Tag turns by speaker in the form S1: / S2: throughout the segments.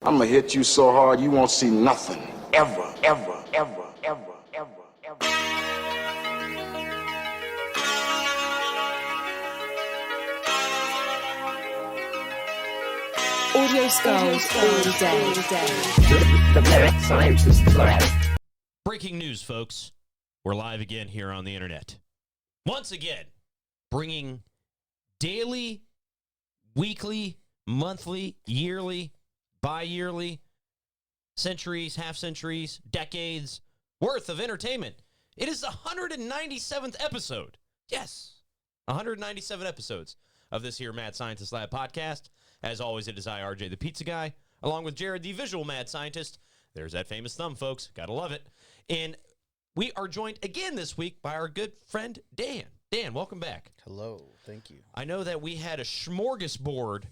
S1: I'm gonna hit you so hard you won't see nothing. Ever, ever, ever, ever, ever, ever.
S2: Audio skulls all day.
S3: The lyric scientist forever.
S4: Breaking news, folks. We're live again here on the internet. Once again, bringing daily, weekly, monthly, yearly, bi-yearly, centuries, half-centuries, decades worth of entertainment. It is the 197th episode. Yes, 197 episodes of this here Mad Scientist Lab podcast. As always, it is I, RJ, the pizza guy, along with Jared, the visual mad scientist. There's that famous thumb, folks. Gotta love it. And we are joined again this week by our good friend, Dan. Dan, welcome back.
S5: Hello. Thank you.
S4: I know that we had a smorgasbord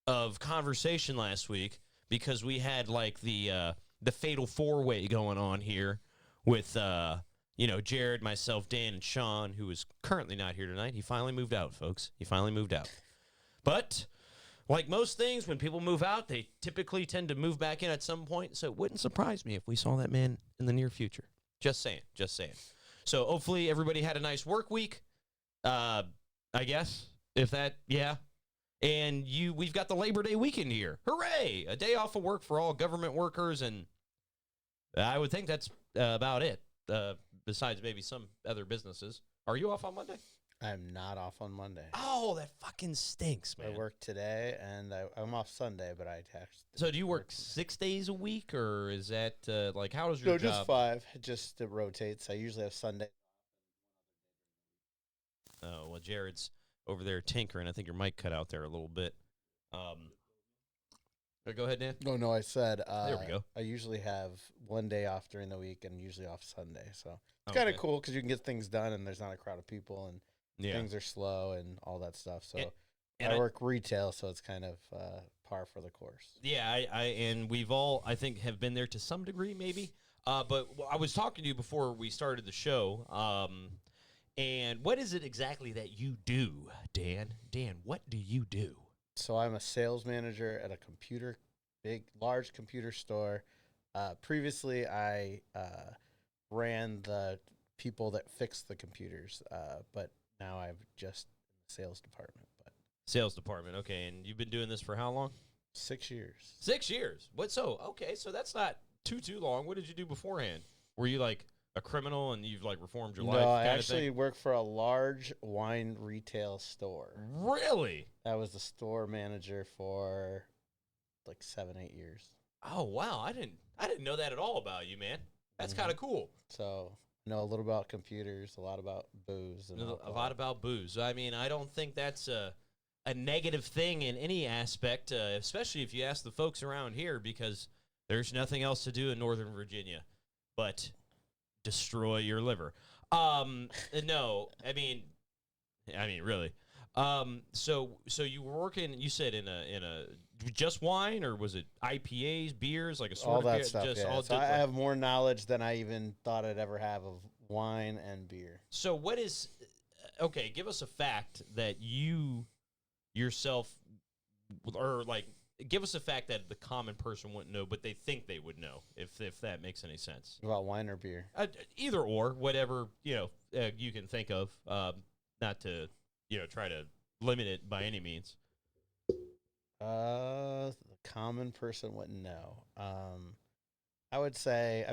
S4: of conversation last week because we had like the fatal four-way going on here with Jared, myself, Dan, and Sean, who is currently not here tonight. He finally moved out, folks. He finally moved out. But like most things, when people move out, they typically tend to move back in at some point. So it wouldn't surprise me if we saw that man in the near future. Just saying. Just saying. So hopefully everybody had a nice work week. I guess, if that, yeah. And we've got the Labor Day weekend here. Hooray! A day off of work for all government workers, and I would think that's about it, besides maybe some other businesses. Are you off on Monday?
S5: I'm not off on Monday.
S4: Oh, that fucking stinks, man.
S5: I work today, and I'm off Sunday, but I text.
S4: So do you work 6 days a week, or is that, how does your
S5: No,
S4: job?
S5: just 5. It rotates. I usually have Sunday.
S4: Oh, well, Jared's over there tinkering. I think your mic cut out there a little bit. Go ahead, Dan.
S5: No, I said
S4: There we go.
S5: I usually have one day off during the week and usually off Sunday. So it's kind of cool because you can get things done and there's not a crowd of people and things are slow and all that stuff. So I work retail, so it's kind of par for the course.
S4: Yeah, and we've all, I think, have been there to some degree, maybe. But I was talking to you before we started the show. And what is it exactly that you do, Dan? Dan, what do you do?
S5: So I'm a sales manager at a large computer store. Previously, I ran the people that fix the computers, but now I'm just in the sales department.
S4: Sales department, okay. And you've been doing this for how long?
S5: 6 years.
S4: 6 years. Okay, so that's not too long. What did you do beforehand? Were you like a criminal and you've like reformed your life?
S5: No, I actually work for a large wine retail store.
S4: Really?
S5: I was the store manager for like 7-8 years.
S4: Oh wow, I didn't know that at all about you, man. That's kind of cool.
S5: So I know a little about computers, a lot about booze, and
S4: a lot about booze. I mean, I don't think that's a negative thing in any aspect, especially if you ask the folks around here, because there's nothing else to do in Northern Virginia but destroy your liver. No, I mean, really. So you were working, you said in a just wine, or was it IPAs, beers, like a sort
S5: all
S4: of
S5: that
S4: beer?
S5: stuff?
S4: Just
S5: yeah.
S4: all
S5: So I have more knowledge than I even thought I'd ever have of wine and beer.
S4: So what is? Okay, give us a fact that you yourself, or like, give us a fact that the common person wouldn't know, but they think they would know, if that makes any sense.
S5: About wine or beer?
S4: Either or, whatever you can think of. Not to try to limit it by any means.
S5: The common person wouldn't know. I would say,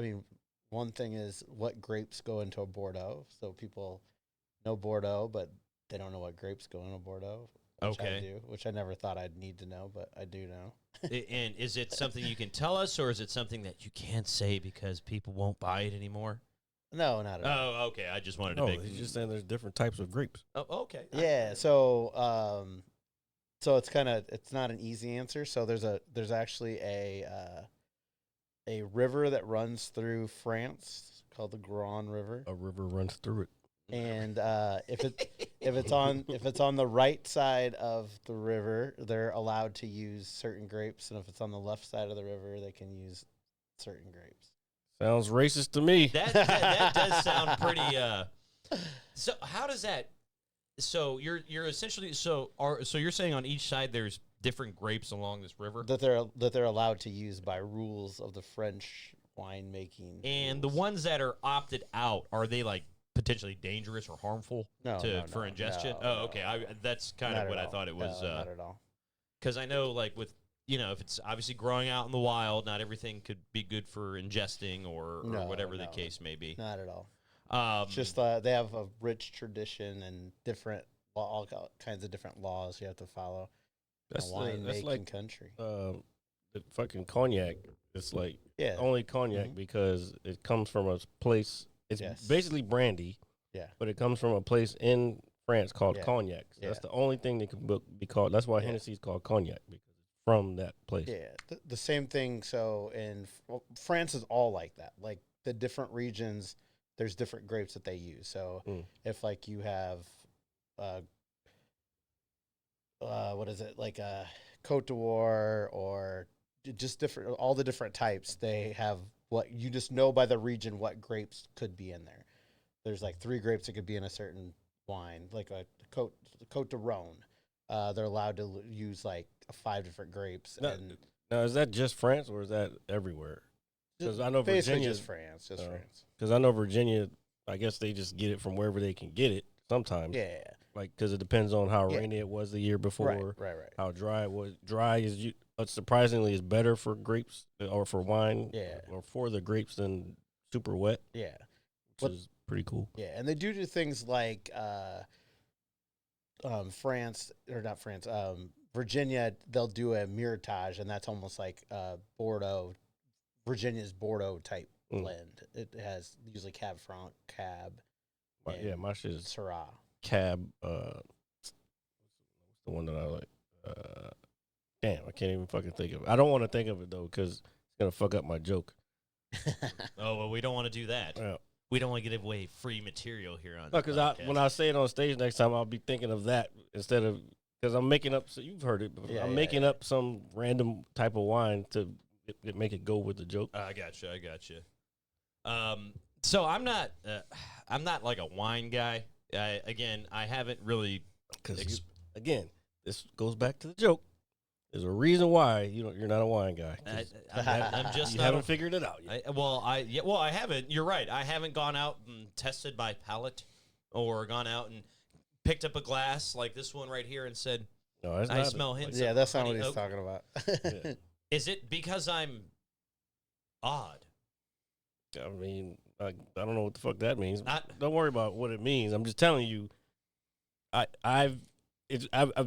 S5: one thing is what grapes go into a Bordeaux. So people know Bordeaux, but they don't know what grapes go into Bordeaux. Which I do, which I never thought I'd need to know, but I do know.
S4: And is it something you can tell us, or is it something that you can't say because people won't buy it anymore?
S5: No, not at all.
S4: Oh, okay. I just wanted to make.
S6: He's just saying there's different types of grapes.
S4: Oh, okay.
S5: Yeah. So it's not an easy answer. So there's actually a river that runs through France called the Grand River.
S6: A river runs through it.
S5: And if it's on the right side of the river, they're allowed to use certain grapes, and if it's on the left side of the river, they can use certain grapes.
S6: Sounds racist to me.
S4: That does sound pretty. So how does that? So you're essentially so you're saying on each side there's different grapes along this river.
S5: that they're allowed to use by rules of the French winemaking.
S4: And the
S5: rules.
S4: ones that are opted out, are they like potentially dangerous or harmful for ingestion?
S5: no,
S4: Okay. That's kind
S5: Not
S4: of
S5: at
S4: what I
S5: all.
S4: thought it was.
S5: No, not at all.
S4: Because I know, like, with, if it's obviously growing out in the wild, not everything could be good for ingesting or whatever the case may be.
S5: Not at all.
S4: Um,
S5: Just they have a rich tradition and all kinds of different laws you have to follow.
S6: That's
S5: Winemaking
S6: like
S5: country.
S6: the fucking cognac. It's like
S5: Yeah.
S6: only cognac because it comes from a place. It's
S5: Yes.
S6: basically brandy.
S5: Yeah.
S6: But it comes from a place in France called
S5: Yeah.
S6: cognac. So
S5: Yeah.
S6: that's the only thing that can be called. That's why Hennessy's called cognac, because it's from that place.
S5: Yeah, the same thing. So France is all like that. Like the different regions, there's different grapes that they use. So if like you have, what is it, like a Cote d'Ivoire or just different, all the different types, they have what you just know by the region what grapes could be in there. There's like 3 grapes that could be in a certain wine, like a Cote de Rhone. They're allowed to use like 5 different grapes.
S6: Now, is that just France or is that everywhere? Because I know
S5: basically
S6: Virginia,
S5: just France, France.
S6: Because I know Virginia, I guess they just get it from wherever they can get it sometimes.
S5: Yeah,
S6: Like, because it depends on how rainy it was the year before.
S5: right.
S6: How dry it was. Dry is surprisingly is better for grapes or for wine.
S5: Yeah.
S6: Or for the grapes than super wet,
S5: Yeah,
S6: which is pretty cool.
S5: yeah, and they do things like France or not France, Virginia. They'll do a Meritage, and that's almost like Bordeaux, Virginia's Bordeaux type blend. It has usually Cab Franc, Cab.
S6: Yeah, my shit is
S5: Syrah.
S6: Cab. What's the one that I like? Damn, I can't even fucking think of it. I don't want to think of it though because it's gonna fuck up my joke.
S4: oh, well, we don't want to do that.
S6: Yeah.
S4: We don't want to give away free material here on.
S6: No, because when I say it on stage next time, I'll be thinking of that instead of because I'm making up. So you've heard it, but I'm making up some random type of wine to make it go with the joke.
S4: I got you. So I'm not like a wine guy. I haven't really.
S6: Because again, this goes back to the joke. There's a reason why you're not a wine guy.
S4: I'm just
S6: you
S4: not
S6: haven't figured it out yet.
S4: I haven't. You're right. I haven't gone out and tested my palate, or gone out and picked up a glass like this one right here and said,
S6: No, that's
S4: I
S6: not
S4: smell hints.
S5: Yeah,
S4: of
S5: that's not
S4: honey
S5: what he's
S4: oak."
S5: talking about.
S6: Yeah.
S4: Is it because I'm odd?
S6: I mean, I don't know what the fuck that means.
S4: I-
S6: Don't worry about what it means. I'm just telling you, I've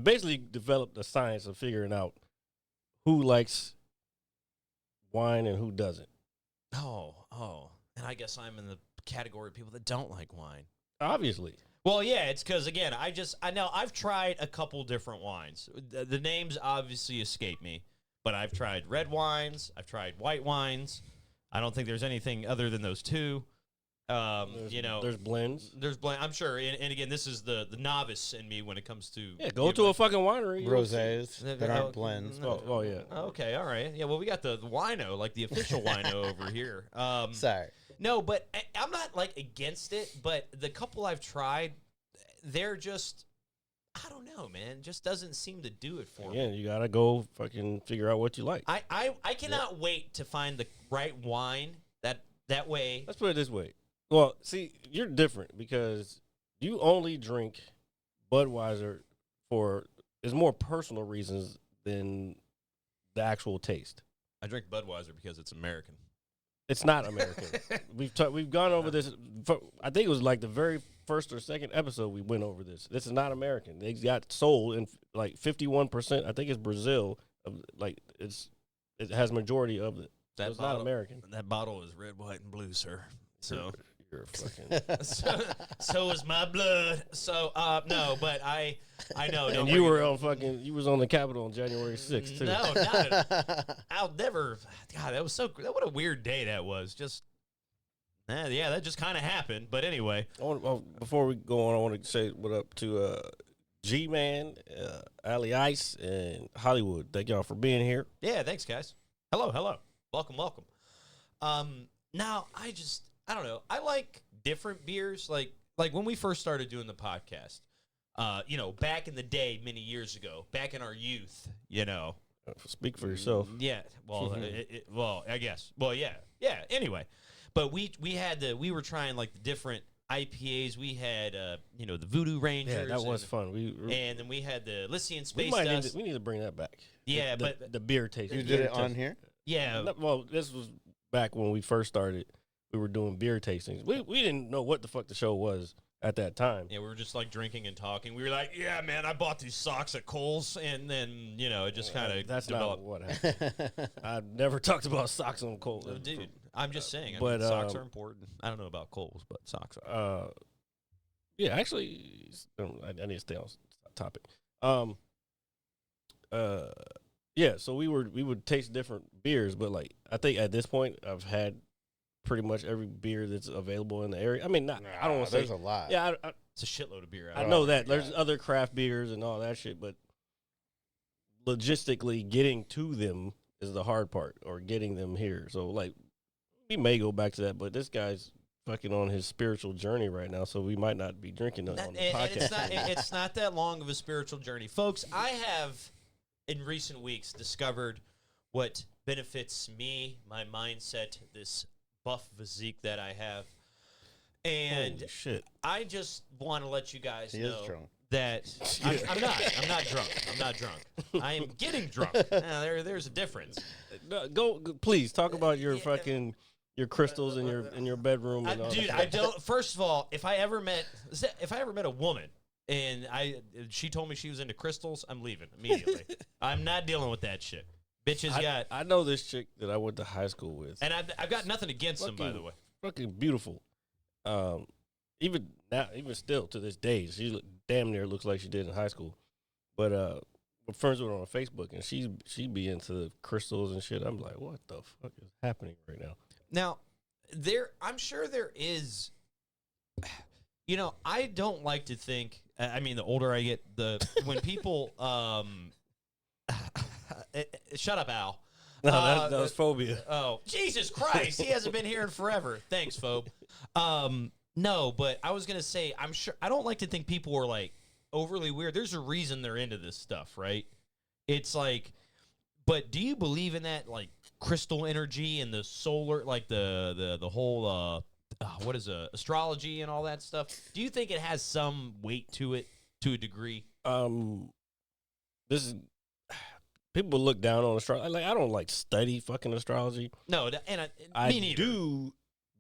S6: basically developed a science of figuring out who likes wine and who doesn't.
S4: Oh, and I guess I'm in the category of people that don't like wine.
S6: Obviously.
S4: Well, yeah, it's because, again, I know I've tried a couple different wines. The names obviously escape me, but I've tried red wines. I've tried white wines. I don't think there's anything other than those two.
S6: There's blends.
S4: There's blend. I'm sure, and again, this is the novice in me when it comes to
S6: Go to a fucking winery.
S5: Rosés that aren't blends.
S6: Oh yeah.
S4: Okay, all right. Yeah, well, we got the wino, like the official wino over here.
S5: Sorry.
S4: No, but I'm not like against it. But the couple I've tried, they're just, I don't know, man. Just doesn't seem to do it for me.
S6: Yeah, you gotta go fucking figure out what you like.
S4: I cannot wait to find the right wine that way.
S6: Let's put it this way. Well, see, you're different because you only drink Budweiser for is more personal reasons than the actual taste.
S4: I drink Budweiser because it's American.
S6: It's not American. We've gone over this. I think it was like the very first or second episode we went over this. This is not American. They got sold in like 51%. I think it's Brazil. It has majority of it. So it's not American.
S4: That bottle is red, white, and blue, sir. So
S6: you're a fucking.
S4: so is my blood. So no, but I know.
S6: And you were on fucking. You was on the Capitol on January 6th too.
S4: No, not. I'll never. God, that was so. What a weird day that was. Just. Yeah, that just kind of happened. But anyway,
S6: before we go on, I want to say what up to G-Man, Ali Ice, and Hollywood. Thank y'all for being here.
S4: Yeah, thanks, guys. Hello. Welcome. Now, I don't know. I like different beers. Like when we first started doing the podcast, back in the day, many years ago, back in our youth,
S6: Speak for yourself.
S4: Yeah. Well, well, I guess. Well, yeah. Yeah. Anyway, but we were trying like the different IPAs. We had the Voodoo Rangers.
S6: Yeah, that was fun.
S4: And then we had the Lycian
S6: we
S4: Space
S6: might
S4: Dust.
S6: we need to bring that back.
S4: Yeah,
S6: the beer tasting.
S5: You did it on here?
S4: Yeah.
S6: No, well, this was back when we first started. We were doing beer tastings. We didn't know what the fuck the show was at that time.
S4: Yeah, we were just like drinking and talking. We were like, "Yeah, man, I bought these socks at Kohl's," and then it just kind of
S6: That's
S4: developed.
S6: not what happened. I've never talked about socks on Kohl's.
S4: Dude, I'm just saying.
S6: But,
S4: socks are important. I don't know about Kohl's, but socks are.
S6: Yeah, actually, I need to stay on topic. Yeah, so we would taste different beers, but like I think at this point I've had pretty much every beer that's available in the area. I mean, I don't want to say
S5: there's a lot.
S6: Yeah,
S4: It's a shitload of beer.
S6: I know that there's other craft beers and all that shit, but logistically getting to them is the hard part, or getting them here. So like we may go back to that, but this guy's fucking on his spiritual journey right now, so we might not be drinking on the podcast.
S4: It's not that long of a spiritual journey, folks. I have in recent weeks discovered what benefits me, my mindset, this buff physique that I have. And
S6: Holy shit.
S4: I just want to let you guys
S5: He
S4: know
S5: is drunk.
S4: that I'm not drunk. I'm not drunk. I am getting drunk. Now, there's a difference.
S6: No, go please talk about your fucking your crystals in your bedroom and all
S4: Dude,
S6: that.
S4: I don't. First of all, if I ever met a woman and she told me she was into crystals, I'm leaving immediately. I'm not dealing with that shit. Bitches
S6: I know this chick that I went to high school with.
S4: and I've got nothing against them, by the way.
S6: Fucking beautiful. Even now, even still to this day, she damn near looks like she did in high school. But we're friends with her on Facebook, and she be into crystals and shit. I'm like, what the fuck is happening right now?
S4: Now, I'm sure there is. I don't like to think. I mean, the older I get, when people shut up, Al.
S6: No, that was phobia.
S4: Oh, Jesus Christ. He hasn't been here in forever. Thanks, Phobe. No, but I was going to say, I'm sure, I don't like to think people are like overly weird. There's a reason they're into this stuff, right? It's like, but do you believe in that, like, crystal energy and the solar, like the whole, what is astrology and all that stuff? Do you think it has some weight to it to a degree?
S6: This is. People look down on astrology. Like, I don't like study fucking astrology.
S4: No, and
S6: I
S4: me neither.
S6: do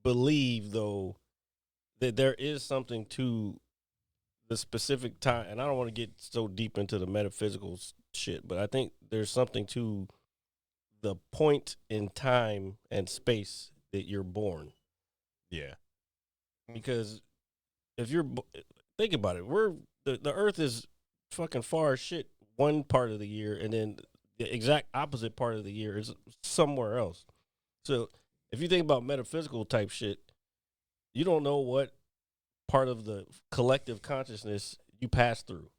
S6: believe though that there is something to the specific time, and I don't want to get so deep into the metaphysical shit, but I think there's something to the point in time and space that you're born.
S4: Yeah,
S6: because if you're think about it, the Earth is fucking far as shit one part of the year, and then the exact opposite part of the year is somewhere else. So if you think about metaphysical type shit, you don't know what part of the collective consciousness you pass through.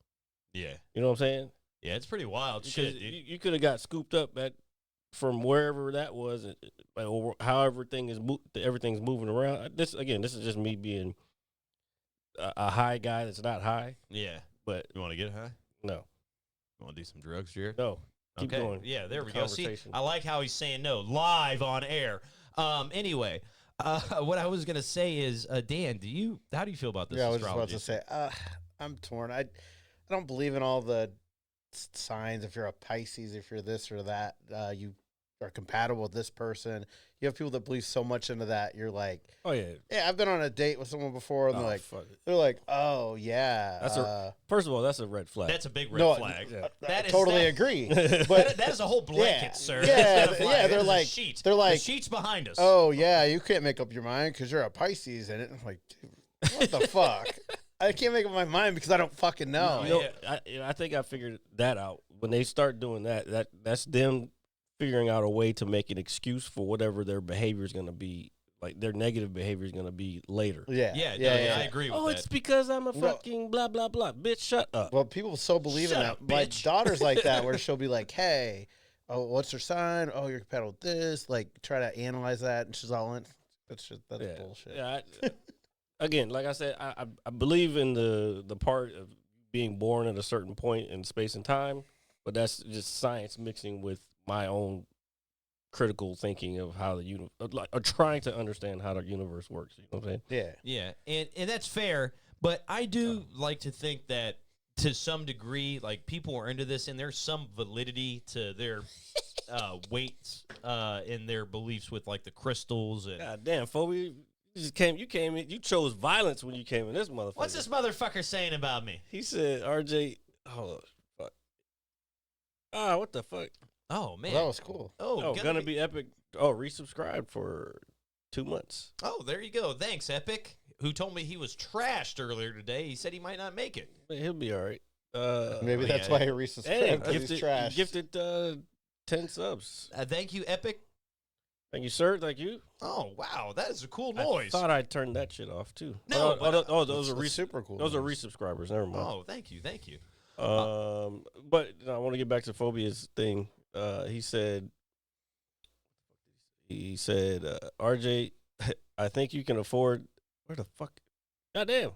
S4: Yeah.
S6: You know what I'm saying?
S4: Yeah, it's pretty wild shit, dude.
S6: You could have got scooped up from wherever that was, or however everything's moving around. This is just me being a high guy that's not high.
S4: Yeah.
S6: But
S4: You want to get high?
S6: no.
S4: You want to do some drugs, Jared?
S6: No. Keep going.
S4: Yeah, there
S6: with
S4: we
S6: the
S4: go. See,
S6: conversation.
S4: I like how he's saying no live on air. Anyway, what I was gonna say is, Dan, how do you feel about this?
S5: Yeah, I was just
S4: astrology?
S5: about to say, I'm torn. I don't believe in all the signs. If you're a Pisces, if you're this or that, you are compatible with this person. You have people that believe so much into that. You're like,
S6: Oh yeah.
S5: yeah, I've been on a date with someone before, and
S6: Fuck it.
S5: they're like, oh yeah,
S6: That's first of all, that's a red flag.
S4: That's a big red
S5: No,
S4: flag.
S6: yeah.
S4: That
S5: I
S4: is
S5: totally
S4: that-
S5: agree.
S4: That,
S5: But
S4: that is a whole blanket,
S5: Yeah.
S4: sir.
S5: Yeah,
S4: That's not a flag.
S5: yeah,
S4: That
S5: they're
S4: is a
S5: like-
S4: sheet.
S5: they're like,
S4: the sheet's behind us.
S5: oh yeah, you can't make up your mind because you're a Pisces, and I'm like, dude, what the fuck? I can't make up my mind because I don't fucking know.
S6: You know, I think I figured that out. When they start doing that's them figuring out a way to make an excuse for whatever their behavior is going to be, like their negative behavior is going to be later.
S5: Yeah,
S4: Yeah,
S5: yeah,
S4: no,
S5: yeah.
S4: I agree with
S6: Oh,
S4: that.
S6: it's because I'm a
S5: Well-
S6: fucking blah, blah, blah. Bitch, shut up.
S5: Well, people so believe
S4: Shut
S5: in
S4: up,
S5: that. My
S4: bitch.
S5: daughter's like that, where she'll be like, "Hey, oh, what's her sign? Oh, you're compatible with this." Like, try to analyze that, and she's all in. That's bullshit.
S6: Yeah, again, like I said, I believe in the part of being born at a certain point in space and time, but that's just science mixing with my own critical thinking of how the universe, or trying to understand how the universe works. You know what I'm saying?
S5: Yeah.
S4: Yeah, and that's fair, but I do like to think that to some degree, like people are into this, and there's some validity to their weights in their beliefs with like the crystals and.
S6: God damn, Phoebe, you came in, you chose violence when you came in this motherfucker.
S4: What's this motherfucker saying about me?
S6: He said, RJ, hold on, fuck. Ah, what the fuck?
S4: Oh man,
S5: Well, that was cool.
S6: Oh, gonna be epic. Oh, resubscribed for 2 months.
S4: Oh, there you go. Thanks, Epic. Who told me he was trashed earlier today? He said he might not make it.
S6: But he'll be all right.
S5: Maybe that's why he resubscribed,
S6: Hey,
S5: because he's trash.
S6: gifted 10 subs.
S4: Thank you, Epic.
S6: Thank you, sir. Thank you.
S4: Oh wow, that is a cool noise.
S6: I thought I'd turn that shit off too.
S4: No, but,
S6: those are
S5: super cool.
S6: Those are
S5: noise.
S6: resubscribers. Never mind.
S4: Oh, thank you.
S6: But I want to get back to Phobia's thing. He said, RJ, I think you can afford. Where the fuck? Goddamn.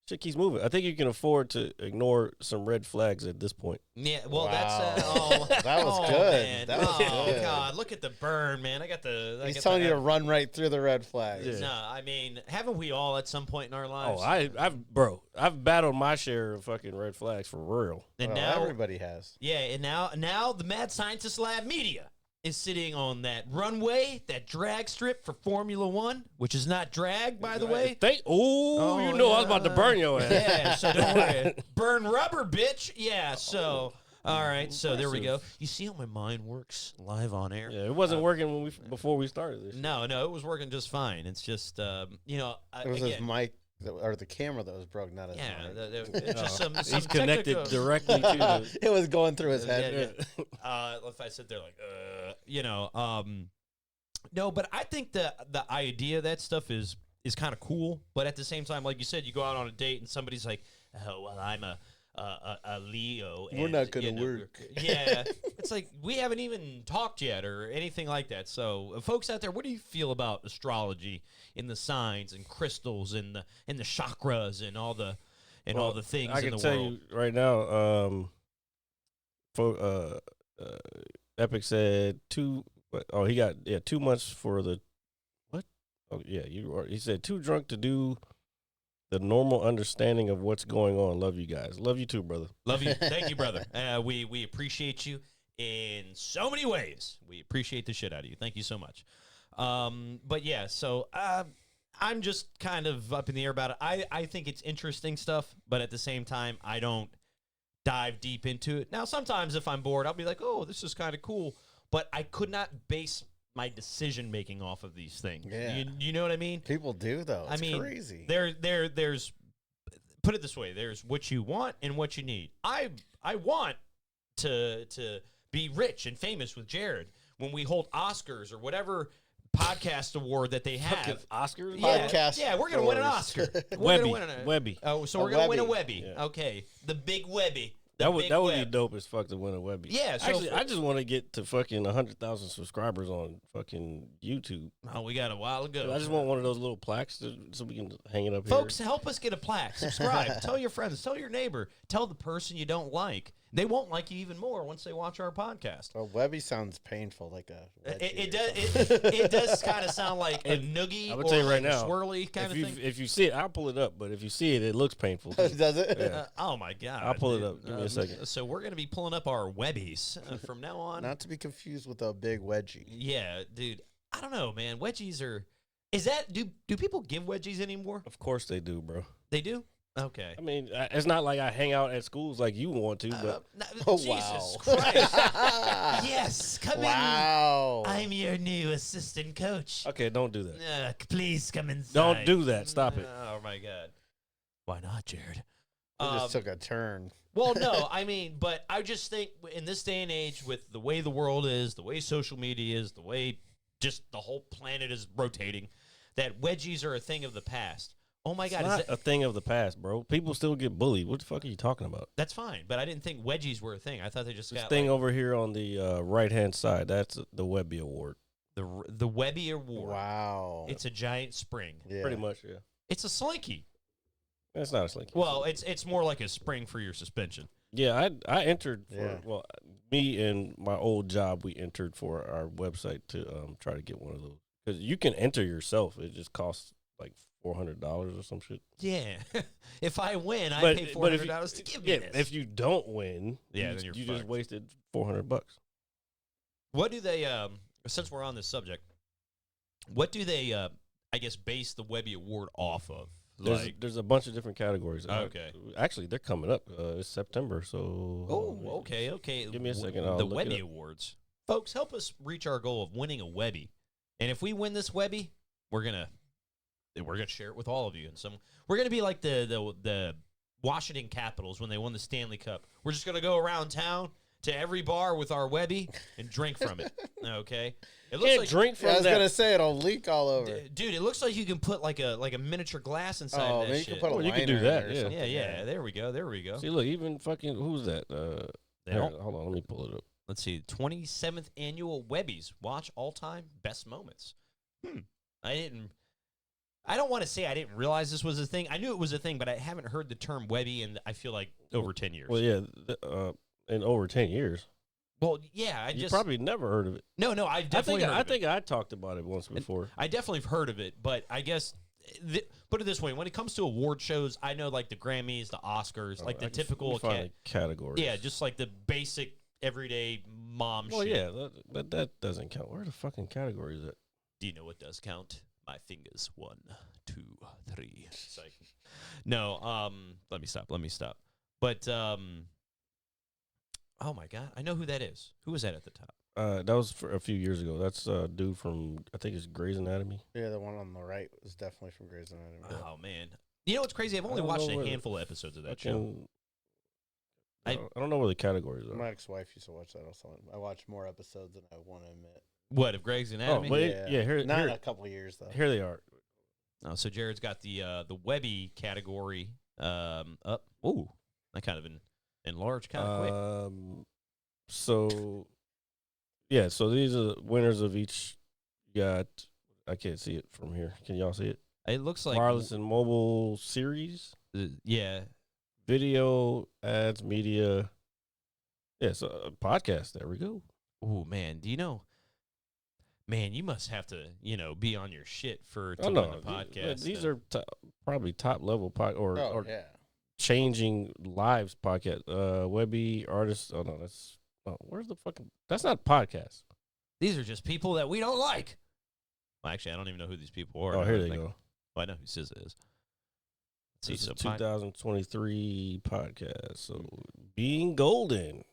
S6: Shit keeps moving. I think you can afford to ignore some red flags at this point.
S4: Yeah, well,
S5: Wow.
S4: that's
S5: That was
S4: oh,
S5: good.
S4: Man.
S5: That was
S4: oh
S5: good.
S4: God, look at the burn, man. I got the.
S5: He's telling you to run right through the red flags.
S6: Yeah.
S4: No, I mean, haven't we all at some point in our lives?
S6: Oh, I've battled my share of fucking red flags for real.
S4: And
S5: Well,
S4: now,
S5: everybody has.
S4: yeah, and now the Mad Scientist Lab Media is sitting on that runway, that drag strip for Formula One, which is not drag, by the way.
S6: Oh, you know I was about to burn your ass.
S4: Yeah, so don't worry. Burn rubber, bitch. Yeah, so all right, so there we go. You see how my mind works live on air?
S6: Yeah, it wasn't working when before we started this.
S4: No, it was working just fine. It's just you know,
S5: It was his
S4: again,
S5: mic or the camera that was broke, not his
S4: yeah,
S5: mic.
S4: it's just some
S6: He's connected
S4: technical-
S6: directly to the.
S5: It was going through his head.
S4: If I sit there like, you know, no, but I think the idea of that stuff is kind of cool. But at the same time, like you said, you go out on a date and somebody's like, oh, well, I'm a Leo.
S5: We're
S4: and,
S5: not gonna
S4: you know,
S5: work.
S4: Yeah, it's like we haven't even talked yet or anything like that. So, folks out there, what do you feel about astrology and the signs and crystals and the chakras and all the things
S6: I
S4: in
S6: can
S4: the
S6: tell
S4: world?
S6: you right now. Epic said 2. Oh, he got 2 months for the what? Oh yeah, he said too drunk to do the normal understanding of what's going on. Love you guys. Love you too, brother.
S4: Love you. Thank you, brother. We appreciate you in so many ways. We appreciate the shit out of you. Thank you so much. But yeah, so I'm just kind of up in the air about it. I think it's interesting stuff, but at the same time, I don't dive deep into it. Now, sometimes if I'm bored, I'll be like, oh, this is kind of cool. But I could not base my decision making off of these things.
S5: Yeah.
S4: You know what I mean?
S5: People do though. It's
S4: I mean,
S5: crazy.
S4: There's put it this way: there's what you want and what you need. I want to be rich and famous with Jared when we hold Oscars or whatever podcast award that they have.
S6: Oscars.
S4: Yeah,
S5: Podcast
S4: yeah, we're gonna win an
S5: awards.
S4: Oscar. We're gonna
S6: Webby.
S4: win an-
S6: Webby.
S4: Oh, so
S5: A
S4: we're gonna win a
S5: Webby.
S4: Webby.
S6: Yeah.
S4: Okay, the big Webby.
S6: That would be
S4: Web.
S6: dope as fuck to win a Webby.
S4: Yeah, so
S6: actually, I just want to get to fucking 100,000 subscribers on fucking YouTube.
S4: Oh, we got a while ago.
S6: I just want one of those little plaques so we can hang it up
S4: Folks,
S6: here.
S4: help us get a plaque. Subscribe. Tell your friends. Tell your neighbor. Tell the person you don't like. They won't like you even more once they watch our podcast.
S5: Well, Webby sounds painful, like a.
S4: It
S5: wedgie or
S4: does.
S5: something.
S4: It does kind of sound like a noogie
S6: I would
S4: or
S6: tell you right
S4: like a
S6: now,
S4: swirly kind of thing.
S6: If you see it, I'll pull it up. But if you see it, it looks painful. too.
S5: Does it?
S6: Yeah.
S4: Oh my god!
S6: I'll pull it
S4: dude.
S6: up. Give me a second.
S4: So we're gonna be pulling up our Webbies from now on.
S5: Not to be confused with a big wedgie.
S4: Yeah, dude. I don't know, man. Wedgies are. Is that do people give wedgies anymore?
S6: Of course they do, bro.
S4: They do. Okay.
S6: I mean, it's not like I hang out at schools like you want to, but
S4: No,
S5: Oh,
S4: Jesus
S5: wow.
S4: Christ! Yes, come
S5: Wow.
S4: in. I'm your new assistant coach.
S6: okay, don't do that.
S4: Please come inside.
S6: Don't do that. Stop it.
S4: Oh my god. Why not, Jared?
S5: We just took a turn.
S4: Well, no, I mean, but I just think in this day and age, with the way the world is, the way social media is, the way just the whole planet is rotating, that wedgies are a thing of the past. Oh my
S6: It's
S4: God,
S6: not a thing of the past, bro. People still get bullied. What the fuck are you talking about?
S4: that's fine. But I didn't think wedgies were a thing. I thought they just
S6: This
S4: got
S6: thing
S4: like,
S6: over here on the right hand side, that's the Webby Award.
S4: the Webby Award.
S5: Wow.
S4: It's a giant spring.
S5: Yeah.
S6: Pretty much, yeah.
S4: It's a slinky.
S6: It's not a slinky.
S4: Well, it's more like a spring for your suspension.
S6: Yeah, I entered for
S5: Yeah.
S6: well, me and my old job, we entered for our website to try to get one of those because you can enter yourself. It just costs like $400 or some shit.
S4: Yeah. If I win, I
S6: But-
S4: pay
S6: but if
S4: $400 to give me
S6: Yeah,
S4: this.
S6: if you don't win,
S4: Yeah, then you're
S6: you just
S4: fucked.
S6: wasted $400.
S4: What do they, since we're on this subject, what do they, I guess, base the Webby Award off of?
S6: There's a bunch of different categories.
S4: Okay.
S6: Actually, they're coming up. It's September, so.
S4: Oh, okay.
S6: Give me a second, I'll
S4: The
S6: look it
S4: Webby
S6: up.
S4: Awards. Folks, help us reach our goal of winning a Webby. And if we win this Webby, we're gonna share it with all of you. And we're gonna be like the Washington Capitals when they won the Stanley Cup. We're just gonna go around town to every bar with our Webby and drink from it. Okay. It looks
S6: Can't
S4: like
S6: drink from
S5: Yeah, I was
S6: that.
S5: gonna say it'll leak all over.
S4: Dude, it looks like you can put like a miniature glass inside
S5: Oh,
S4: that
S5: maybe you
S4: shit.
S5: can put a
S6: Well, you
S5: liner
S6: can do
S5: in
S6: that,
S5: there or
S6: yeah.
S5: something.
S4: Yeah. There we go.
S6: See, look, even fucking who's that?
S4: They
S6: Here,
S4: don't-
S6: hold on, let me pull it up.
S4: Let's see, 27th annual Webbies. Watch all time best moments. I don't want to say I didn't realize this was a thing. I knew it was a thing, but I haven't heard the term Webby in I feel like over 10 years.
S6: Well, yeah, in over 10 years.
S4: Well, yeah,
S6: You probably never heard of it.
S4: no, I've definitely heard
S6: I
S4: of
S6: think
S4: it.
S6: I talked about it once before.
S4: I definitely have heard of it, but I guess put it this way: when it comes to award shows, I know like the Grammys, the Oscars, like the typical
S6: categories.
S4: yeah, just like the basic everyday mom
S6: Well,
S4: shit.
S6: yeah, but that doesn't count. Where the fucking category is it?
S4: Do you know what does count? My fingers. 1, 2, 3. It's like, no, let me stop. But oh my god, I know who that is. Who was that at the top?
S6: That was for a few years ago. That's a dude from I think it's Grey's Anatomy.
S5: Yeah, the one on the right was definitely from Grey's Anatomy.
S4: Oh man, you know what's crazy? I've only
S6: don't
S4: watched
S6: know
S4: a
S6: where the
S4: handful of episodes of that show.
S6: Fucking-
S4: I-
S6: I don't know where the categories are.
S5: My ex-wife used to watch that also. I watched more episodes than I want to admit.
S4: What of Greg's Anatomy?
S6: but yeah, here,
S5: not
S6: here,
S5: in a couple years though.
S6: here they are.
S4: Oh, so Jared's got the Webby category up. Ooh, that kind of enlarged kind of quick.
S6: So yeah, so these are the winners of each. You got, I can't see it from here. Can y'all see it?
S4: It looks like
S6: Wireless and mobile series,
S4: yeah.
S6: video, ads, media. Yeah, so podcast. There we go.
S4: Ooh, man, do you know? Man, you must have to, be on your shit to
S6: Oh
S4: win
S6: no,
S4: the podcast.
S6: these are probably top level or
S5: Yeah.
S6: changing lives podcast. Webby artists. Oh no, where's the fucking? That's not podcast.
S4: These are just people that we don't like. Well, actually, I don't even know who these people are.
S6: Oh,
S4: I
S6: here
S4: don't
S6: they
S4: think-
S6: go.
S4: Well, I know who SZA is. Let's see,
S6: This is
S4: so
S6: 2023 podcast. So being golden.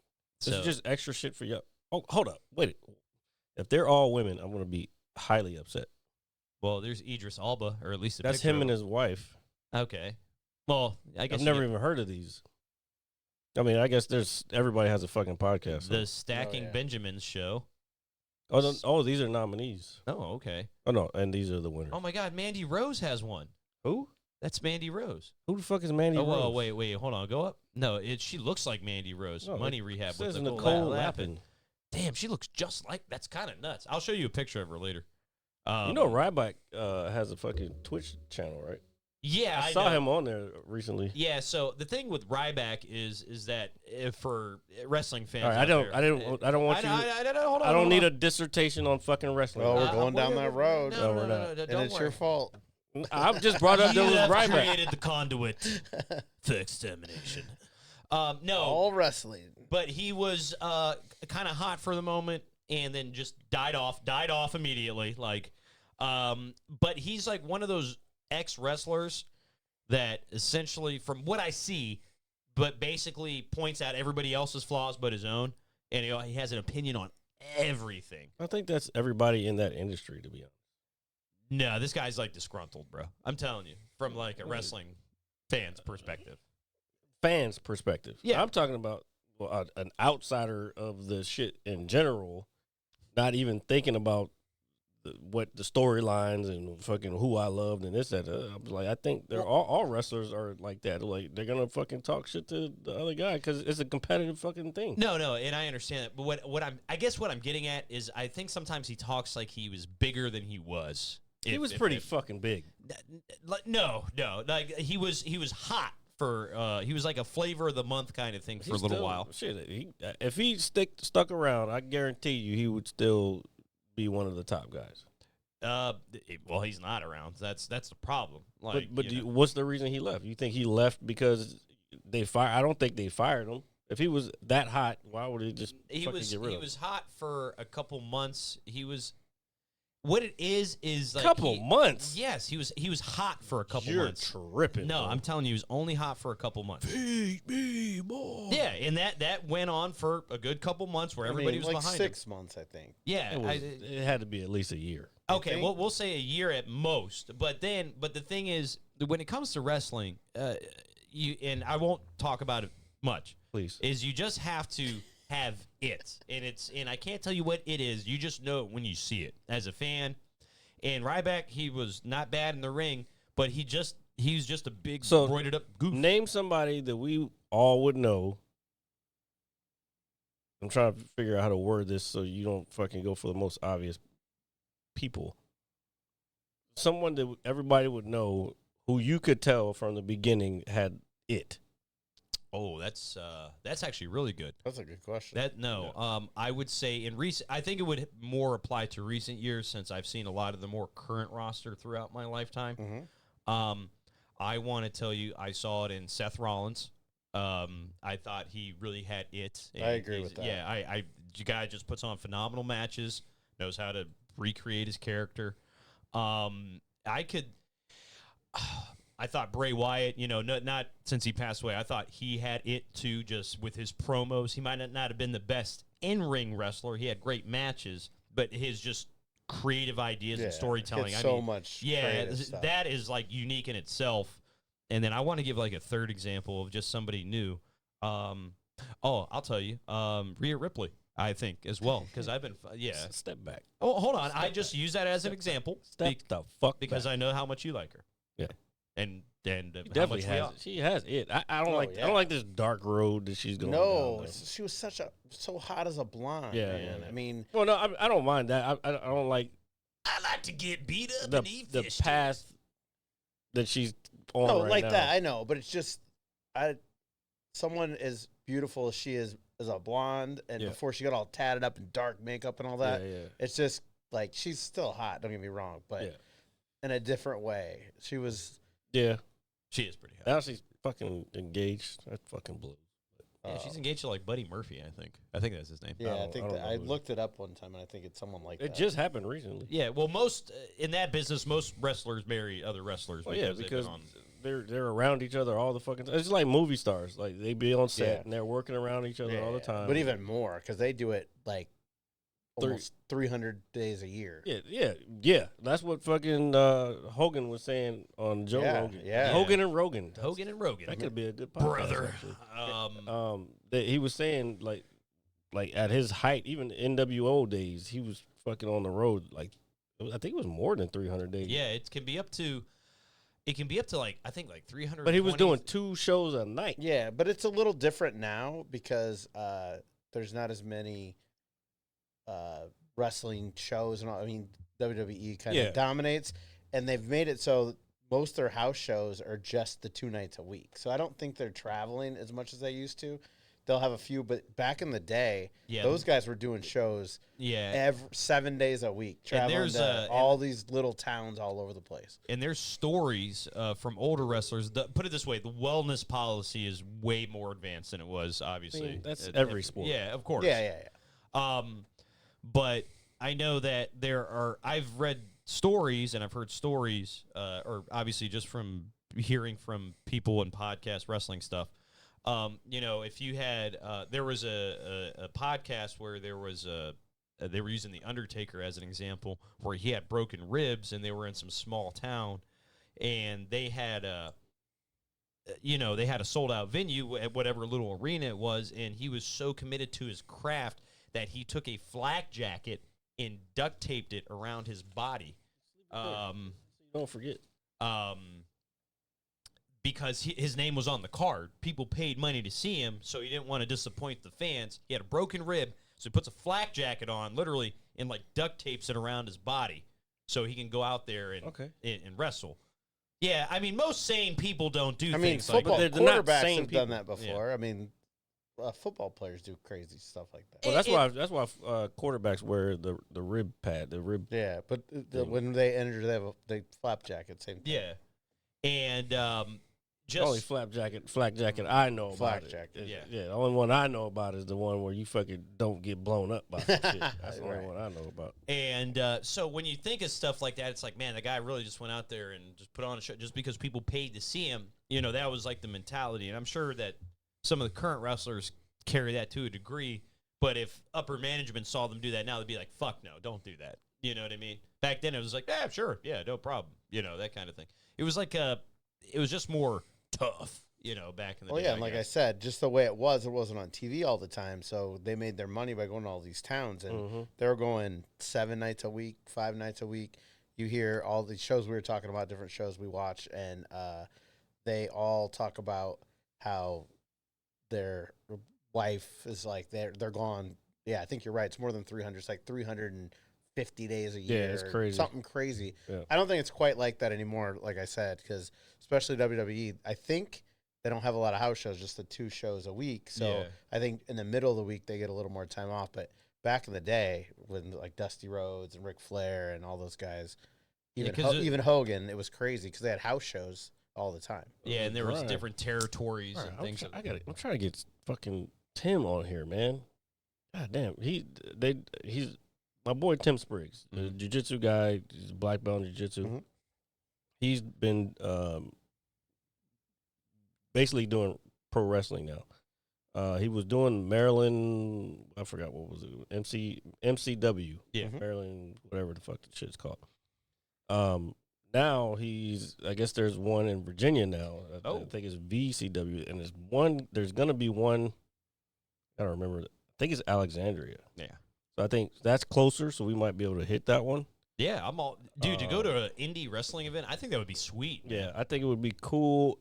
S6: This
S4: so
S6: is just extra shit for you. Oh, hold up. Wait. If they're all women, I'm going to be highly upset.
S4: well, there's Idris Elba, or at least a
S6: That's
S4: picture
S6: him
S4: of
S6: and his wife.
S4: Okay. Well, I guess
S6: I've never even heard of these. I mean, I guess everybody has a fucking podcast. So.
S4: the Stacking
S5: yeah.
S4: Benjamins show.
S6: These are nominees.
S4: Oh, okay.
S6: Oh, no, and these are the winners.
S4: Oh my God, Mandy Rose has one.
S6: Who?
S4: That's Mandy Rose.
S6: Who the fuck is Mandy
S4: Oh,
S6: Rose?
S4: well, wait, hold on, go up. No, she looks like Mandy Rose.
S6: No,
S4: Money
S6: it
S4: Rehab
S6: says
S4: with
S6: Nicole
S4: Lappin.
S6: Lappin.
S4: Damn, she looks just like. That's kind of nuts. I'll show you a picture of her later.
S6: You know, Ryback has a fucking Twitch channel, right?
S4: Yeah,
S6: I saw
S4: know.
S6: him on there recently.
S4: Yeah, so the thing with Ryback is that if for wrestling fans,
S6: All right, I don't want you.
S4: Hold on,
S6: I don't
S4: hold
S6: need
S4: on.
S6: a dissertation on fucking wrestling.
S5: Well, we're going down that road,
S4: No,
S6: we're
S4: no,
S6: not.
S4: no,
S5: and
S4: don't
S5: it's
S4: worry.
S5: your fault.
S6: I've just brought up
S4: You
S6: there was
S4: have
S6: Ryback.
S4: created the conduit for extermination. No,
S5: All wrestling.
S4: but he was kind of hot for the moment, and then just died off immediately. But he's like one of those ex-wrestlers that essentially, from what I see, but basically points out everybody else's flaws but his own, and he has an opinion on everything.
S6: I think that's everybody in that industry, to be honest.
S4: No, this guy's like disgruntled, bro. I'm telling you, from like a wrestling fan's perspective.
S6: Fans' perspective.
S4: Yeah.
S6: I'm talking about an outsider of the shit in general, not even thinking about what the storylines and fucking who I loved and this, that. I'm like, I think they're all wrestlers are like that. Like, they're going to fucking talk shit to the other guy because it's a competitive fucking thing.
S4: No, and I understand that. But what I'm getting at is I think sometimes he talks like he was bigger than he was.
S6: He was pretty fucking big.
S4: No, like he was hot for he was like a flavor of the month kind of thing for a little while.
S6: Shit, if he stuck around, I guarantee you he would still be one of the top guys.
S4: Well, he's not around. That's the problem. Like,
S6: but what's the reason he left? You think he left because they fired? I don't think they fired him. If he was that hot, why would he just get rid of him?
S4: He was hot for a couple months. He was. What it is like
S6: couple months.
S4: Yes, he was hot for a couple
S6: You're
S4: months.
S6: Tripping.
S4: No,
S6: bro.
S4: I'm telling you, he was only hot for a couple months.
S6: Beat me more.
S4: Yeah, and that went on for a good couple months where everybody was
S5: like
S4: behind
S5: 6 months, I think.
S4: him. Yeah,
S6: It had to be at least a year.
S4: okay, well, we'll say a year at most. But the thing is, when it comes to wrestling, and I won't talk about it much.
S6: Please.
S4: Is you just have to have it, and I can't tell you what it is. You just know it when you see it as a fan. And Ryback, he was not bad in the ring, but he's just a big roided up goof.
S6: Name somebody that we all would know. I'm trying to figure out how to word this so you don't fucking go for the most obvious people. Someone that everybody would know who you could tell from the beginning had it.
S4: Oh, that's actually really good.
S5: That's a good question.
S4: I would say in recent. I think it would more apply to recent years since I've seen a lot of the more current roster throughout my lifetime.
S5: Mm-hmm.
S4: I want to tell you, I saw it in Seth Rollins. I thought he really had it.
S5: I agree with that.
S4: Yeah, the guy just puts on phenomenal matches, knows how to recreate his character. I thought Bray Wyatt, not since he passed away. I thought he had it too, just with his promos. He might not have been the best in-ring wrestler. He had great matches, but his just creative ideas and storytelling.
S5: Much.
S4: Yeah, that is like unique in itself. And then I want to give like a third example of just somebody new. I'll tell you, Rhea Ripley. I think as well because I've been
S6: Step back.
S4: Oh, hold on. I just use that as an example.
S6: Step the fuck
S4: because
S6: back.
S4: I know how much you like her.
S6: Yeah.
S4: And
S6: She
S4: how
S6: definitely
S4: much
S6: has it. She has it. I don't I don't like this dark road that she's going
S5: No,
S6: down.
S5: she was so hot as a blonde.
S6: Yeah,
S5: man.
S6: yeah.
S5: I mean,
S6: Well, no, I don't mind that. I don't like
S4: I like to get beat up
S6: the
S4: and eat
S6: the
S4: fish.
S6: path that she's on
S5: no,
S6: right
S5: like
S6: now.
S5: that. I know, but it's just, someone as beautiful as she is as a blonde, and
S6: Yeah.
S5: before she got all tatted up in dark makeup and all that,
S6: Yeah.
S5: it's just like she's still hot. Don't get me wrong, but
S6: Yeah.
S5: in a different way. She was.
S6: Yeah.
S4: She is pretty hot.
S6: Now she's fucking engaged. That fucking blew.
S4: Yeah, she's engaged to like Buddy Murphy. I think that's his name.
S5: Yeah, I
S6: don't-
S5: think
S6: I don't
S5: that,
S6: know
S5: I
S6: who-
S5: looked it up one time, and I think it's someone like
S6: It
S5: that.
S6: just happened recently.
S4: Yeah, well, most in that business, most wrestlers marry other wrestlers.
S6: Well, yeah,
S4: they've
S6: because
S4: been on.
S6: they're around each other all the fucking time. It's like movie stars. Like they be on set
S5: Yeah.
S6: and they're working around each other all the time.
S5: But even more because they do it like almost 300 days a year.
S6: Yeah. That's what fucking Hogan was saying on Joe Rogan.
S5: yeah.
S6: Hogan and Rogan.
S4: Hogan and Rogan.
S6: That could be a good podcast,
S4: Brother.
S6: actually. That he was saying like at his height, even NWO days, he was fucking on the road. Like I think it was more than 300 days.
S4: Yeah, it can be up to like I think like 300.
S6: But he was doing 2 shows a night.
S5: Yeah, but it's a little different now because there's not as many wrestling shows and all. I mean, WWE kind of dominates, and they've made it so most of their house shows are just the 2 nights a week. So I don't think they're traveling as much as they used to. They'll have a few, but back in the day, those guys were doing shows 7 days a week, traveling to all these little towns all over the place.
S4: And there's stories from older wrestlers. Put it this way, the wellness policy is way more advanced than it was, obviously.
S6: I mean, that's every sport.
S4: Yeah, of course.
S5: Yeah.
S4: But I know that I've read stories and I've heard stories, or obviously just from hearing from people in podcast wrestling stuff. If you had, there was a podcast where there was they were using The Undertaker as an example, where he had broken ribs and they were in some small town and they had a sold out venue at whatever little arena it was. And he was so committed to his craft that he took a flak jacket and duct taped it around his body.
S6: Don't forget.
S4: Because his name was on the card. People paid money to see him, so he didn't want to disappoint the fans. He had a broken rib, so he puts a flak jacket on, literally, and like duct tapes it around his body. so he can go out there and
S6: Okay.
S4: and wrestle. Yeah, I mean, most sane people don't do
S5: I mean,
S4: things like
S5: football
S4: that.
S6: they're not
S5: quarterbacks
S6: sane
S5: have done
S6: people.
S5: that before. I mean, football players do crazy stuff like that.
S6: Well, that's why quarterbacks wear the rib pad, the rib.
S5: Yeah, but when they enter, they flap jacket, same thing.
S4: Yeah, and just
S6: Only flak jacket I know
S5: Flak
S6: about.
S5: jacket.
S6: It.
S4: Yeah.
S6: The only one I know about is the one where you fucking don't get blown up by some shit. That's the only
S5: Right.
S6: one I know about.
S4: And so when you think of stuff like that, it's like, man, the guy really just went out there and just put on a show just because people paid to see him. You know, that was like the mentality. And I'm sure that some of the current wrestlers carry that to a degree. But if upper management saw them do that now, they'd be like, fuck no, don't do that. You know what I mean? Back then, it was like, yeah, sure. Yeah, no problem. You know, that kind of thing. It was like it was just more tough, you know, back in the
S5: Well,
S4: day.
S5: yeah, and like I said, just the way it wasn't on TV all the time, so they made their money by going to all these towns, and they were going 7 nights a week, 5 nights a week. You hear all the shows we were talking about, different shows we watch, and they all talk about how their wife is like they're gone. Yeah, I think you're right. It's more than 300. It's like 350 days a year.
S6: Yeah, it's crazy.
S5: Something crazy.
S6: Yeah.
S5: I don't think it's quite like that anymore, like I said, because especially WWE, I think they don't have a lot of house shows, just the 2 shows a week. So
S4: Yeah.
S5: I think in the middle of the week, they get a little more time off. But back in the day, when like Dusty Rhodes and Ric Flair and all those guys,
S4: Yeah,
S5: even,
S4: 'cause
S5: even Hogan, it was crazy because they had house shows all the time.
S4: Yeah, and there was
S6: Right.
S4: different territories
S6: All right,
S4: and things.
S6: I'm trying to get fucking Tim on here, man. God damn, he's my boy Tim Spriggs, the jiu-jitsu guy. He's a black belt in jiu-jitsu.
S5: Mhm.
S6: He's been basically doing pro wrestling now. He was doing Maryland. I forgot what was it. MCW.
S4: Yeah.
S5: Mhm.
S6: Maryland, whatever the fuck the shit's called. Now I guess there's one in Virginia now. I think it's VCW, and there's gonna be one. I don't remember. I think it's Alexandria.
S4: Yeah.
S6: So I think that's closer, so we might be able to hit that one.
S4: Yeah, I'm all dude to go to an indie wrestling event. I think that would be sweet. Man.
S6: Yeah, I think it would be cool.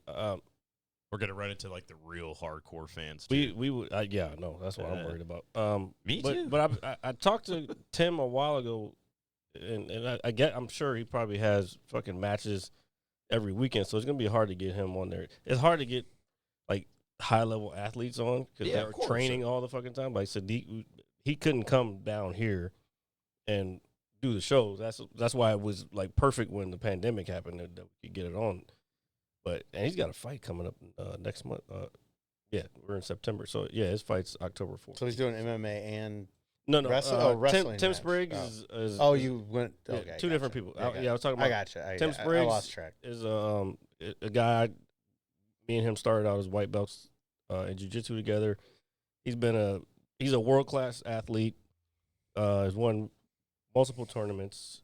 S4: We're gonna run into like the real hardcore fans.
S6: We would. Yeah, no, that's what I'm worried about.
S4: Me
S6: but,
S4: too.
S6: But I talked to Tim a while ago, and I'm sure he probably has fucking matches every weekend, so it's gonna be hard to get him on there. It's hard to get like high level athletes on because
S4: Yeah,
S6: they're
S4: of course.
S6: training all the fucking time. Like Sadiq, he couldn't come down here and do the shows. That's why it was like perfect when the pandemic happened that we could get it on. And he's got a fight coming up next month. Yeah, we're in September, so yeah, his fight's October 4th.
S5: So he's doing MMA and
S6: No,
S5: wrestling
S6: Tim
S5: match.
S6: Spriggs
S5: Oh.
S6: is
S5: you went
S6: yeah,
S5: okay,
S6: two different people.
S5: Yeah,
S6: I was talking about
S5: I gotcha.
S6: Tim
S5: I
S6: Spriggs
S5: lost track.
S6: is a guy. Me and him started out as white belts in jiu-jitsu together. He's a world-class athlete. Has won multiple tournaments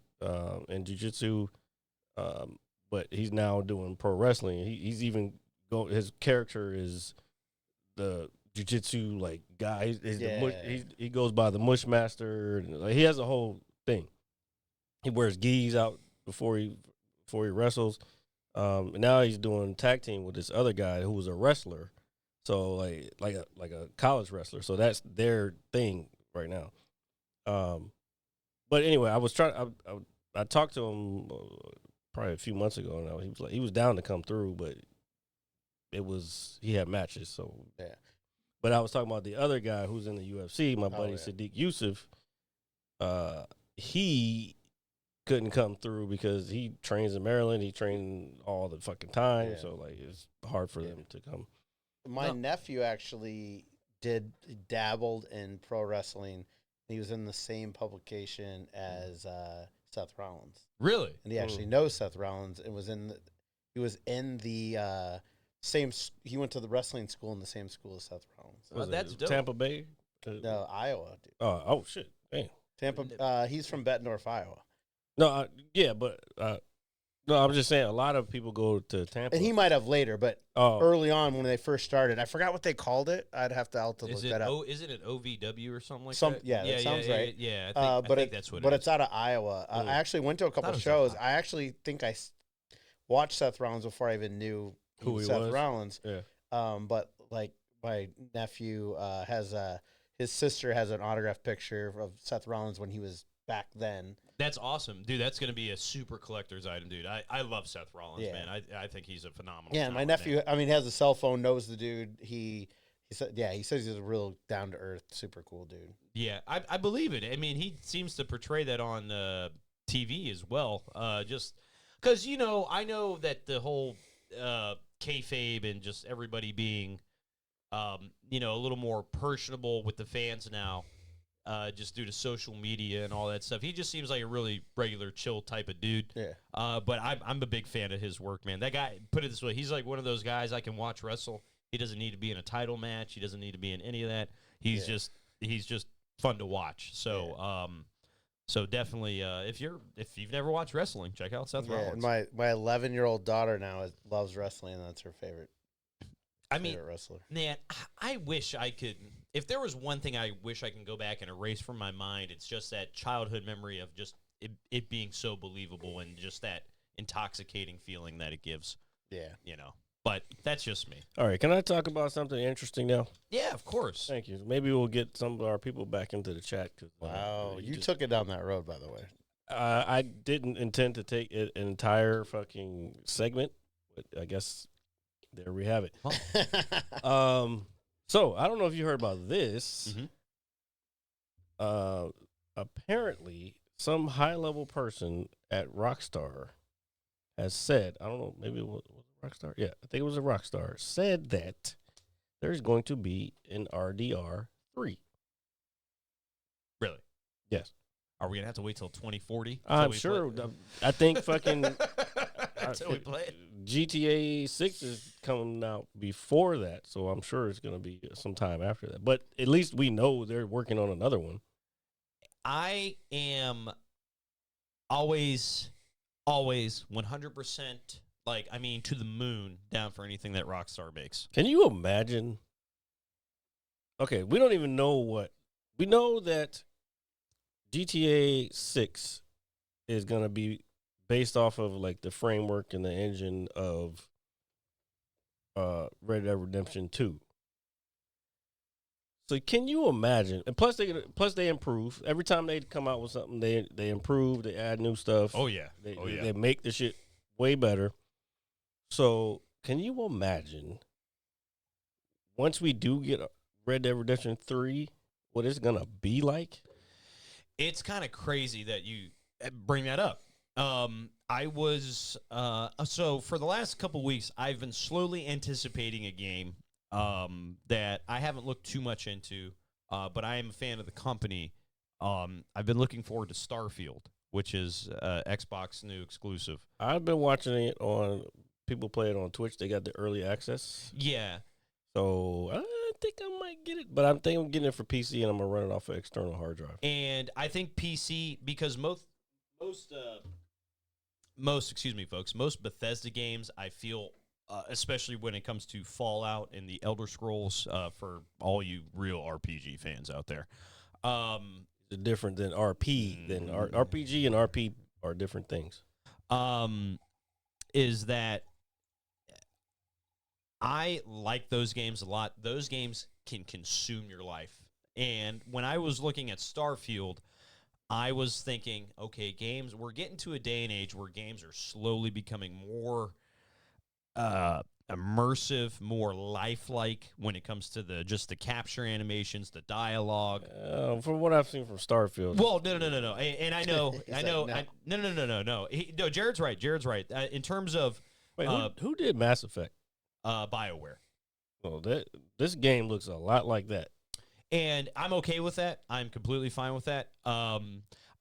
S6: in jiu-jitsu, but he's now doing pro wrestling. He's even his character is the jiu-jitsu like guy. He goes by the Mush Master. And, like, he has a whole thing. He wears gis out before he wrestles. And now he's doing tag team with this other guy who was a wrestler. So like a college wrestler. So that's their thing right now. But anyway, I talked to him probably a few months ago now. He was down to come through, but he had matches. So
S5: Yeah.
S6: But I was talking about the other guy who's in the UFC, my buddy Sadiq Yusuf. He couldn't come through because he trains in Maryland. He trained all the fucking time,
S5: Yeah.
S6: so like it's hard for them to come.
S5: My nephew actually dabbled in pro wrestling. He was in the same publication as Seth Rollins,
S4: Really?
S5: and he actually knows Seth Rollins. And he was in the same. He went to the wrestling school in the same school as Seth Rollins.
S4: Well, that's dope.
S6: Tampa Bay.
S5: No, Iowa. Dude.
S6: Oh shit! Damn.
S5: Tampa. He's from Bettendorf, Iowa.
S6: No, no. I'm just saying a lot of people go to Tampa.
S5: And he might have later, but
S6: Oh.
S5: early on when they first started, I forgot what they called it. I'll have to look
S4: Is
S5: that up.
S4: isn't it OVW or something like
S5: Some-
S4: that?
S5: yeah, that sounds right.
S4: Yeah, I think that's what it is.
S5: But it's out of Iowa. I actually went to a couple
S4: it was
S5: shows.
S4: out.
S5: I actually think I watched Seth Rollins before I even knew
S6: Who he
S5: Seth
S6: was.
S5: Rollins.
S6: Yeah.
S5: But like my nephew has his sister has an autographed picture of Seth Rollins when he was back then.
S4: That's awesome, dude. That's going to be a super collector's item, dude. I love Seth Rollins,
S5: Yeah.
S4: man. I think he's a phenomenal.
S5: Yeah, my
S4: talent,
S5: nephew.
S4: man.
S5: I mean, he has a cell phone, knows the dude. He said, yeah, he says he's a real down to earth, super cool dude.
S4: Yeah, I believe it. I mean, he seems to portray that on TV as well. Just because I know that the whole kayfabe and just everybody being, a little more personable with the fans now. Just due to social media and all that stuff. He just seems like a really regular, chill type of dude.
S5: Yeah.
S4: But I'm a big fan of his work, man. That guy, put it this way, he's like one of those guys I can watch wrestle. He doesn't need to be in a title match. He doesn't need to be in any of that. He's just fun to watch. So so definitely if you've never watched wrestling, check out Seth
S5: Yeah,
S4: Rollins.
S5: and my 11-year-old daughter now loves wrestling, and that's her favorite.
S4: I mean,
S5: wrestler.
S4: man, I wish I could. If there was one thing I wish I can go back and erase from my mind, it's just that childhood memory of just it being so believable and just that intoxicating feeling that it gives.
S5: Yeah.
S4: But that's just me.
S6: All right, can I talk about something interesting now?
S4: Yeah, of course.
S6: Thank you. Maybe we'll get some of our people back into the chat.
S5: Wow, you took it down that road, by the way.
S6: I didn't intend to take an entire fucking segment, but I guess there we have it. So I don't know if you heard about this.
S4: Mhm.
S6: Apparently, some high-level person at Rockstar has said, I don't know, maybe it was Rockstar? Yeah, I think it was a Rockstar, said that there's going to be an RDR 3.
S4: Really?
S6: Yes.
S4: Are we gonna have to wait till 2040?
S6: I'm sure. I think fucking
S4: Until we play it.
S6: GTA 6 is coming out before that, so I'm sure it's going to be some time after that. But at least we know they're working on another one.
S4: I am always 100% to the moon down for anything that Rockstar makes.
S6: Can you imagine? Okay, we don't even know what. We know that GTA 6 is going to be based off of like the framework and the engine of Red Dead Redemption 2. So can you imagine? And plus they improve every time they come out with something. They improve. They add new stuff.
S4: Oh yeah.
S6: They make the shit way better. So can you imagine once we do get Red Dead Redemption 3, what it's gonna be like?
S4: It's kind of crazy that you bring that up. I was so for the last couple weeks, I've been slowly anticipating a game that I haven't looked too much into, but I am a fan of the company. I've been looking forward to Starfield, which is Xbox new exclusive.
S6: I've been watching it on people play it on Twitch. They got the early access.
S4: Yeah.
S6: So I think I might get it, but I'm thinking I'm getting it for PC and I'm gonna run it off an external hard drive.
S4: And I think PC because most Bethesda games, I feel, especially when it comes to Fallout and the Elder Scrolls, for all you real RPG fans out there,
S6: It's different than RP. Than RPG and RP are different things.
S4: Is that I like those games a lot. Those games can consume your life. And when I was looking at Starfield, I was thinking, okay, games, we're getting to a day and age where games are slowly becoming more immersive, more lifelike when it comes to the capture animations, the dialogue.
S6: From what I've seen from Starfield.
S4: Well, no. And I know,
S5: He's
S4: no.
S5: like,
S4: No. No, Jared's right. In terms of
S6: Wait, who did Mass Effect?
S4: BioWare.
S6: Well, this game looks a lot like that.
S4: And I'm okay with that. I'm completely fine with that. I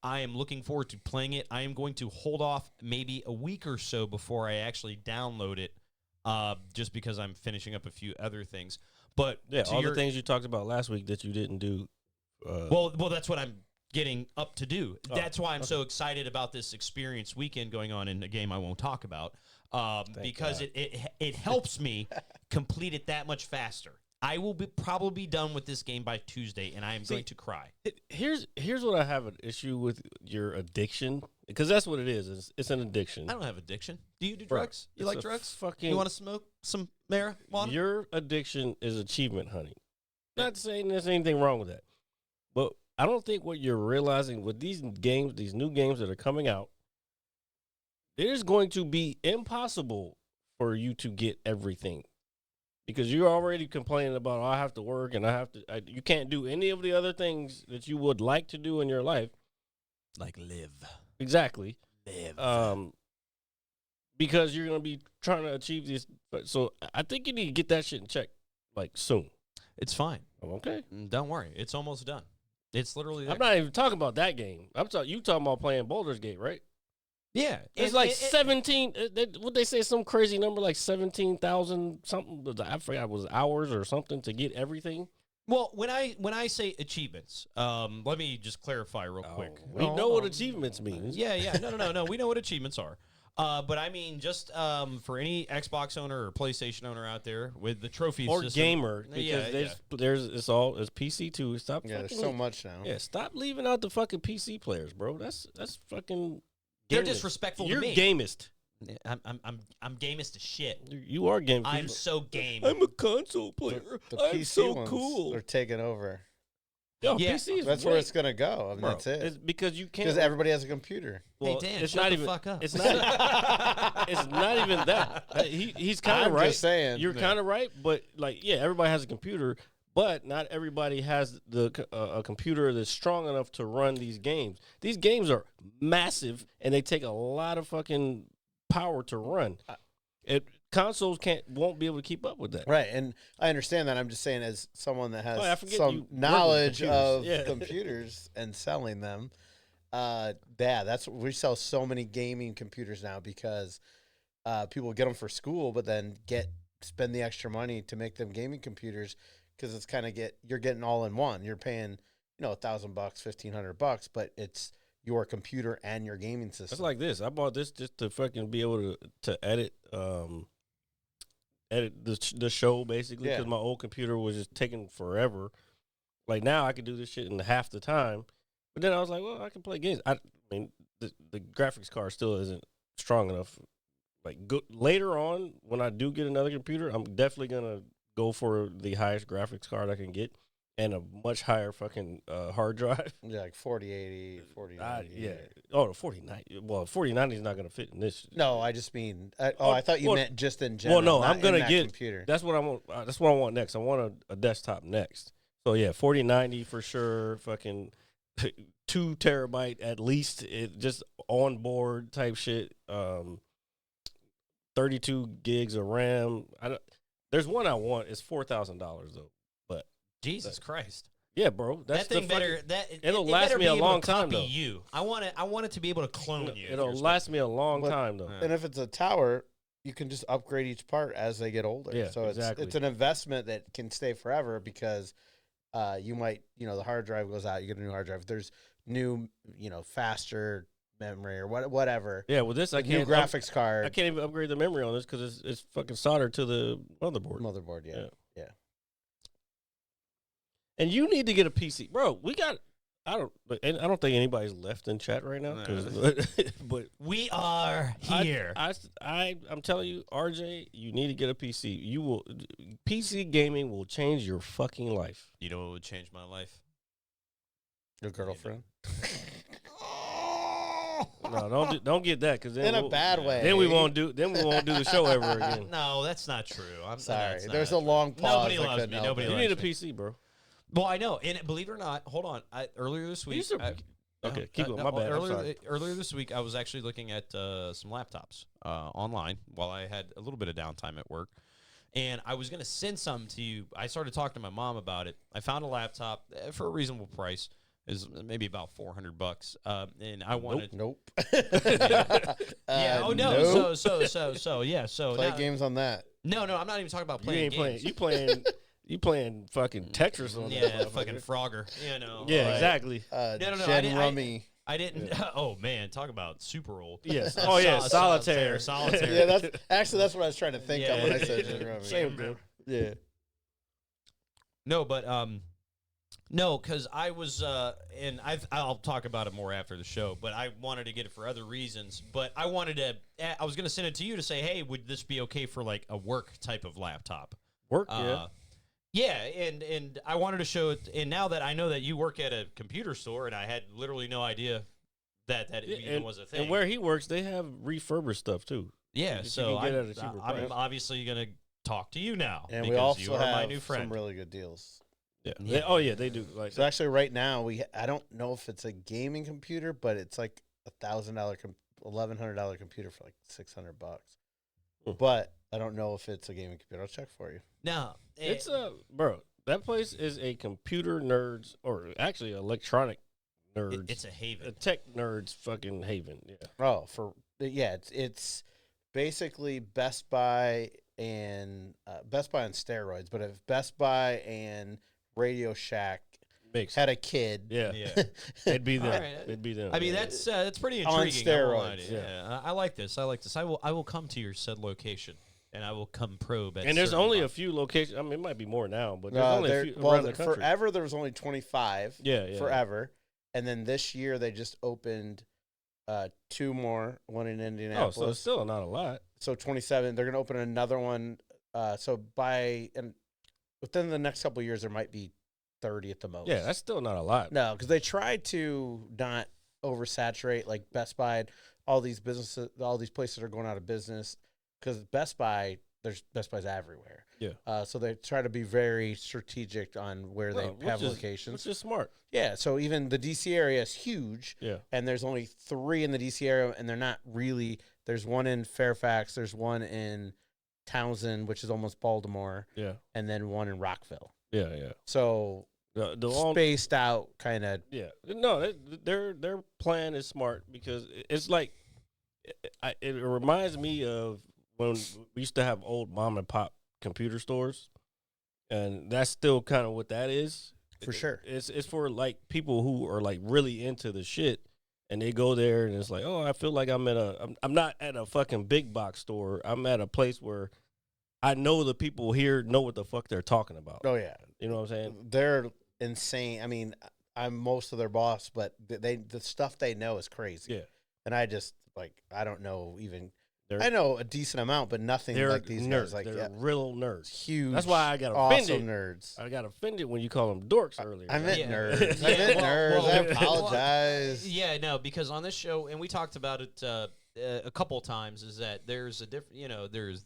S4: am looking forward to playing it. I am going to hold off maybe a week or so before I actually download it, just because I'm finishing up a few other things. But
S6: Yeah, all the things you talked about last week that you didn't do.
S4: Well, that's what I'm getting up to do.
S6: Oh,
S4: That's why I'm so excited about this experience weekend going on in a game I won't talk about, because it helps me complete it that much faster. I will probably be done with this game by Tuesday, and I am going to cry.
S6: Here's what I have an issue with your addiction, because that's what it is. It's an addiction.
S4: I don't have addiction. Do you do drugs? You
S6: It's
S4: like
S6: a
S4: drugs?
S6: fucking-
S4: You want to smoke some marijuana?
S6: Your addiction is achievement hunting. Not saying there's anything wrong with that, but I don't think what you're realizing with these games, these new games that are coming out, it is going to be impossible for you to get everything. Because you're already complaining about, I have to work and you can't do any of the other things that you would like to do in your life.
S4: Like live.
S6: Exactly.
S4: Live.
S6: Because you're going to be trying to achieve this. So I think you need to get that shit in check, like, soon.
S4: It's fine.
S6: Okay.
S4: Don't worry. It's almost done. It's literally there.
S6: I'm not even talking about that game. You talking about playing Baldur's Gate, right?
S4: Yeah.
S6: It's like 17. What they say, some crazy number like 17,000 something. I forgot, was hours or something to get everything.
S4: Well, when I say achievements, let me just clarify real quick.
S6: We know what achievements means.
S4: Yeah. No. We know what achievements are. But I mean, just for any Xbox owner or PlayStation owner out there with the trophy
S6: Or
S4: system,
S6: gamer, because it's PC too. Stop.
S5: Yeah, there's so much now.
S6: Yeah, stop leaving out the fucking PC players, bro. That's fucking.
S4: They're
S6: gamist.
S4: disrespectful
S6: You're
S4: to me.
S6: gamist.
S4: I'm gamest as shit.
S6: You are game.
S4: I'm so game.
S6: I'm a console player.
S5: The
S6: I'm
S5: PC
S6: so
S5: ones
S6: cool.
S5: are taking over.
S6: Yo,
S4: Yeah.
S6: PC is
S5: That's
S6: great.
S5: where it's gonna go. And
S6: Bro,
S5: that's it.
S6: It's because you can't.
S5: Because everybody has a computer.
S6: Well,
S4: hey Dan,
S6: it's
S4: shut
S6: not
S4: the
S6: even.
S4: fuck up.
S6: It's not. It's not even that. He's kind of
S5: I'm
S6: right.
S5: just saying.
S6: You're kind of right, but like, yeah, everybody has a computer, but not everybody has a computer that's strong enough to run these games. These games are massive, and they take a lot of fucking power to run. Consoles won't be able to keep up with that.
S5: Right, and I understand that. I'm just saying, as someone that
S6: I
S5: has
S6: forget you
S5: some
S6: work with
S5: knowledge
S6: computers.
S5: of
S6: Yeah.
S5: computers and selling them, we sell so many gaming computers now because people get them for school, but then spend the extra money to make them gaming computers because it's kind of you're getting all in one. You're paying $1,000, $1,500, but it's your computer and your gaming system.
S6: It's like this. I bought this just to fucking be able to edit the show, basically, because my old computer was just taking forever. Like, now I can do this shit in half the time. But then I was like, well, I can play games. I mean, the graphics card still isn't strong enough. Like, later on, when I do get another computer, I'm definitely going to go for the highest graphics card I can get and a much higher fucking hard drive.
S5: Yeah, like 4080, 4090.
S6: Yeah. Oh, the 4090. Well, 4090 is not going to fit in this.
S5: No, I just mean. I thought you meant just in general.
S6: Well, no,
S5: not
S6: I'm going
S5: in
S6: to
S5: that
S6: get.
S5: computer.
S6: That's what I want. That's what I want next. I want a desktop next. So, yeah, 4090 for sure. Fucking 2 terabyte at least. It just on board type shit. 32 gigs of RAM. There's one I want. It's $4,000 though. But
S4: Jesus Christ.
S6: yeah, bro, that's
S4: That thing
S6: the
S4: better.
S6: fucking,
S4: That
S6: it'll
S4: it
S6: last
S4: better
S6: me
S4: be
S6: a
S4: able
S6: long
S4: to
S6: time
S4: copy
S6: though.
S4: You. I want it to be able to clone you.
S6: It'll last me a long
S5: But-
S6: time though.
S5: And if it's a tower, you can just upgrade each part as they get older.
S6: Yeah,
S5: so
S6: exactly.
S5: it's an investment that can stay forever because you might, the hard drive goes out, you get a new hard drive. There's new, faster memory or whatever.
S6: Yeah, with this I
S5: New
S6: can't
S5: graphics card.
S6: I can't even upgrade the memory on this because it's fucking soldered to the motherboard.
S5: Yeah.
S6: And you need to get a PC, bro. I don't think anybody's left in chat right now. But
S4: We are here.
S6: I'm telling you, RJ, you need to get a PC. PC gaming will change your fucking life.
S4: You know what would change my life?
S5: Your girlfriend.
S6: No, don't get that because then
S5: In a bad way.
S6: Then we won't do the show ever again.
S4: No, that's not true. I'm
S5: Sorry.
S4: that's
S5: There's
S4: not
S5: a
S4: true.
S5: long pause.
S4: Nobody
S5: I
S4: loves
S5: couldn't
S4: me.
S5: help
S4: Nobody
S5: it.
S6: You
S4: likes
S6: need a
S4: me.
S6: PC, bro.
S4: Well, I know, and believe it or not, hold on. Earlier this week,
S6: Okay, keep going. My bad. I'm sorry.
S4: Earlier this week, I was actually looking at some laptops online while I had a little bit of downtime at work, and I was going to send some to you. I started talking to my mom about it. I found a laptop for a reasonable price. Is maybe about $400, and I wanted.
S5: Nope.
S4: Yeah. Oh no.
S5: Nope.
S4: So yeah. So
S5: Play
S4: now-
S5: games on that.
S4: No, I'm not even talking about
S6: You
S4: playing
S6: ain't
S4: games.
S6: playing. You playing fucking Tetris on that
S4: Yeah,
S6: motherfucker.
S4: fucking Frogger.
S6: Yeah,
S4: like-
S6: exactly.
S4: No, I
S5: Gen
S4: didn't-
S5: Rummy.
S4: I didn't. Oh man, talk about super old.
S6: Yes. Oh yeah, solitaire.
S4: Solitaire.
S5: Yeah, that's what I was trying to think of when I said
S4: Yeah.
S5: Gen Rummy.
S6: Same, bro. Yeah.
S4: No, but no, because I was and I'll talk about it more after the show. But I wanted to get it for other reasons. But I wanted to. I was going to send it to you to say, hey, would this be okay for like a work type of laptop?
S6: Work, yeah.
S4: Yeah, and I wanted to show it. And now that I know that you work at a computer store, and I had literally no idea that it even was a thing.
S6: And where he works, they have refurbished stuff too.
S4: Yeah,
S6: You
S4: so
S6: can get it at a cheaper
S4: I'm
S6: price.
S4: obviously going to talk to you now
S5: And
S4: because
S5: we also
S4: you are
S5: have
S4: my new friend.
S5: some really good deals.
S6: Yeah.
S4: Yeah.
S6: They do. Like
S5: So actually, right now I don't know if it's a gaming computer, but it's like $1,000, $1,100 computer for like $600. But I don't know if it's a gaming computer. I'll check for you.
S4: No,
S6: it's bro. That place is a computer nerds, or actually electronic nerds.
S4: it's a haven.
S6: a tech nerds fucking haven. Yeah.
S5: Oh, it's basically Best Buy and Best Buy on steroids. But if Best Buy and Radio Shack
S6: Mixed.
S5: had a kid,
S6: Yeah.
S4: Yeah.
S6: It'd be them.
S4: All right.
S6: It'd be them.
S4: I mean, that's pretty
S5: On
S4: intriguing. I won't lie to
S5: steroids.
S4: you.
S6: Yeah.
S4: I like this. I will come to your said location, and I will come probe. At
S6: and there's
S4: certain
S6: only a
S4: months.
S6: few locations. I mean, it might be more now, but there's only a few around the country.
S5: forever there was only 25.
S6: Yeah.
S5: Forever, and then this year they just opened 2 more, one in
S6: Oh,
S5: Indianapolis.
S6: so it's still not a lot.
S5: So 27. They're going to open another one. So within the next couple of years, there might be 30 at the most.
S6: Yeah, that's still not a lot.
S5: No, because they tried to not oversaturate like Best Buy, all these businesses, all these places are going out of business because Best Buy, there's Best Buys everywhere.
S6: Yeah.
S5: So they try to be very strategic on where they have locations.
S6: Which is smart.
S5: Yeah. So even the DC area is huge.
S6: Yeah.
S5: And there's only 3 in the DC area, and they're not really. There's one in Fairfax. There's one in Townsend, which is almost Baltimore,
S6: Yeah.
S5: and then one in Rockville.
S6: Yeah.
S5: So
S6: The all,
S5: spaced out, kind of.
S6: yeah. No, their plan is smart because it's like it reminds me of when we used to have old mom and pop computer stores, and that's still kind of what that is.
S5: For sure.
S6: It's for like people who are like really into the shit, and they go there and it's like, oh, I feel like I'm not at a fucking big box store. I'm at a place where I know the people here know what the fuck they're talking about.
S5: Oh yeah,
S6: You know what I'm saying?
S5: they're insane. I mean, I'm most of their boss, but the stuff they know is crazy.
S6: Yeah.
S5: And I just I don't know even.
S6: They're-
S5: I know a decent amount, but nothing
S6: They're
S5: like these
S6: nerds.
S5: guys. Like
S6: They're real nerds.
S5: huge.
S6: That's why I got
S5: awesome
S6: offended.
S5: nerds.
S6: I got offended when you call them dorks earlier.
S5: I meant
S4: Yeah.
S5: nerds.
S4: Yeah,
S5: I meant
S4: well,
S5: nerds.
S4: well,
S5: I
S4: well,
S5: apologize.
S4: Yeah, no, because on this show, and we talked about it a couple times, is that there's a different, there's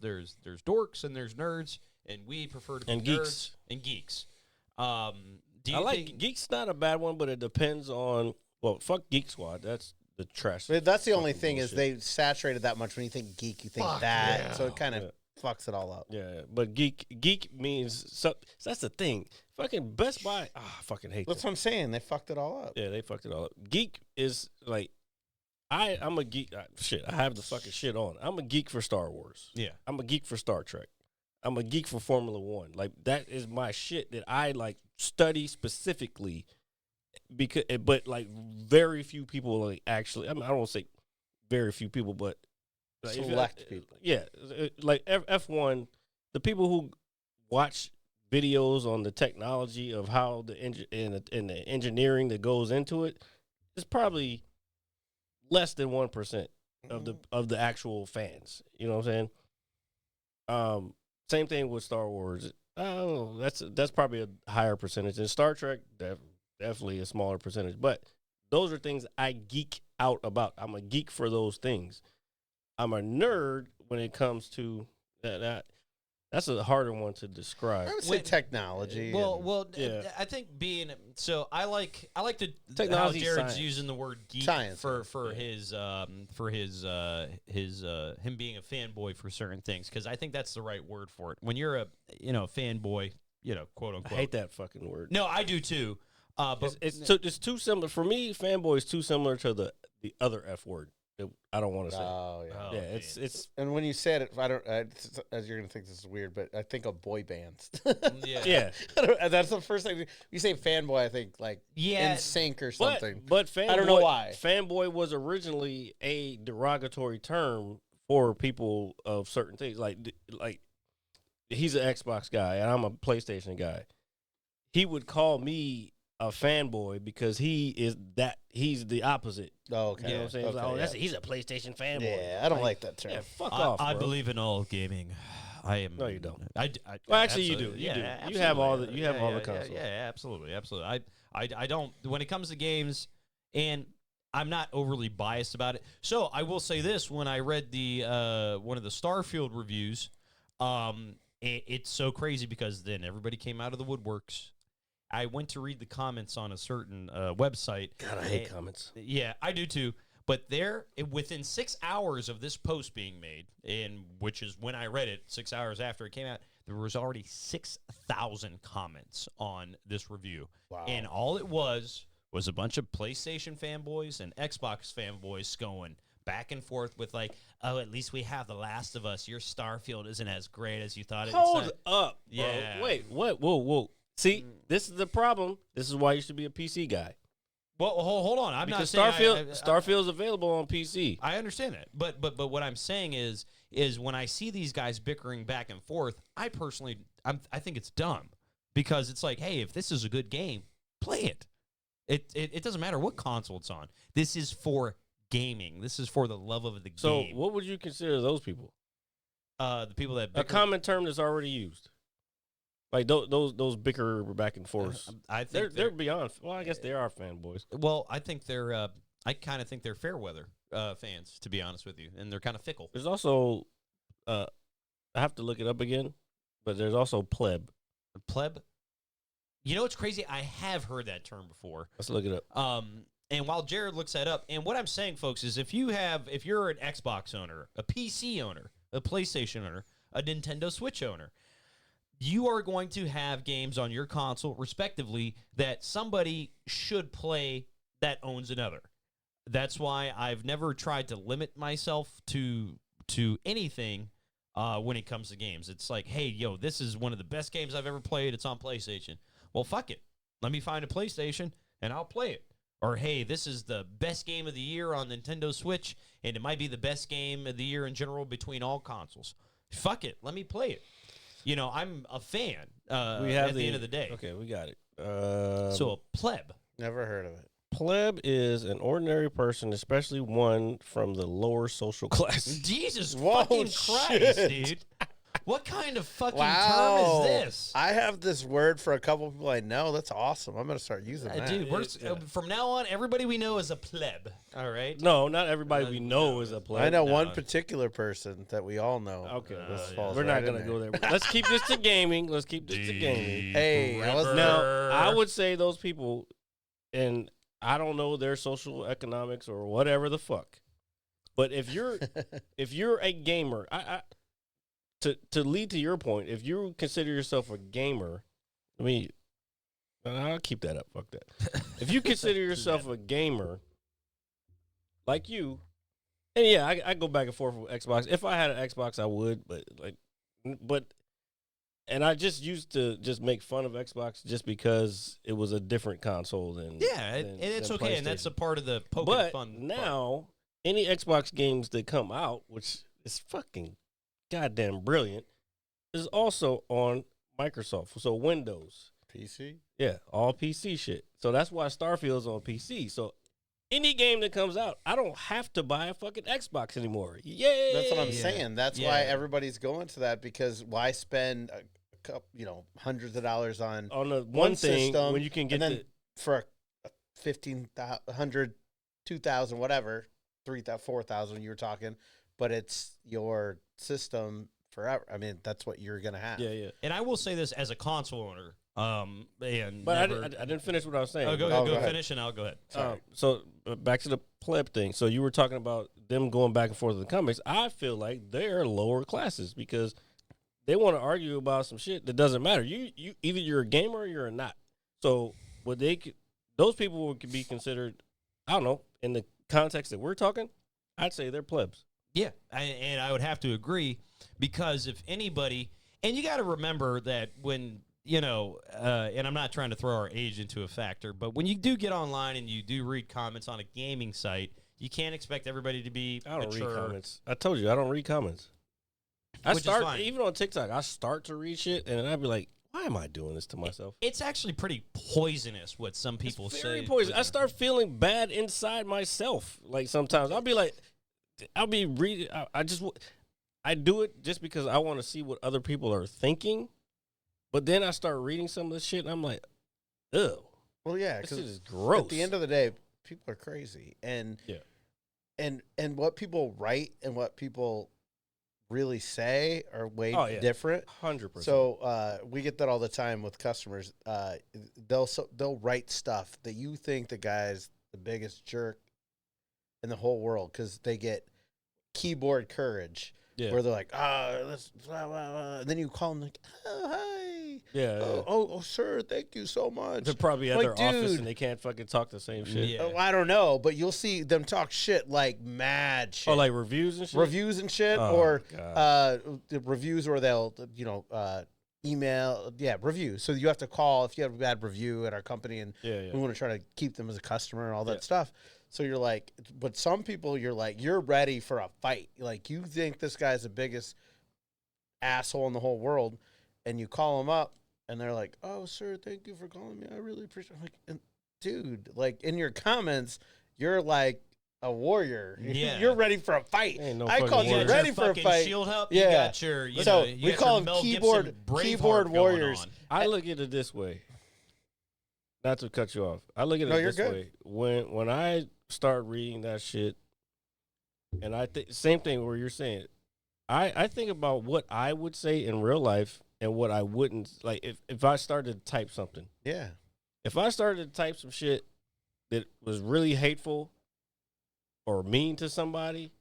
S4: dorks and there's nerds, and we prefer to be
S6: And
S4: nerds
S6: geeks.
S4: and geeks. Do you
S6: I like
S4: think,
S6: Geek's not a bad one, but it depends on fuck Geek Squad. That's the trash.
S5: But that's the only
S6: fucking
S5: thing is
S6: bullshit.
S5: they saturated that much. When you think geek, you think
S1: Fuck
S5: that.
S1: yeah.
S5: So it kind of
S6: Yeah.
S5: fucks it all up.
S6: Yeah, but geek means so that's the thing. Fucking Best Buy. I fucking hate
S5: That's
S6: that.
S5: what I'm saying. They fucked it all up.
S6: Yeah, they fucked it all up. Geek is like I'm a geek. I have the fucking shit on. I'm a geek for Star Wars.
S4: yeah,
S6: I'm a geek for Star Trek. I'm a geek for Formula One. Like that is my shit that I like study specifically. Because, but like very few people like actually. I mean, I don't want to say very few people, but like,
S5: Select people.
S6: Yeah, like F1. The people who watch videos on the technology of how the and the engineering that goes into it is probably less than 1% of the actual fans. You know what I'm saying? Same thing with Star Wars. Oh, that's probably a higher percentage. And Star Trek, definitely a smaller percentage. But those are things I geek out about. I'm a geek for those things. I'm a nerd when it comes to that. That's a harder one to describe.
S5: I would say
S4: When-
S5: technology. and-
S4: Yeah. I think being so I like the how
S6: Technology,
S4: Jared's
S6: science.
S4: using the word geek
S5: Science.
S4: for his him being a fanboy for certain things, because I think that's the right word for it. When you're a fanboy, quote
S6: I
S4: unquote.
S6: hate that fucking word.
S4: No, I do too. But
S6: It's too similar for me. Fanboy is too similar to the other F word. That I don't want to say.
S5: Oh yeah.
S4: Oh,
S6: Yeah,
S4: man.
S6: it's
S5: And when you said it, I don't. As you're gonna think this is weird, but I think of boy bands.
S4: yeah.
S6: yeah.
S5: That's the first thing you say. Fanboy, I think like
S4: Yeah.
S5: in sync or something.
S6: But fanboy,
S5: I don't know why.
S6: Fanboy was originally a derogatory term for people of certain things. Like he's an Xbox guy and I'm a PlayStation guy. He would call me a fanboy because he's the opposite.
S5: Oh, okay.
S6: You know what I'm saying?
S5: Okay,
S6: He's a PlayStation fanboy.
S5: yeah, I don't like that term.
S6: Yeah, fuck off.
S4: I
S6: bro.
S4: believe in all gaming. I am.
S6: No, you don't.
S4: I
S6: Well, actually, you
S4: absolutely-
S6: do. You do.
S4: yeah,
S6: You have all the.
S4: absolutely.
S6: You have
S4: Yeah,
S6: all
S4: yeah,
S6: the consoles.
S4: Yeah, absolutely, absolutely. I don't. When it comes to games, and I'm not overly biased about it. So I will say this: when I read the one of the Starfield reviews, it's so crazy because then everybody came out of the woodworks. I went to read the comments on a certain website.
S6: God, I hate comments.
S4: Yeah, I do too. But within 6 hours of this post being made, and which is when I read it, 6 hours after it came out, there was already 6,000 comments on this review.
S5: Wow.
S4: And all it was a bunch of PlayStation fanboys and Xbox fanboys going back and forth with like, oh, at least we have The Last of Us. Your Starfield isn't as great as you thought it
S6: Hold
S4: was.
S6: up, bro.
S4: Yeah.
S6: Wait, what? Whoa. See, this is the problem. This is why you should be a PC guy.
S4: Well, hold on. I'm
S6: Because
S4: not saying
S6: Starfield's available on PC.
S4: I understand that, but what I'm saying is when I see these guys bickering back and forth, I personally I think it's dumb because it's like, hey, if this is a good game, play it. It doesn't matter what console it's on. This is for gaming. This is for the love of the
S6: So,
S4: game.
S6: what would you consider those people?
S4: The people that
S6: A
S4: bicker,
S6: common term that's already used. Like those bicker back and forth.
S4: I think
S6: They're beyond. Well, I guess they are fanboys.
S4: well, I think they're. I kind of think they're fair weather fans, to be honest with you, and they're kind of fickle.
S6: There's also, I have to look it up again, but there's also pleb.
S4: Pleb. You know what's crazy? I have heard that term before.
S6: Let's look it up.
S4: And while Jared looks that up, and what I'm saying, folks, is if you're an Xbox owner, a PC owner, a PlayStation owner, a Nintendo Switch owner, you are going to have games on your console, respectively, that somebody should play that owns another. That's why I've never tried to limit myself to anything when it comes to games. It's like, hey, yo, this is one of the best games I've ever played. It's on PlayStation. Well, fuck it. Let me find a PlayStation, and I'll play it. Or, hey, this is the best game of the year on Nintendo Switch, and it might be the best game of the year in general between all consoles. Fuck it. Let me play it. You know, I'm a fan
S6: We have
S4: at the end of the day.
S6: Okay, we got it.
S4: So a pleb.
S5: Never heard of it.
S6: Pleb is an ordinary person, especially one from the lower social class.
S4: Jesus
S5: Whoa,
S4: fucking Christ,
S5: shit.
S4: dude. What kind of fucking
S5: Wow.
S4: term is this?
S5: I have this word for a couple people I know. That's awesome. I'm going to start using that.
S4: Dude, from now on, everybody we know is a pleb. All right?
S6: No, not everybody we know is a pleb.
S5: I know
S4: No.
S5: one particular person that we all know.
S6: Okay,
S5: This falls
S6: we're not
S5: right in
S6: gonna
S5: there.
S6: go there. Let's keep this to gaming. Let's keep this to gaming.
S5: Hey, I was
S6: Now, I would say those people, and I don't know their social economics or whatever the fuck, but if you're a gamer, to lead to your point, if you consider yourself a gamer, I'll keep that up. Fuck that. If you consider yourself a gamer, like you, and yeah, I go back and forth with Xbox. If I had an Xbox, I would, and I just used to just make fun of Xbox just because it was a different console than
S4: and it's okay, and that's a part of the poking
S6: but
S4: fun.
S6: now any Xbox games that come out, which is fucking goddamn brilliant, is also on Microsoft. So Windows,
S5: PC?
S6: yeah, all PC shit. So that's why Starfield's on PC. So any game that comes out, I don't have to buy a fucking Xbox anymore. Yay!
S5: That's what I'm
S4: Yeah.
S5: saying. That's
S4: Yeah.
S5: why everybody's going to that, because why spend hundreds of dollars on
S6: the one thing
S5: system
S6: when you can get
S5: and then for a 1,500, 2,000, whatever, 3,000, 4,000 you were talking, but it's your system forever. I mean, that's what you're gonna have.
S6: yeah.
S4: And I will say this as a console owner, and
S6: But
S4: never,
S6: I didn't finish what I was saying.
S4: go
S5: ahead.
S4: finish, and I'll go ahead.
S6: So back to the pleb thing. So you were talking about them going back and forth in the comments. I feel like they're lower classes because they want to argue about some shit that doesn't matter. You either you're a gamer or you're not. So those people would be considered, I don't know, in the context that we're talking, I'd say they're plebs.
S4: Yeah, and I would have to agree because if anybody, and you got to remember that when, and I'm not trying to throw our age into a factor, but when you do get online and you do read comments on a gaming site, you can't expect everybody to be
S6: I don't
S4: mature.
S6: read comments. I told you I don't read comments.
S4: Which is fine.
S6: Even on TikTok, I start to read shit and I'd be like, why am I doing this to myself?
S4: It's actually pretty poisonous what some people
S6: It's
S4: say.
S6: very poison. I start feeling bad inside myself. Like sometimes I'll be like, I'll be reading. I I do it just because I want to see what other people are thinking. But then I start reading some of this shit, and I'm like, ugh.
S5: Well, yeah,
S6: This
S5: because
S6: shit is gross.
S5: at the end of the day, people are crazy, and what people write and what people really say are way different.
S6: 100%.
S5: So we get that all the time with customers. They'll write stuff that you think the guy's the biggest jerk in the whole world because they get keyboard courage.
S6: Yeah.
S5: Where they're like, let's blah, blah, blah. And then you call them like, oh, hi.
S6: Yeah.
S5: Oh, sir, thank you so much.
S6: They're probably at
S5: Like,
S6: their office
S5: dude.
S6: and they can't fucking talk the same shit.
S4: Yeah.
S5: Oh, I don't know, but you'll see them talk shit like mad shit.
S6: Oh, like reviews and shit?
S5: Reviews and shit,
S6: Oh,
S5: or
S6: God.
S5: the reviews where they'll, email. Yeah, reviews. So you have to call if you have a bad review at our company, and
S6: Yeah.
S5: we want to try to keep them as a customer and all that
S6: Yeah.
S5: stuff. So you're like, but some people, you're like, you're ready for a fight. Like, you think this guy's the biggest asshole in the whole world, and you call him up, and they're like, oh, sir, thank you for calling me. I really appreciate it. I'm like, and dude, like, in your comments, you're like a warrior.
S4: Yeah.
S5: You're ready for a fight.
S6: Ain't no
S5: I
S6: fucking
S5: called you
S6: warrior.
S5: ready for a
S4: fucking
S5: fight.
S4: Shield up.
S5: Yeah.
S4: You got your, you
S5: So
S4: know, you
S5: we
S4: got
S5: call
S4: your
S5: them
S4: Mel
S5: keyboard-
S4: Gibson Braveheart
S5: keyboard
S4: going
S5: warriors.
S4: on.
S6: I look at it this way. Not to cut you off. I look at it
S5: No, you're
S6: this
S5: good.
S6: way. When I start reading that shit, and I think same thing where you're saying, I think about what I would say in real life and what I wouldn't. Like if I started to type something,
S5: Yeah.
S6: if I started to type some shit that was really hateful or mean to somebody,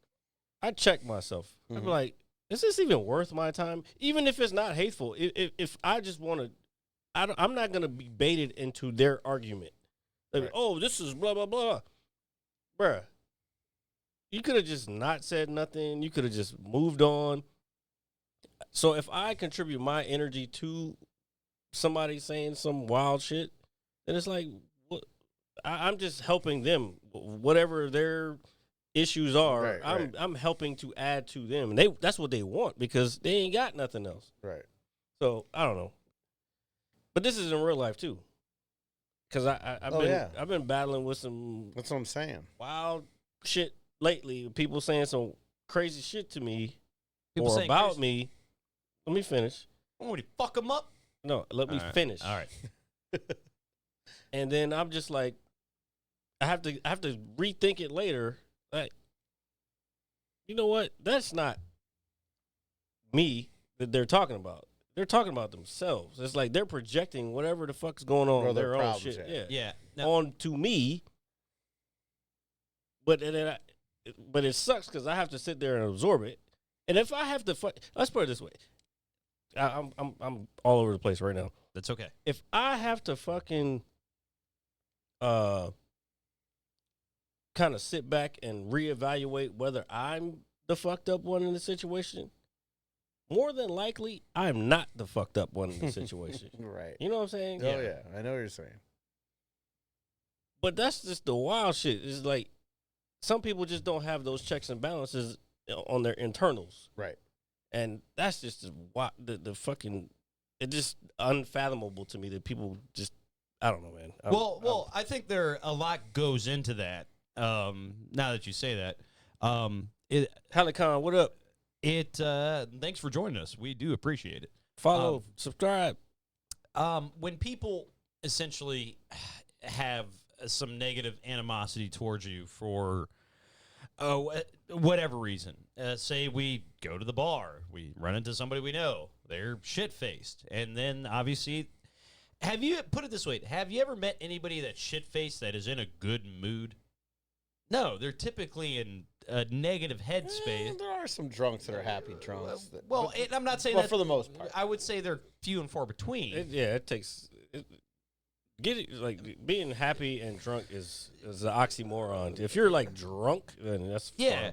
S6: I'd check myself. I'd be
S5: Mhm.
S6: like, is this even worth my time? Even if it's not hateful, if I just want to, I'm not going to be baited into their argument. Like,
S5: Right.
S6: oh, this is blah, blah, blah. Bruh, you could have just not said nothing. You could have just moved on. So if I contribute my energy to somebody saying some wild shit, then it's like, I'm just helping them, whatever their issues are.
S5: Right, right.
S6: I'm helping to add to them, and that's what they want because they ain't got nothing else.
S5: Right.
S6: So I don't know, but this is in real life too, because I've been battling with some
S5: That's what I'm saying.
S6: wild shit lately. People saying some crazy shit to me
S4: People
S6: or
S4: saying
S6: about
S4: crazy-
S6: me. Let me finish.
S4: Oh, would he fuck him up?
S6: No, let me finish.
S4: All right.
S6: And then I'm just like, I have to rethink it later. Like, you know what? That's not me that they're talking about. They're talking about themselves. It's like they're projecting whatever the fuck's going on
S5: Where
S6: in
S5: their
S6: their own
S5: problems
S6: shit.
S5: at.
S6: Yeah.
S4: Yeah. Now,
S6: On to me. But it sucks because I have to sit there and absorb it. And if I have to, let's put it this way. I'm all over the place right now.
S4: that's okay.
S6: If I have to fucking kind of sit back and reevaluate whether I'm the fucked up one in the situation, more than likely I'm not the fucked up one in the situation.
S5: Right.
S6: You know what I'm saying?
S5: Oh, yeah. I know what you're saying.
S6: But that's just the wild shit. It's like some people just don't have those checks and balances on their internals.
S5: Right.
S6: And that's just the fucking, it's just unfathomable to me that people just, I don't know, man.
S4: Well, I think a lot goes into that. Now that you say that,
S6: Halikon, what up?
S4: thanks for joining us. We do appreciate it.
S6: Follow, subscribe.
S4: When people essentially have some negative animosity towards you for whatever reason, say we go to the bar, we run into somebody we know, they're shit-faced, and then obviously, have you ever met anybody that's shit-faced that is in a good mood? No, they're typically in a negative headspace.
S5: There are some drunks that are happy drunks.
S4: Well, I'm not saying
S5: well,
S4: that
S5: for the most part.
S4: I would say they're few and far between.
S6: It takes being happy and drunk is an oxymoron. If you're like drunk, then that's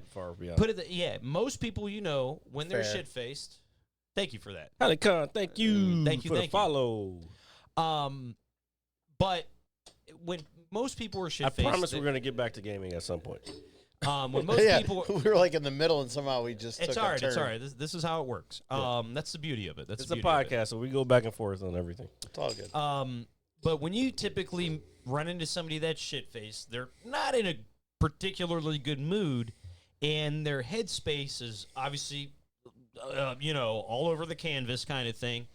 S6: far beyond.
S4: Most people when they're
S5: Fair.
S4: shit faced. Thank you for that.
S6: Halikon, thank you.
S4: Thank you,
S6: for
S4: thank
S6: the
S4: you.
S6: follow.
S4: But when most people are
S6: I
S4: shit faced,
S6: promise we're gonna get back to gaming at some point.
S4: when most
S5: yeah,
S4: people,
S5: we were like in the middle, and somehow we just
S4: it's
S5: took
S4: all
S5: a
S4: right.
S5: turn.
S4: It's all right. This is how it works. That's the beauty of it. That's
S6: It's
S4: the
S6: a
S4: beauty of it.
S6: podcast, so we go back and forth on everything.
S5: It's all good.
S4: But when you typically run into somebody that's shit faced, they're not in a particularly good mood, and their headspace is obviously all over the canvas kind of thing.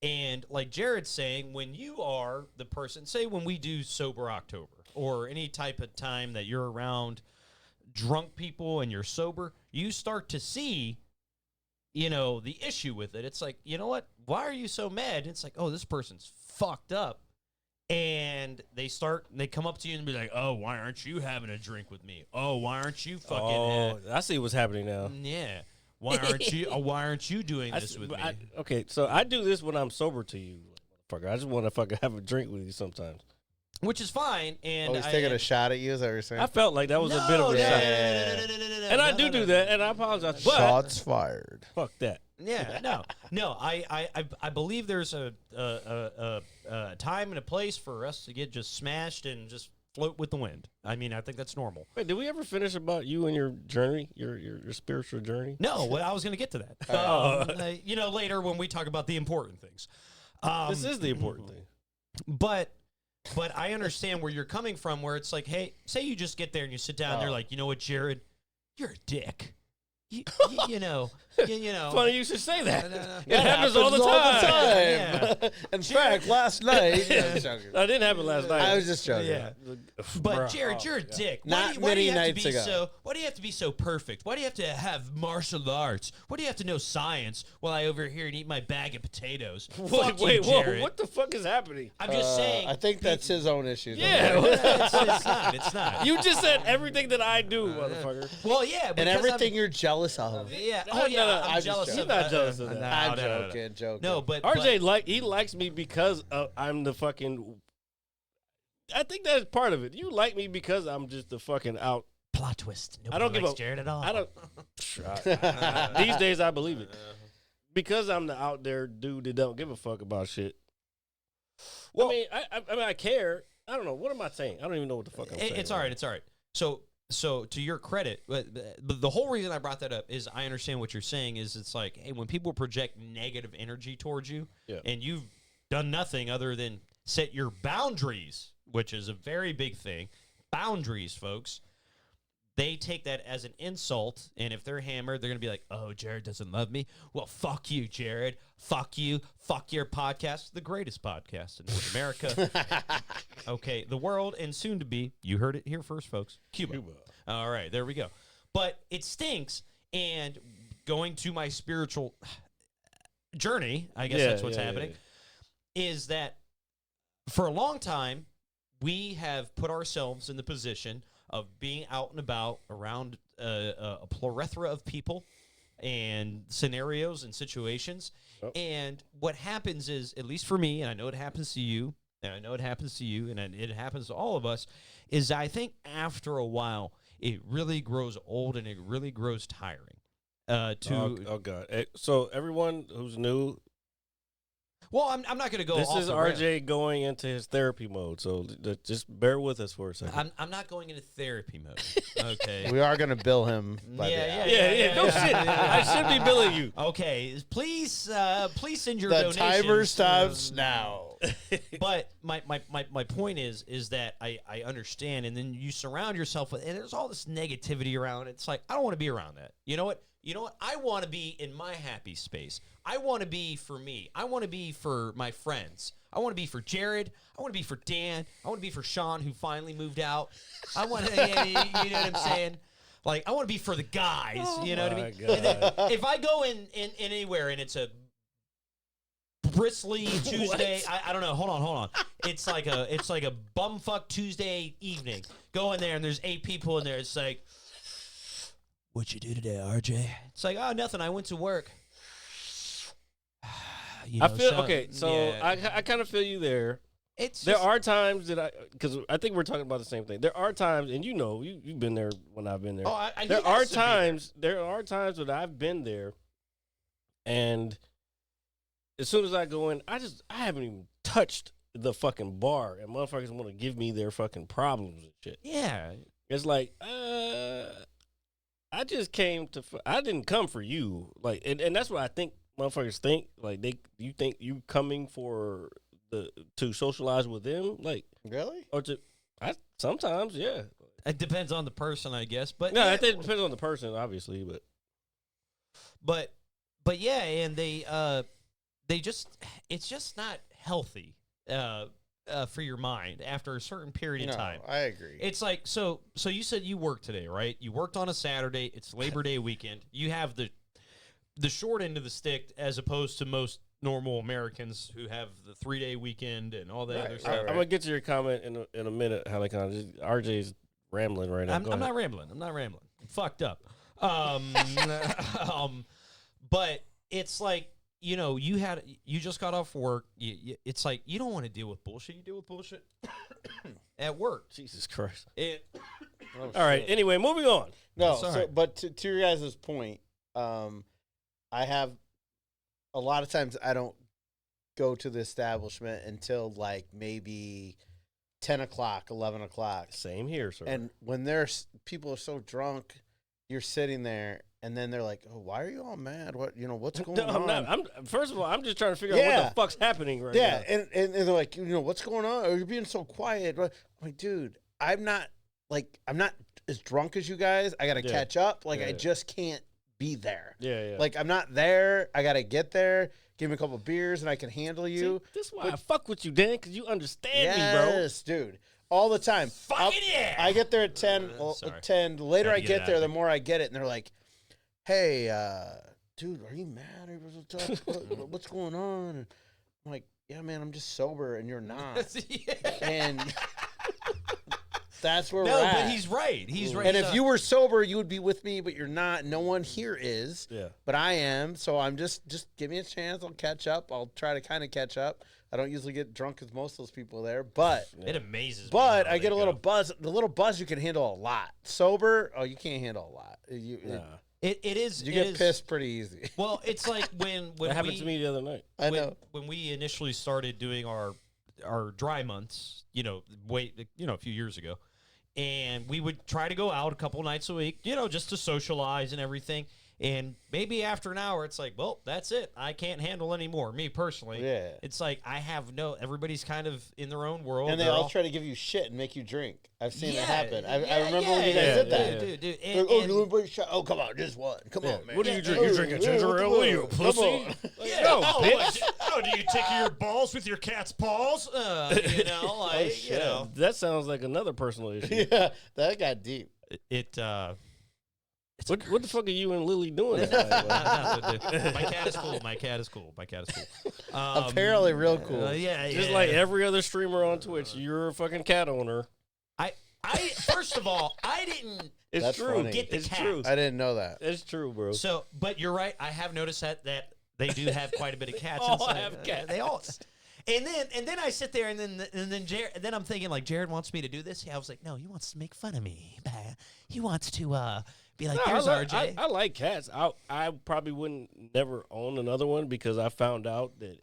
S4: And like Jared's saying, when you are the person, say when we do Sober October or any type of time that you're around drunk people and you're sober, you start to see, the issue with it. It's like, you know what? Why are you so mad? And it's like, oh, this person's fucked up. And they come up to you and be like, oh, why aren't you having a drink with me? Oh, why aren't you fucking...
S6: Oh, I see what's happening now.
S4: Yeah. Why aren't you doing this with me?
S6: Okay, so I do this when I'm sober to you, motherfucker. I just want to fucking have a drink with you sometimes.
S4: Which is fine. And
S5: he's taking a shot at you, is that what you're saying?
S6: I felt like that was a bit of a shot. And I do that, and I apologize. But
S5: shots fired.
S6: Fuck that.
S4: Yeah, no. I believe there's a time and a place for us to get just smashed and just float with the wind. I mean, I think that's normal.
S6: Wait, did we ever finish about you and your journey, your spiritual journey?
S4: No, I was going to get to that. Later when we talk about the important things.
S6: This is the important thing.
S4: But I understand where you're coming from, where it's like, hey, say you just get there and you sit down and they're like, you know what, Jared, you're a dick. You know.
S6: Funny you should say that.
S4: No.
S6: It happens all the time.
S4: Yeah.
S5: In fact, last night.
S6: That didn't happen last night.
S5: I was just joking.
S4: Yeah. But Jared, you're a dick.
S5: Not
S4: why do
S5: many
S4: you have
S5: nights
S4: to be
S5: ago.
S4: why do you have to be so perfect? Why do you have to have martial arts? Why do you have to know science while I over here and eat my bag of potatoes? Fuck you, Jared.
S6: What the fuck is happening?
S4: I'm just saying.
S5: I think that's his own issues.
S6: Yeah.
S4: It's not.
S6: You just said everything that I do, motherfucker.
S4: Well, yeah.
S5: And everything you're jealous of.
S4: Yeah.
S6: No,
S4: Oh, yeah.
S6: no,
S4: I'm jealous
S6: he's
S4: of
S6: not jealous of that.
S5: I'm joking.
S4: No, but
S6: RJ he likes me because I'm the fucking. I think that's part of it. You like me because I'm just the fucking out.
S4: plot twist. Nobody
S6: I don't give
S4: likes
S6: a
S4: Jared at all.
S6: I don't. These days I believe it because I'm the out there dude that don't give a fuck about shit. Well, I mean I care. I don't know. What am I saying? I don't even know what the fuck I'm saying.
S4: It's all right. It's all right. So to your credit, but the whole reason I brought that up is I understand what you're saying is it's like, hey, when people project negative energy towards you and you've done nothing other than set your boundaries, which is a very big thing. Boundaries, folks. They take that as an insult, and if they're hammered, they're going to be like, oh, Jared doesn't love me. Well, fuck you, Jared. Fuck you. Fuck your podcast. The greatest podcast in North America. Okay, the world, and soon to be, you heard it here first, folks, Cuba. All right, there we go. But it stinks, and going to my spiritual journey, I guess that's what's happening, is that for a long time, we have put ourselves in the position of being out and about around a plethora of people and scenarios and situations. Oh. And what happens is, at least for me, and I know it happens to you, and it happens to all of us, is I think after a while, it really grows old and it really grows tiring.
S6: Oh, God. So everyone who's new,
S4: well, I'm not going to go.
S6: This
S4: off
S6: is
S4: the
S6: RJ
S4: rip.
S6: Going into his therapy mode, so just bear with us for a second.
S4: I'm not going into therapy mode. Okay.
S5: We are going to bill him. By
S6: Yeah. No shit. I should be billing you.
S4: Okay. Please send your
S5: the
S4: donations.
S5: timer stops now.
S4: But my point is that I understand, and then you surround yourself with, and there's all this negativity around it. It's like, I don't want to be around that. You know what? I want to be in my happy space. I want to be for me. I want to be for my friends. I want to be for Jared. I want to be for Dan. I want to be for Sean, who finally moved out. I want to, you know what I'm saying? Like, I want to be for the guys. You know what I mean? And then if I go in anywhere and it's a bristly Tuesday, I don't know. Hold on. It's like a bumfuck Tuesday evening. Go in there and there's 8 people in there. It's like, what'd you do today, RJ? It's like, oh, nothing. I went to work.
S6: I feel okay. So yeah. I kind of feel you there. There are times that because I think we're talking about the same thing. There are times, and you've been there when I've been there.
S4: Oh,
S6: there are times that I've been there, and as soon as I go in, I haven't even touched the fucking bar, and motherfuckers want to give me their fucking problems and shit.
S4: Yeah,
S6: it's like I just came to. I didn't come for you, like, and that's what I think motherfuckers think. Like you think you coming for to socialize with them, like
S5: really,
S6: or sometimes, yeah.
S4: It depends on the person, I guess. But
S6: no, I think it depends on the person, obviously,
S4: but yeah, and they just it's just not healthy for your mind after a certain period of time.
S5: I agree.
S4: It's like so you said you worked today, right? You worked on a Saturday. It's Labor Day weekend. You have the short end of the stick as opposed to most normal Americans who have the 3-day weekend and all that other stuff.
S6: I'm gonna get to your comment in a minute, Halikon. RJ's rambling right now.
S4: I'm not rambling. I'm fucked up. But it's like, you know, you just got off work. It's like you don't want to deal with bullshit. You deal with bullshit at work.
S6: Jesus Christ.
S5: Oh,
S6: All right.
S5: shit.
S6: Anyway, moving on.
S5: No,
S4: Sorry.
S5: so, but to your guys' point, I have a lot of times I don't go to the establishment until like maybe 10 o'clock, 11 o'clock.
S6: Same here, sir.
S5: And when people are so drunk, you're sitting there, and then they're like, "Oh, why are you all mad? What's going
S6: No,
S5: on?"
S6: I'm first of all, I'm just trying to figure out what the fuck's happening right
S5: Yeah,
S6: now.
S5: and they're like, what's going on? Or you're being so quiet. I'm like, dude, I'm not as drunk as you guys. I got to catch up. Like, I just can't be there.
S6: Yeah.
S5: Like, I'm not there. I got to get there. Give me a couple beers, and I can handle you.
S6: See, this is why I fuck with you, Dan, because you understand me, bro.
S5: Yes, dude. All the time.
S4: Fucking yeah.
S5: I get there at 10.
S4: Sorry.
S5: 10. The later
S4: Had
S5: I
S4: to get it
S5: get
S4: out
S5: there, the
S4: there.
S5: more I get it. And they're like, hey, dude, are you mad? What's going on? And I'm like, yeah, man, I'm just sober, and you're not. And that's where we're at.
S4: but he's right. He's right.
S5: And if you were sober, you would be with me, but you're not. No one here is.
S6: Yeah.
S5: But I am. So I'm just give me a chance. I'll catch up. I'll try to kind of catch up. I don't usually get drunk as most of those people there, but
S4: it amazes me.
S5: but
S4: how
S5: I get
S4: they
S5: a little
S4: go.
S5: buzz. The little buzz you can handle a lot. Sober, you can't handle a lot. You get pissed pretty easy.
S4: Well, it's like when
S6: That happened to me the other night.
S5: I know.
S4: when we initially started doing our dry months, a few years ago, and we would try to go out a couple nights a week, just to socialize and everything. And maybe after an hour, it's like, well, that's it. I can't handle anymore. Me personally,
S5: Yeah.
S4: It's like everybody's kind of in their own world,
S5: And they
S4: They're
S5: all try to give you shit and make you drink. I've seen it happen. I
S4: yeah,
S5: remember when you guys
S6: yeah,
S5: did that.
S4: dude.
S5: Like,
S4: And,
S5: oh, you want a shot? Oh, come on, just one. Come on, man.
S6: What do you drink?
S5: Yeah,
S6: You drink a
S5: yeah,
S6: ginger
S5: what the
S6: ale? What are you,
S5: fuck?
S6: a pussy?
S5: Come on.
S4: yeah.
S6: No,
S4: oh,
S6: bitch.
S4: do you tickle your balls with your cat's paws?
S6: That sounds like another personal issue.
S5: Yeah, that got deep.
S6: What the fuck are you and Lily doing?
S4: My cat is cool. My cat is cool.
S5: Apparently real cool.
S6: Just like every other streamer on Twitch, you're a fucking cat owner.
S4: I first of all, I didn't.
S6: It's
S5: That's
S6: true.
S5: funny.
S4: Get the
S6: It's
S4: cat.
S6: true.
S5: I didn't know that.
S6: It's true, bro.
S4: So, but you're right. I have noticed that they do have quite a bit of cats.
S6: all
S4: inside.
S6: have cats.
S4: They all. And then I sit there and then I'm thinking like Jared wants me to do this. Yeah, I was like, no, he wants to make fun of me. He wants to be like, there's RJ.
S6: I like cats. I probably wouldn't never own another one because I found out that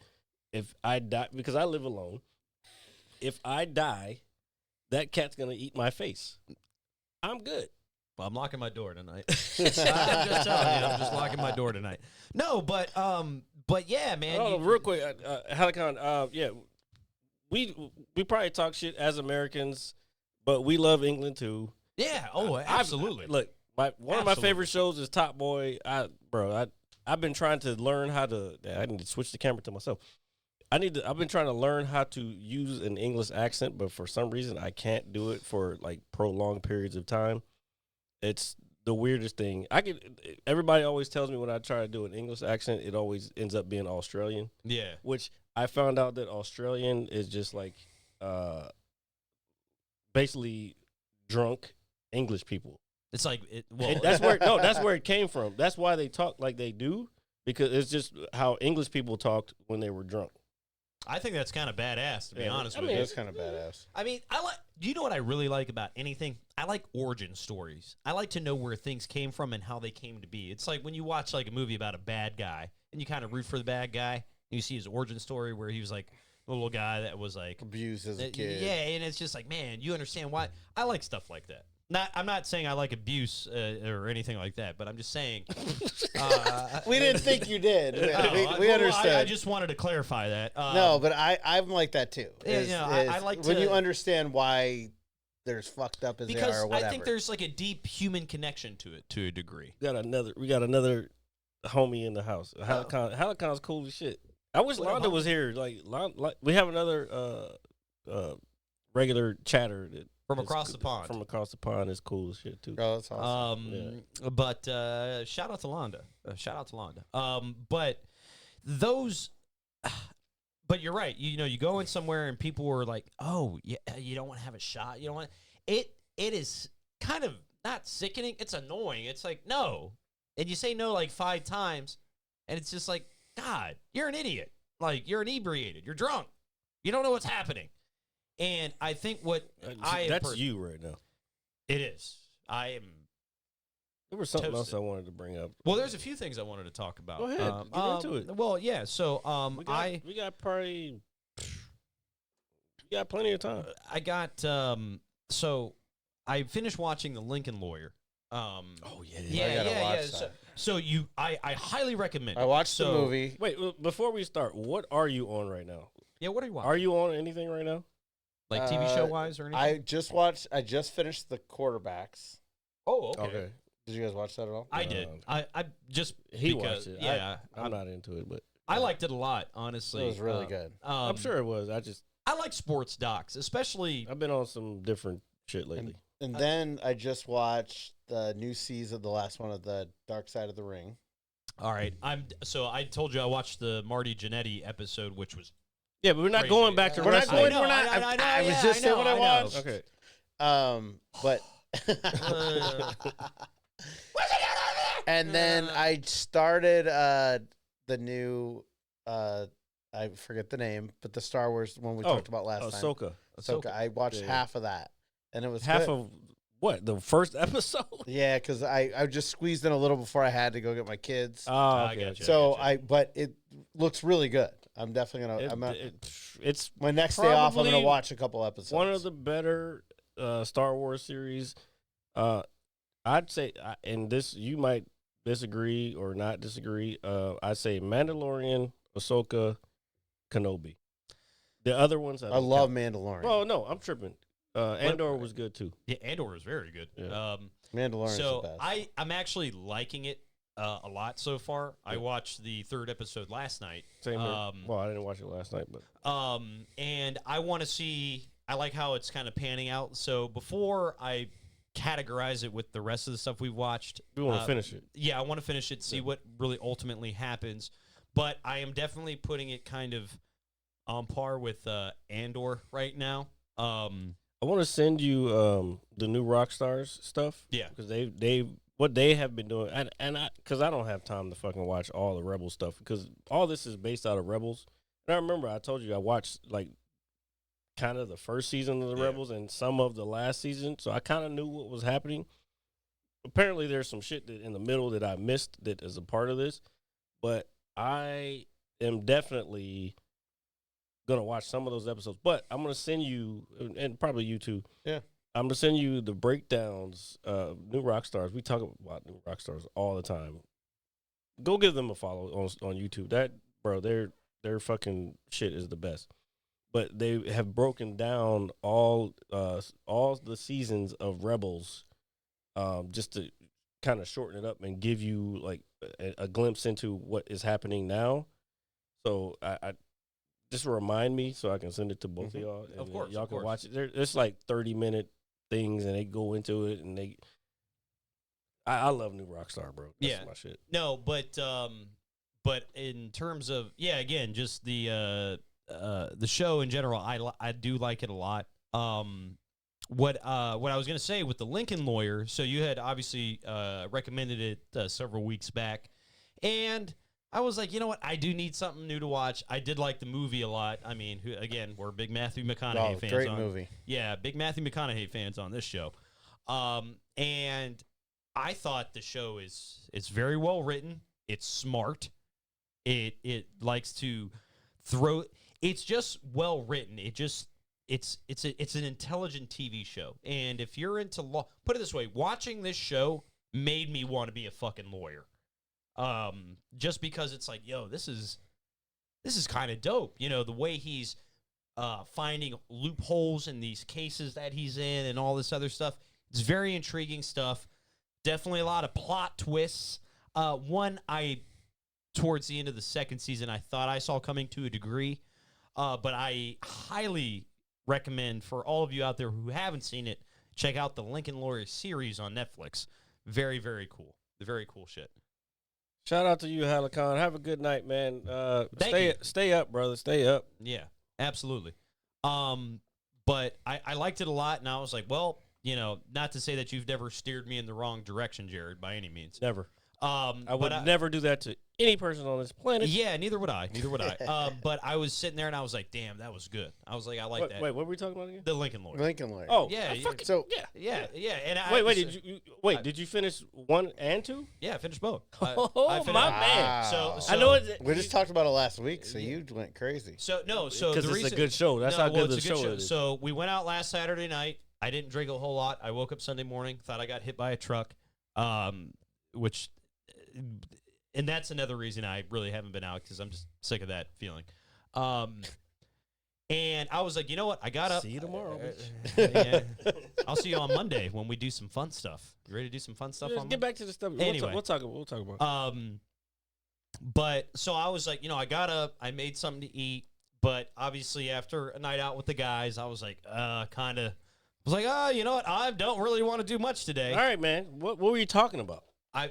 S6: if I die, because I live alone, if I die, that cat's gonna eat my face. I'm good.
S4: Well, I'm locking my door tonight. I'm just telling you, I'm just locking my door tonight. No, but yeah, man.
S6: Oh, real quick, Halikon, yeah, we probably talk shit as Americans, but we love England too.
S4: Yeah. Oh, absolutely.
S6: Look, one of my favorite shows is Top Boy. I've been trying to learn how to. I need to switch the camera to myself. I've been trying to learn how to use an English accent, but for some reason I can't do it for like prolonged periods of time. It's the weirdest thing. Everybody always tells me when I try to do an English accent, it always ends up being Australian.
S4: Yeah.
S6: Which I found out that Australian is just like basically drunk English people.
S4: It's like
S6: And that's where it came from. That's why they talk like they do, because it's just how English people talked when they were drunk.
S4: I think that's kind of badass, to be honest with
S5: It
S4: you.
S5: is kind of badass.
S4: I mean, do you know what I really like about anything? I like origin stories. I like to know where things came from and how they came to be. It's like when you watch like a movie about a bad guy and you kind of root for the bad guy, and you see his origin story where he was like a little guy that was like
S5: Abused as a kid.
S4: Yeah, and it's just like, man, you understand why. I like stuff like that. I'm not saying I like abuse or anything like that, but I'm just saying.
S5: We didn't think you did. We
S4: well,
S5: understood.
S4: I just wanted to clarify that.
S5: No, but I'm like that too.
S4: Yeah, I like
S5: when
S4: to-
S5: you understand why they're as fucked up as they
S4: because
S5: are or whatever.
S4: I think there's like a deep human connection to it to a degree.
S6: We got another homie in the house. Halacon's cool as shit. I wish
S4: What up,
S6: Londa
S4: homie?
S6: was here. Like we have another regular chatter that
S4: From
S6: is
S4: across the pond.
S6: From across the pond is cool as shit too.
S5: Oh, that's awesome.
S4: But shout out to Londa. Shout out to Londa. But those, but you're right. You know, you go in somewhere and people were like, "Oh, yeah, you don't want to have a shot. You don't want it." It is kind of not sickening. It's annoying. It's like no, and you say no like 5 times, and it's just like, God, you're an idiot. Like you're inebriated. You're drunk. You don't know what's happening. And I think what
S6: That's you right now.
S4: It is. I am.
S6: There was something
S4: Toasted.
S6: else I wanted to bring up.
S4: Well, there's a few things I wanted to talk about.
S6: Go ahead. Get into it.
S4: Well, yeah. So,
S6: We got plenty of time.
S4: I got. So, I finished watching The Lincoln Lawyer.
S6: Oh yeah.
S5: I gotta watch
S4: So,
S5: that.
S4: I highly recommend.
S5: I watched the
S4: So-
S5: movie.
S6: Wait, before we start, what are you on right now?
S4: Yeah. What are you watching?
S6: Are you on anything right now?
S4: Like TV show wise or anything?
S5: I just finished The Quarterbacks.
S4: Oh, okay.
S5: Did you guys watch that at all?
S4: I did. I just
S6: He
S4: because,
S6: watched it.
S4: Yeah,
S6: I'm not into it, but
S4: I liked it a lot. Honestly,
S5: It was really good.
S6: I'm sure it was.
S4: I like sports docs, especially.
S6: I've been on some different shit lately.
S5: And then I just watched the new season, the last one of the Dark Side of the Ring.
S4: All right, I told you I watched the Marty Jannetty episode, which was
S6: Yeah, but we're not
S4: Crazy.
S6: going back to
S5: We're not
S6: wrestling.
S5: going.
S4: know,
S5: We're not.
S4: I know,
S5: I was
S4: yeah,
S5: just
S4: I
S5: saying
S4: know,
S5: what I
S4: I know.
S5: watched.
S6: Okay.
S5: But and then I started the new I forget the name, but the Star Wars one we talked about last time.
S6: Ahsoka.
S5: Ahsoka. I watched
S6: Yeah.
S5: half of that, and it was
S6: Half
S5: good.
S6: of what? The first episode?
S5: Yeah, because I just squeezed in a little before I had to go get my kids.
S6: Oh,
S4: I
S6: okay.
S4: gotcha.
S5: So but it looks really good. I'm definitely gonna.
S6: It's
S5: My next day off, I'm gonna
S6: probably
S5: watch a couple episodes.
S6: one of the better Star Wars series. I'd say, and this you might disagree or not disagree. I'd say Mandalorian, Ahsoka, Kenobi. The other ones,
S5: I love Mandalorian.
S6: Well, no, I'm tripping. Andor was good too.
S4: Yeah, Andor was very good.
S6: Yeah.
S5: Mandalorian's
S4: So
S5: the best.
S4: I'm actually liking it a lot so far. I watched the 3rd episode last night.
S6: Same here. Well, I didn't watch it last night, but
S4: And I want to see. I like how it's kind of panning out. So before I categorize it with the rest of the stuff we've watched,
S6: we want to finish it.
S4: Yeah, I want to finish it, see what really ultimately happens. But I am definitely putting it kind of on par with Andor right now.
S6: I want to send you the new Rockstars stuff.
S4: Yeah.
S6: because they what they have been doing, and because I don't have time to fucking watch all the Rebel stuff because all this is based out of Rebels. And I remember I told you I watched like kind of the first season of the Rebels and some of the last season, so I kind of knew what was happening. Apparently, there's some shit that in the middle that I missed that is a part of this, but I am definitely gonna watch some of those episodes. But I'm gonna send you, and probably you too.
S5: Yeah.
S6: I'm gonna send you the breakdowns of New Rockstars. We talk about New Rockstars all the time. Go give them a follow on YouTube. That bro, their fucking shit is the best. But they have broken down all the seasons of Rebels, just to kind of shorten it up and give you like a glimpse into what is happening now. So I just remind me so I can send it to both of y'all. And
S4: Of course,
S6: y'all
S4: of
S6: can
S4: course.
S6: watch it. It's like 30-minute things, and they go into it, and I love New Rockstar, bro. That's my shit.
S4: No, but in terms of again, just the show in general, I do like it a lot. What I was gonna say with the Lincoln Lawyer, so you had obviously recommended it several weeks back, and I was like, you know what, I do need something new to watch. I did like the movie a lot. I mean, again, we're big Matthew McConaughey fans.
S5: Great movie.
S4: Yeah, big Matthew McConaughey fans on this show. And I thought the show it's very well written. It's smart. It likes to throw. It's just well written. It's an intelligent TV show. And if you're into law, put it this way: watching this show made me want to be a fucking lawyer. Just because it's like, yo, this is kind of dope. You know, the way he's finding loopholes in these cases that he's in and all this other stuff. It's very intriguing stuff. Definitely a lot of plot twists. One I towards the end of the second season I thought I saw coming to a degree. But I highly recommend for all of you out there who haven't seen it, check out the Lincoln Lawyer series on Netflix. Very, very cool. Very cool shit.
S6: Shout out to you, Halican. Have a good night, man. Stay up, brother. Stay up.
S4: Yeah, absolutely. But I liked it a lot, and I was like, well, not to say that you've never steered me in the wrong direction, Jared, by any means.
S6: Never. I would
S4: but
S6: never do that to any person on this planet.
S4: Yeah, neither would I. But I was sitting there, and I was like, damn, that was good. I was like, I like that.
S6: Wait, what were we talking about again?
S4: The Lincoln Lawyer.
S5: Lincoln Lawyer.
S6: Oh,
S4: Yeah,
S5: So
S6: yeah.
S4: Yeah. And
S6: Did you finish 1 and 2?
S4: Yeah, I finished both.
S6: Oh,
S4: I finished,
S6: my man.
S4: So
S6: I know it.
S5: we just talked about it last week, so you went crazy.
S4: So
S6: because
S4: the
S6: it's
S4: reason,
S6: a good show. That's how good the
S4: it's a good
S6: show is.
S4: So we went out last Saturday night. I didn't drink a whole lot. I woke up Sunday morning, thought I got hit by a truck, which, and that's another reason I really haven't been out because I'm just sick of that feeling. And I was like, you know what? I got up.
S6: See you tomorrow, bitch.
S4: Yeah. I'll see you on Monday when we do some fun stuff. You ready to do some fun stuff?
S6: Just
S4: on
S6: get
S4: Monday?
S6: back to the stuff.
S4: Anyway.
S6: We'll talk about.
S4: But so I was like, I got up, I made something to eat, but obviously after a night out with the guys, I was like, you know what? I don't really want to do much today.
S6: All right, man. What were you talking about?
S4: I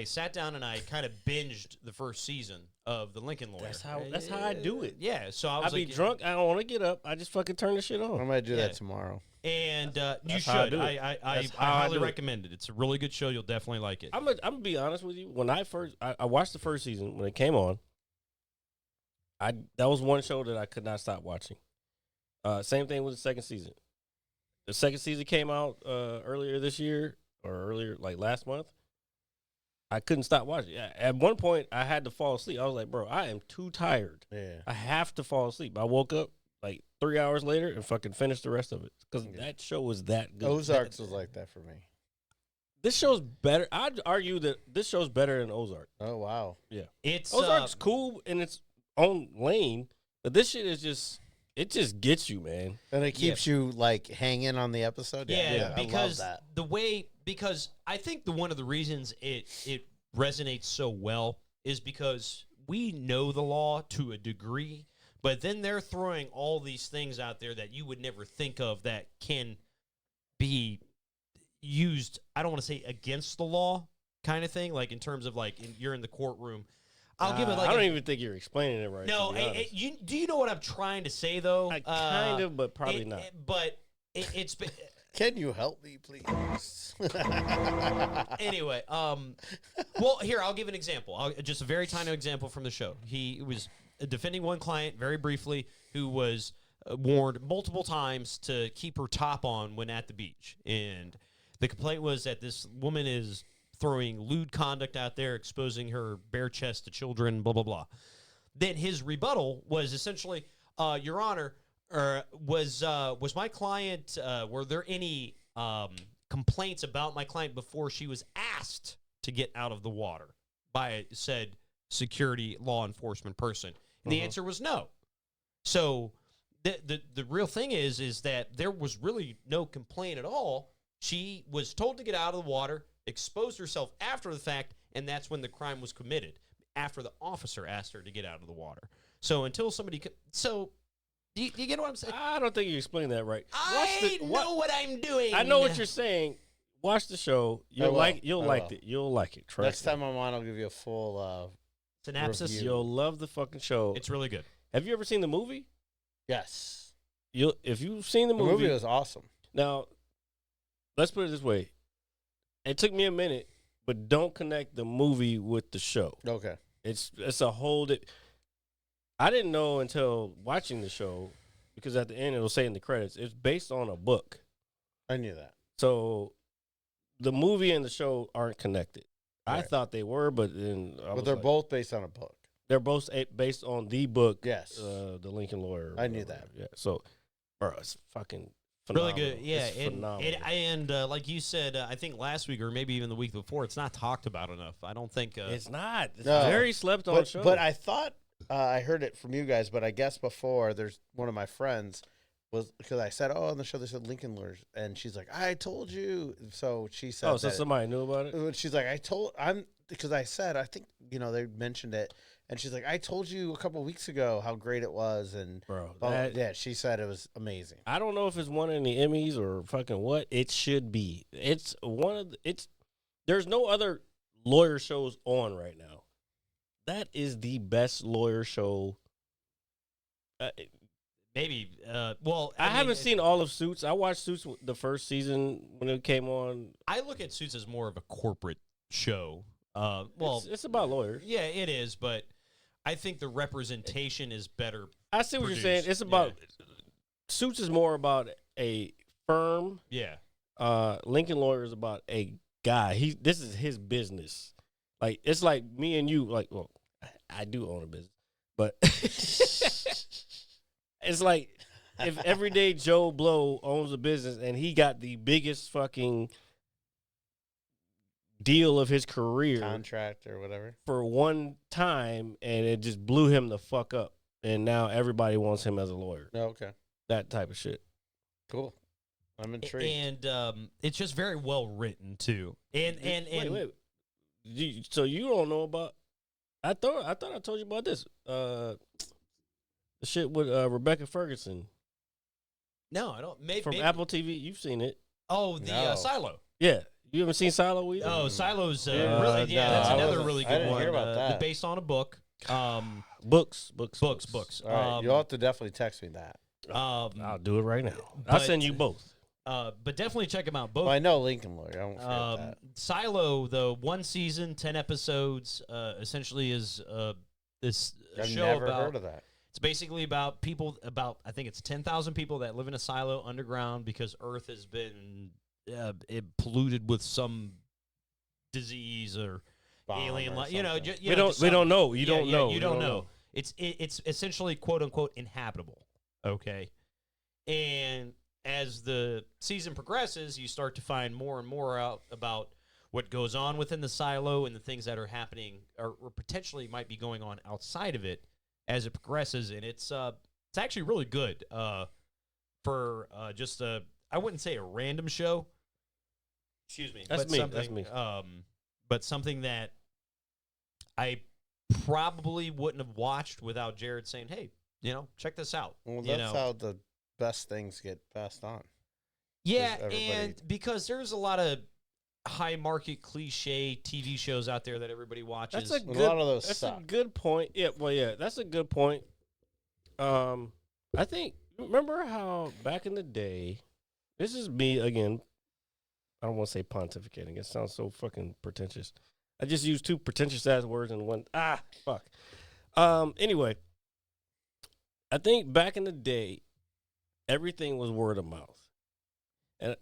S4: sat down and I kind of binged the first season of the Lincoln Lawyer.
S6: That's how I do it.
S4: Yeah, so I was
S6: be drunk. I don't want to get up. I just fucking turn the shit on.
S5: I'm gonna do
S4: Yeah.
S5: that tomorrow.
S4: And you
S6: That's how I
S4: should.
S6: do it.
S4: I
S6: how I
S4: highly
S6: do it.
S4: recommend it. It's a really good show. You'll definitely like it.
S6: I'm gonna be honest with you. When I watched the first season when it came on, that was one show that I could not stop watching. Same thing with the second season. The second season came out earlier this year or earlier, like last month. I couldn't stop watching. At one point, I had to fall asleep. I was like, bro, I am too tired.
S5: Yeah.
S6: I have to fall asleep. I woke up like 3 hours later and fucking finished the rest of it because that show was that good.
S5: Ozarks was like that for me.
S6: This show's better. I'd argue that this show's better than Ozark.
S5: Oh wow.
S6: Yeah.
S4: It's
S6: Ozark's cool in its own lane, but this shit is it just gets you, man.
S5: And it keeps you like hanging on the episode.
S4: Yeah,
S5: I
S4: because
S5: love that.
S4: because I think one of the reasons it resonates so well is because we know the law to a degree, but then they're throwing all these things out there that you would never think of that can be used. I don't want to say against the law kind of thing, like in terms of like you're in the courtroom. I'll give it like
S6: I don't even think you're explaining it right.
S4: no. Do you know what I'm trying to say though?
S6: Kind of, but probably not.
S4: But it's been.
S5: Can you help me, please?
S4: Anyway, well, here, I'll give an example. Just a very tiny example from the show. He was defending one client very briefly who was warned multiple times to keep her top on when at the beach. And the complaint was that this woman is throwing lewd conduct out there, exposing her bare chest to children, blah, blah, blah. Then his rebuttal was essentially, Your Honor, was my client, were there any complaints about my client before she was asked to get out of the water by said security law enforcement person? And the answer was no. So the real thing is that there was really no complaint at all. She was told to get out of the water, exposed herself after the fact, and that's when the crime was committed, after the officer asked her to get out of the water. So until somebody do you get what I'm saying?
S6: I don't think you explained that right.
S4: I know what I'm doing.
S6: I know what you're saying. Watch the show. You'll like it. You'll like it. Trust
S5: Next
S6: me.
S5: time I'm on, I'll give you a full
S4: synopsis.
S5: review.
S6: You'll love the fucking show.
S4: It's really good.
S6: Have you ever seen the movie?
S5: Yes.
S6: If you've seen the
S5: The
S6: movie,
S5: movie was awesome.
S6: now let's put it this way. It took me a minute, but don't connect the movie with the show.
S5: Okay.
S6: It's a whole. I didn't know until watching the show because at the end it'll say in the credits it's based on a book.
S5: I knew that.
S6: So the movie and the show aren't connected. I
S5: Right.
S6: thought they were, but then
S5: But they're both based on a book.
S6: they're both based on the book.
S5: Yes.
S6: The Lincoln Lawyer.
S5: I knew that.
S6: Yeah. So, bro, it's fucking
S4: Really
S6: phenomenal.
S4: good. Yeah.
S6: It's phenomenal.
S4: And like you said, I think last week or maybe even the week before, it's not talked about enough. I don't think.
S6: It's not. It's
S5: No.
S6: very slept on show.
S5: But I thought I heard it from you guys, but I guess before there's one of my friends was because I said, on the show they said Lincoln Lawyers, and she's like, I told you. So she said,
S6: so somebody knew about it.
S5: She's like, because I said, I think, they mentioned it, and she's like, I told you a couple weeks ago how great it was, and
S6: Bro,
S5: yeah, she said it was amazing.
S6: I don't know if it's one of the Emmys or fucking what. It should be. It's one of there's no other lawyer shows on right now. That is the best lawyer show.
S4: Maybe. Well,
S6: I haven't seen all of Suits. I watched Suits the first season when it came on.
S4: I look at Suits as more of a corporate show. Well,
S6: It's about lawyers.
S4: yeah, it is, but I think the representation is better.
S6: I see what
S4: produced.
S6: you're saying. It's about Suits is more about a firm.
S4: Yeah.
S6: Lincoln Lawyer is about a guy. This is his business. Like, it's like me and you. Like, well, I do own a business, but it's like if everyday Joe Blow owns a business and he got the biggest fucking deal of his career
S5: Contract or whatever.
S6: for one time, and it just blew him the fuck up, and now everybody wants him as a lawyer.
S5: No, okay.
S6: That type of shit.
S5: Cool. I'm intrigued.
S4: And it's just very well written too. And
S6: Wait. So you don't know about? I thought I told you about this. The shit with Rebecca Ferguson
S4: no, I don't. Maybe
S6: from Apple TV. You've seen it?
S4: Oh, the
S5: No.
S4: Silo.
S6: Yeah. You haven't seen Silo either?
S4: Oh, Silo's
S5: Yeah,
S4: really. Yeah,
S5: no,
S4: that's
S5: I
S4: another
S5: wasn't-
S4: really
S5: I
S4: good
S5: didn't
S4: one.
S5: hear about that.
S4: Based on a book.
S6: Books.
S4: Books.
S5: All right, you'll have to definitely text me that.
S6: I'll do it right now. I'll
S4: but-
S6: send you both.
S4: But definitely check them out. Both.
S5: Well, I know Lincoln Lawyer. I won't forget that.
S4: Silo, though, 1 season, 10 episodes, essentially is this
S5: I've
S4: show
S5: never
S4: about.
S5: heard of that.
S4: It's basically about people. I think it's 10,000 people that live in a silo underground because Earth has been polluted with some disease or
S5: Bomb
S4: alien.
S5: or
S4: You know,
S5: something.
S6: We don't know. You don't know.
S4: You don't know. It's essentially quote unquote inhabitable. Okay, and as the season progresses, you start to find more and more out about what goes on within the silo and the things that are happening or potentially might be going on outside of it as it progresses. And it's actually really good for just I wouldn't say a random show. Excuse me.
S6: That's
S4: but
S6: me.
S4: Something,
S6: That's me.
S4: But something that I probably wouldn't have watched without Jared saying, "Hey, check this out."
S5: Well, that's how the best things get passed on.
S4: Yeah,
S5: everybody-
S4: and because there's a lot of high market cliche TV shows out there that everybody watches.
S6: That's a
S5: A
S6: good.
S5: lot of those
S6: That's
S5: suck.
S6: a good point. Yeah. Well, yeah. That's a good point. I think. Remember how back in the day, this is me again. I don't want to say pontificating. It sounds so fucking pretentious. I just used two pretentious ass words in one. Fuck. Anyway, I think back in the day, everything was word of mouth. And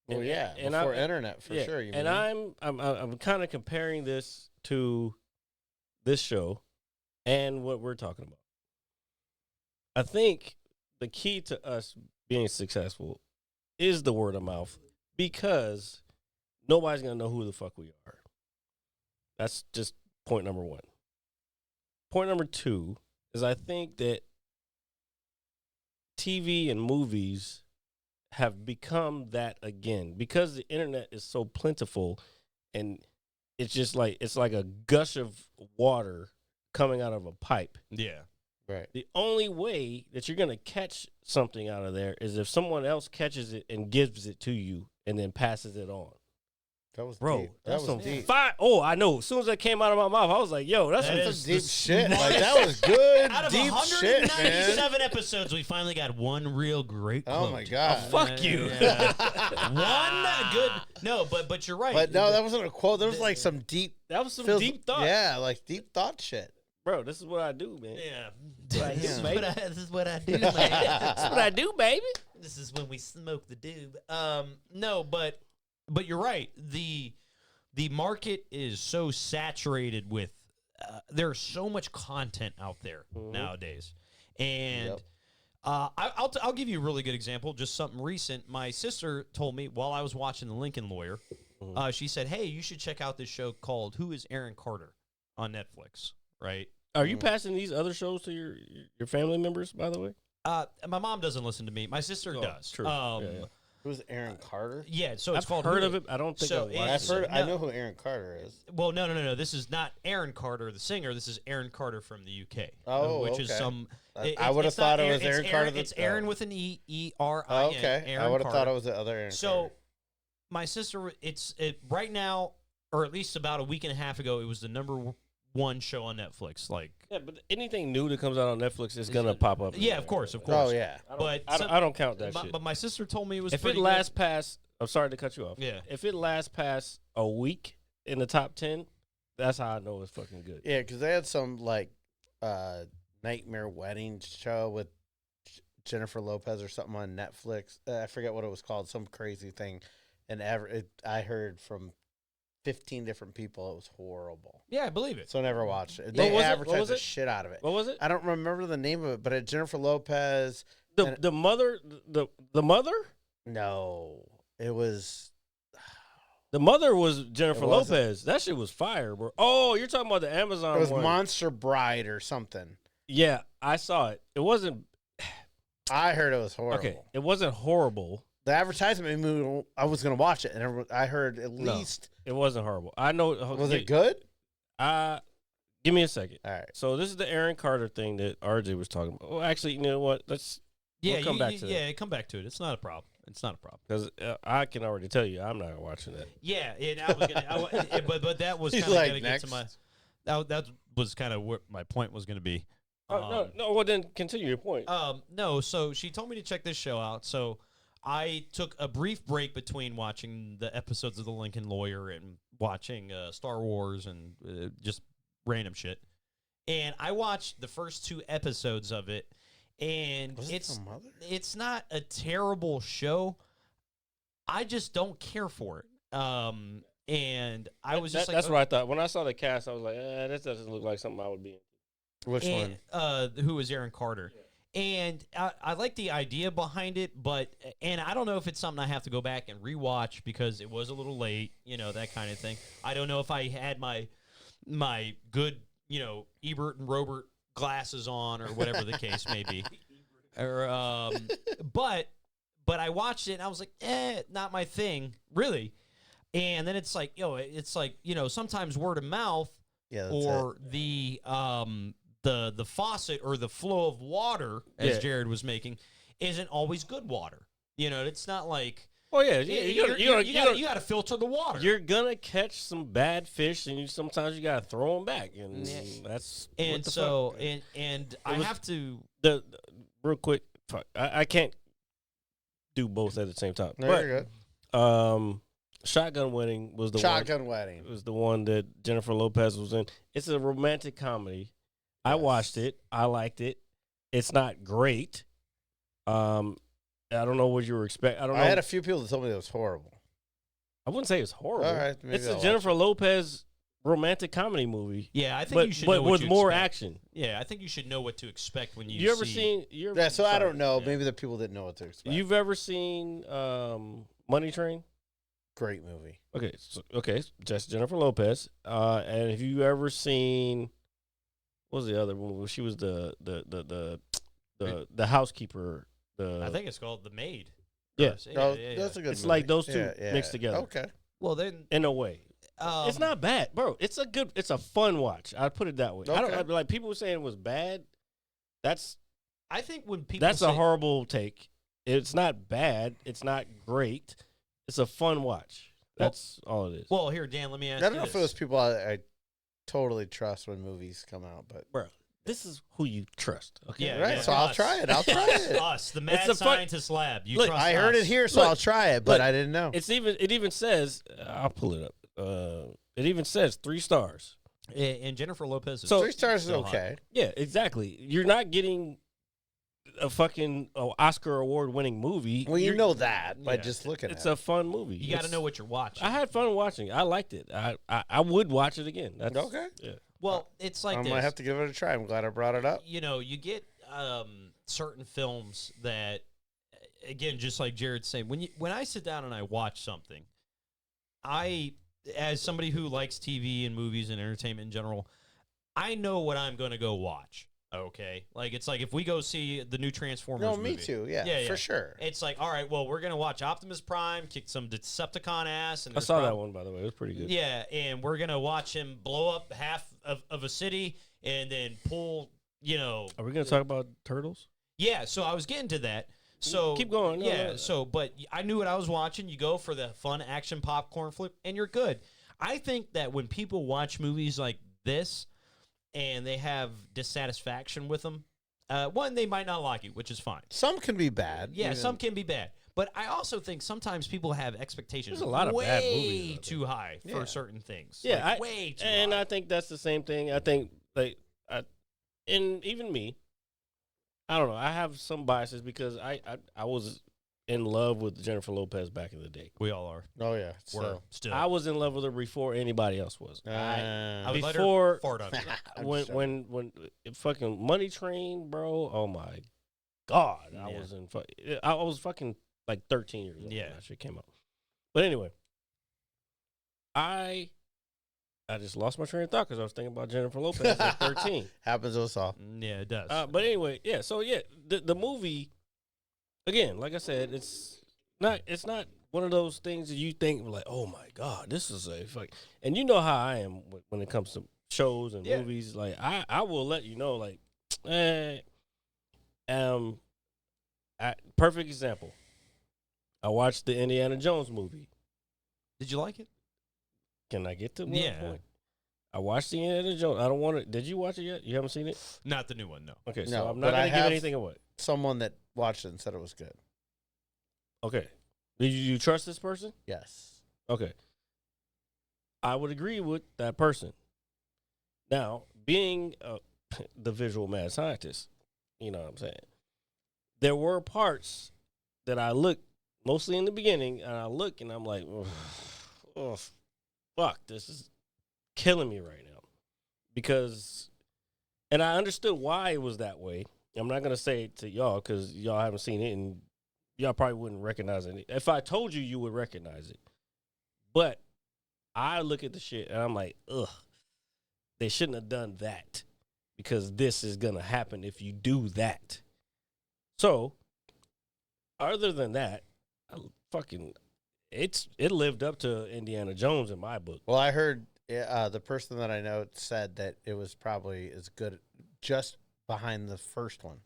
S5: yeah,
S6: and
S5: before internet for sure. You
S6: and
S5: mean.
S6: I'm kind of comparing this to this show and what we're talking about. I think the key to us being successful is the word of mouth because nobody's gonna know who the fuck we are. That's just point number one. Point number two is I think that TV and movies have become that again because the internet is so plentiful and it's like a gush of water coming out of a pipe.
S4: yeah.
S5: Right.
S6: The only way that you're going to catch something out of there is if someone else catches it and gives it to you and then passes it on.
S5: That was
S6: Bro,
S5: deep. That
S6: that's
S5: was
S6: some
S5: deep.
S6: fire. Oh, I know. As soon as that came out of my mouth, I was like, yo, that's
S4: That
S6: some
S4: is
S5: Deep
S4: the
S5: shit. Like that was good.
S4: Out of
S5: deep shit, man.
S4: 197 episodes, we finally got one real great quote.
S5: Oh my god.
S6: fuck you.
S4: One good. No, but you're right.
S5: But no, that wasn't a quote. There was like some deep.
S6: That was some
S5: feels-
S6: deep thought.
S5: Yeah, like deep thought shit.
S6: Bro, this is what I do, man.
S4: Yeah.
S6: Right here,
S4: This
S6: baby.
S4: is what I do, man.
S6: That's what I do, baby.
S4: This is when we smoke the doob. No, but you're right. The market is so saturated with there's so much content out there nowadays, and
S5: Yep.
S4: I'll give you a really good example. Just something recent. My sister told me while I was watching The Lincoln Lawyer, she said, "Hey, you should check out this show called Who is Aaron Carter on Netflix." Right?
S6: Are you passing these other shows to your family members, by the way?
S4: My mom doesn't listen to me. My sister does.
S6: true.
S5: Who's Aaron Carter?
S4: Yeah, so it's
S6: I've
S4: called
S6: heard
S4: Who
S6: of
S4: They-
S6: it. I don't think
S4: So
S6: I've
S4: it-
S6: watched
S5: I've
S6: it.
S5: heard. I
S4: No.
S5: know who Aaron Carter is.
S4: Well, no. This is not Aaron Carter, the singer. This is Aaron Carter from the UK.
S5: Oh,
S4: which is
S5: okay.
S4: some.
S5: I would have
S4: it's not
S5: thought it was
S4: it's
S5: Aaron Carter.
S4: It's Aaron with an E-R-I-N.
S5: Oh, okay.
S4: Aaron
S5: I would have thought
S4: Carter.
S5: it was the other Aaron.
S4: So,
S5: Carter.
S4: my sister, right now, or at least about a week and a half ago, it was the #1 show on Netflix. Like,
S6: Yeah, but anything new that comes out on Netflix is gonna pop up.
S4: yeah, of course.
S5: Oh yeah.
S4: But
S6: I don't count that shit.
S4: But my sister told me it was.
S6: If it
S4: pretty
S6: lasts
S4: good.
S6: past, I'm sorry to cut you off.
S4: Yeah.
S6: If it lasts past a week in the top 10, that's how I know it's fucking good.
S5: Yeah, because they had some like nightmare wedding show with Jennifer Lopez or something on Netflix. I forget what it was called. Some crazy thing, and I heard from 15 different people it was horrible.
S4: Yeah, I believe it.
S5: So I never watched it.
S6: What
S5: They
S6: was it? What
S5: advertised
S6: was
S5: the
S6: it?
S5: shit out of it.
S6: What was it?
S5: I don't remember the name of it, but it had Jennifer Lopez. And-
S6: The mother, the mother,
S5: No, it was.
S6: the mother was Jennifer
S5: It wasn't.
S6: Lopez. That shit was fire, bro. Oh, you're talking about the Amazon
S5: It was
S6: one.
S5: Monster Bride or something.
S6: Yeah, I saw it. It wasn't
S5: I heard it was horrible.
S6: okay. It wasn't horrible.
S5: The advertisement made me. I was gonna watch it, and I heard at
S6: No.
S5: least.
S6: It wasn't horrible. I know.
S5: Was it good?
S6: Give me a second.
S5: All right.
S6: So this is the Aaron Carter thing that RJ was talking about. Well, actually, you know what? We'll come back to that.
S4: Yeah, come back to it. It's not a problem. It's not a problem.
S6: Because I can already tell you, I'm not watching that.
S4: Yeah, and I was gonna, but that was
S5: He's
S4: kind of
S5: like,
S4: gonna get to my.
S5: next.
S4: That was kind of what my point was gonna be.
S6: No. Well, then continue your point.
S4: No, so she told me to check this show out. So I took a brief break between watching the episodes of The Lincoln Lawyer and watching Star Wars and just random shit. And I watched the first 2 episodes of it, and
S5: Was it the mother?
S4: it's not a terrible show. I just don't care for it. And I was just like,
S6: that's what I thought. When I saw the cast, I was like, this doesn't look like something I would be in.
S5: Which one?
S4: Who was Aaron Carter. And I like the idea behind it, and I don't know if it's something I have to go back and rewatch because it was a little late, that kind of thing. I don't know if I had my good, Ebert and Robert glasses on or whatever the case may be. Or, but I watched it and I was like, not my thing, really. And then it's like, sometimes word of mouth
S5: Yeah, that's
S4: or the faucet or the flow of water, as
S6: Yeah.
S4: Jared was making, isn't always good water. It's not like
S6: Oh yeah,
S4: you got to filter the water.
S6: you're gonna catch some bad fish, and sometimes you gotta throw them back, and that's
S4: and
S6: what the
S4: so
S6: fuck.
S4: and I
S6: was-
S4: have to.
S6: the real quick. Fuck, I can't do both at the same time.
S5: No,
S6: but
S5: you're good.
S6: Shotgun Wedding was the
S5: Shotgun Wedding.
S6: was the one that Jennifer Lopez was in. It's a romantic comedy. I watched it. I liked it. It's not great. I don't know what you were expecting. I don't know.
S5: I had a few people that told me it was horrible.
S6: I wouldn't say it's horrible.
S5: All right, maybe
S6: it's
S5: I'll
S6: a
S5: watch
S6: Jennifer Lopez romantic comedy movie.
S4: Yeah, I think
S6: But
S4: you should know what
S6: with
S4: to
S6: more
S4: expect.
S6: action.
S4: Yeah, I think you should know what to expect when
S6: You ever
S4: see.
S6: seen?
S5: Yeah, so I
S6: sorry.
S5: don't know.
S4: Yeah.
S5: Maybe the people didn't know what to expect.
S6: You've ever seen Money Train?
S5: Great movie.
S6: Okay, just Jennifer Lopez. And have you ever seen? What was the other movie? She was the housekeeper.
S4: I think it's called The Maid.
S6: Yeah.
S5: Oh, that's a good.
S6: It's
S5: movie.
S6: like those two
S5: Yeah,
S6: mixed together.
S5: Okay.
S4: Well, then
S6: In a way,
S4: um,
S6: it's not bad, bro. It's a fun watch. I'd put it that way. I
S5: Okay.
S6: don't like people saying it was bad. That's
S4: I think when people
S6: a
S4: say,
S6: horrible take. It's not bad. It's not great. It's a fun watch. That's all it is.
S4: Well, here, Dan, let me ask
S5: I don't
S4: you
S5: know if
S4: this.
S5: it was people I totally trust when movies come out, but
S6: Bro, this is who you trust. Okay.
S4: Yeah,
S5: right.
S4: yeah,
S5: So I'll
S4: us.
S5: try it. I'll try it.
S4: Us, the Mad
S6: a fun-
S4: Scientist Lab. You
S6: Look,
S4: trust
S5: I heard
S4: us.
S5: it here, so
S6: Look,
S5: I'll try it. But
S6: look,
S5: I didn't know.
S6: It even says I'll pull it up. It even says 3 stars.
S4: And Jennifer Lopez is
S6: So-
S5: 3 stars is
S4: still hot.
S5: okay.
S6: Yeah, exactly. You're not getting a fucking Oscar award winning movie.
S5: Well, you
S6: You're-
S5: know that by
S6: yeah,
S5: just looking
S6: It's
S5: at
S6: a fun movie.
S4: You got to
S6: It's-
S4: know what you're watching.
S6: I had fun watching it. I liked it. I would watch it again. That's
S5: Okay.
S6: Yeah.
S4: Well, it's
S5: it.
S4: like
S5: I
S4: this.
S5: might have to give it a try. I'm glad I brought it up.
S4: You get certain films that, again, just like Jared's saying, when I sit down and I watch something, as somebody who likes TV and movies and entertainment in general, I know what I'm going to go watch. Okay, like it's like if we go see the new Transformers.
S5: No,
S4: movie,
S5: me too. Yeah, for sure.
S4: It's like, all right, well, we're gonna watch Optimus Prime kick some Decepticon ass, and
S6: I saw that one, by the way. It was pretty good.
S4: Yeah, and we're gonna watch him blow up half of a city, and then pull.
S6: Are we gonna talk about turtles?
S4: Yeah, so I was getting to that. So
S6: Keep going. No,
S4: yeah,
S6: no.
S4: so but I knew what I was watching. You go for the fun action popcorn flip, and you're good. I think that when people watch movies like this, and they have dissatisfaction with them, one, they might not like it, which is fine.
S5: Some can be bad.
S4: Yeah, some can be bad. But I also think sometimes people have expectations
S6: There's a lot of
S4: way
S6: bad movies out
S4: too high
S5: Yeah.
S4: for certain things.
S6: Yeah,
S4: Like, way too
S6: and
S4: high.
S6: I think that's the same thing. I think and even me, I don't know. I have some biases because I was in love with Jennifer Lopez back in the day.
S4: We all are.
S5: Oh yeah.
S4: We're
S5: So
S4: still.
S6: I was in love with her before anybody else was.
S4: I would let
S6: before-
S4: her fart on it.
S5: I'm
S6: when
S5: sure.
S6: when fucking Money Train, bro. Oh my god,
S4: Yeah.
S6: I was fucking like 13 years old
S4: Yeah.
S6: when that shit came out. But anyway, I just lost my train of thought because I was thinking about Jennifer Lopez at 13.
S5: Happens to us all.
S4: Yeah, it does.
S6: But anyway, yeah. So yeah, the movie, again, like I said, it's not one of those things that you think like, oh my god, this is a fuck. And you know how I am when it comes to shows and
S4: Yeah.
S6: movies. Like I will let you know, like, perfect example. I watched the Indiana Jones movie.
S4: Did you like it?
S6: Can I get to one
S4: Yeah.
S6: point? I watched the Indiana Jones. I don't want to. Did you watch it yet? You haven't seen it?
S4: Not the new one, no.
S6: Okay, so
S5: No,
S6: I'm
S5: but
S6: not
S5: I
S6: going to give
S5: have-
S6: anything away.
S5: Someone that watched it and said it was good.
S6: Okay. Do you trust this person?
S5: Yes.
S6: Okay. I would agree with that person. Now, being the visual mad scientist, you know what I'm saying? There were parts that I looked, mostly in the beginning, and I look and I'm like, oh, fuck, this is killing me right now. Because, and I understood why it was that way. I'm not going to say it to y'all because y'all haven't seen it and y'all probably wouldn't recognize it. If I told you, you would recognize it. But I look at the shit and I'm like, ugh, they shouldn't have done that because this is going to happen if you do that. So, other than that, it lived up to Indiana Jones in my book.
S5: Well, I heard the person that I know said that it was probably as good, just behind the first one.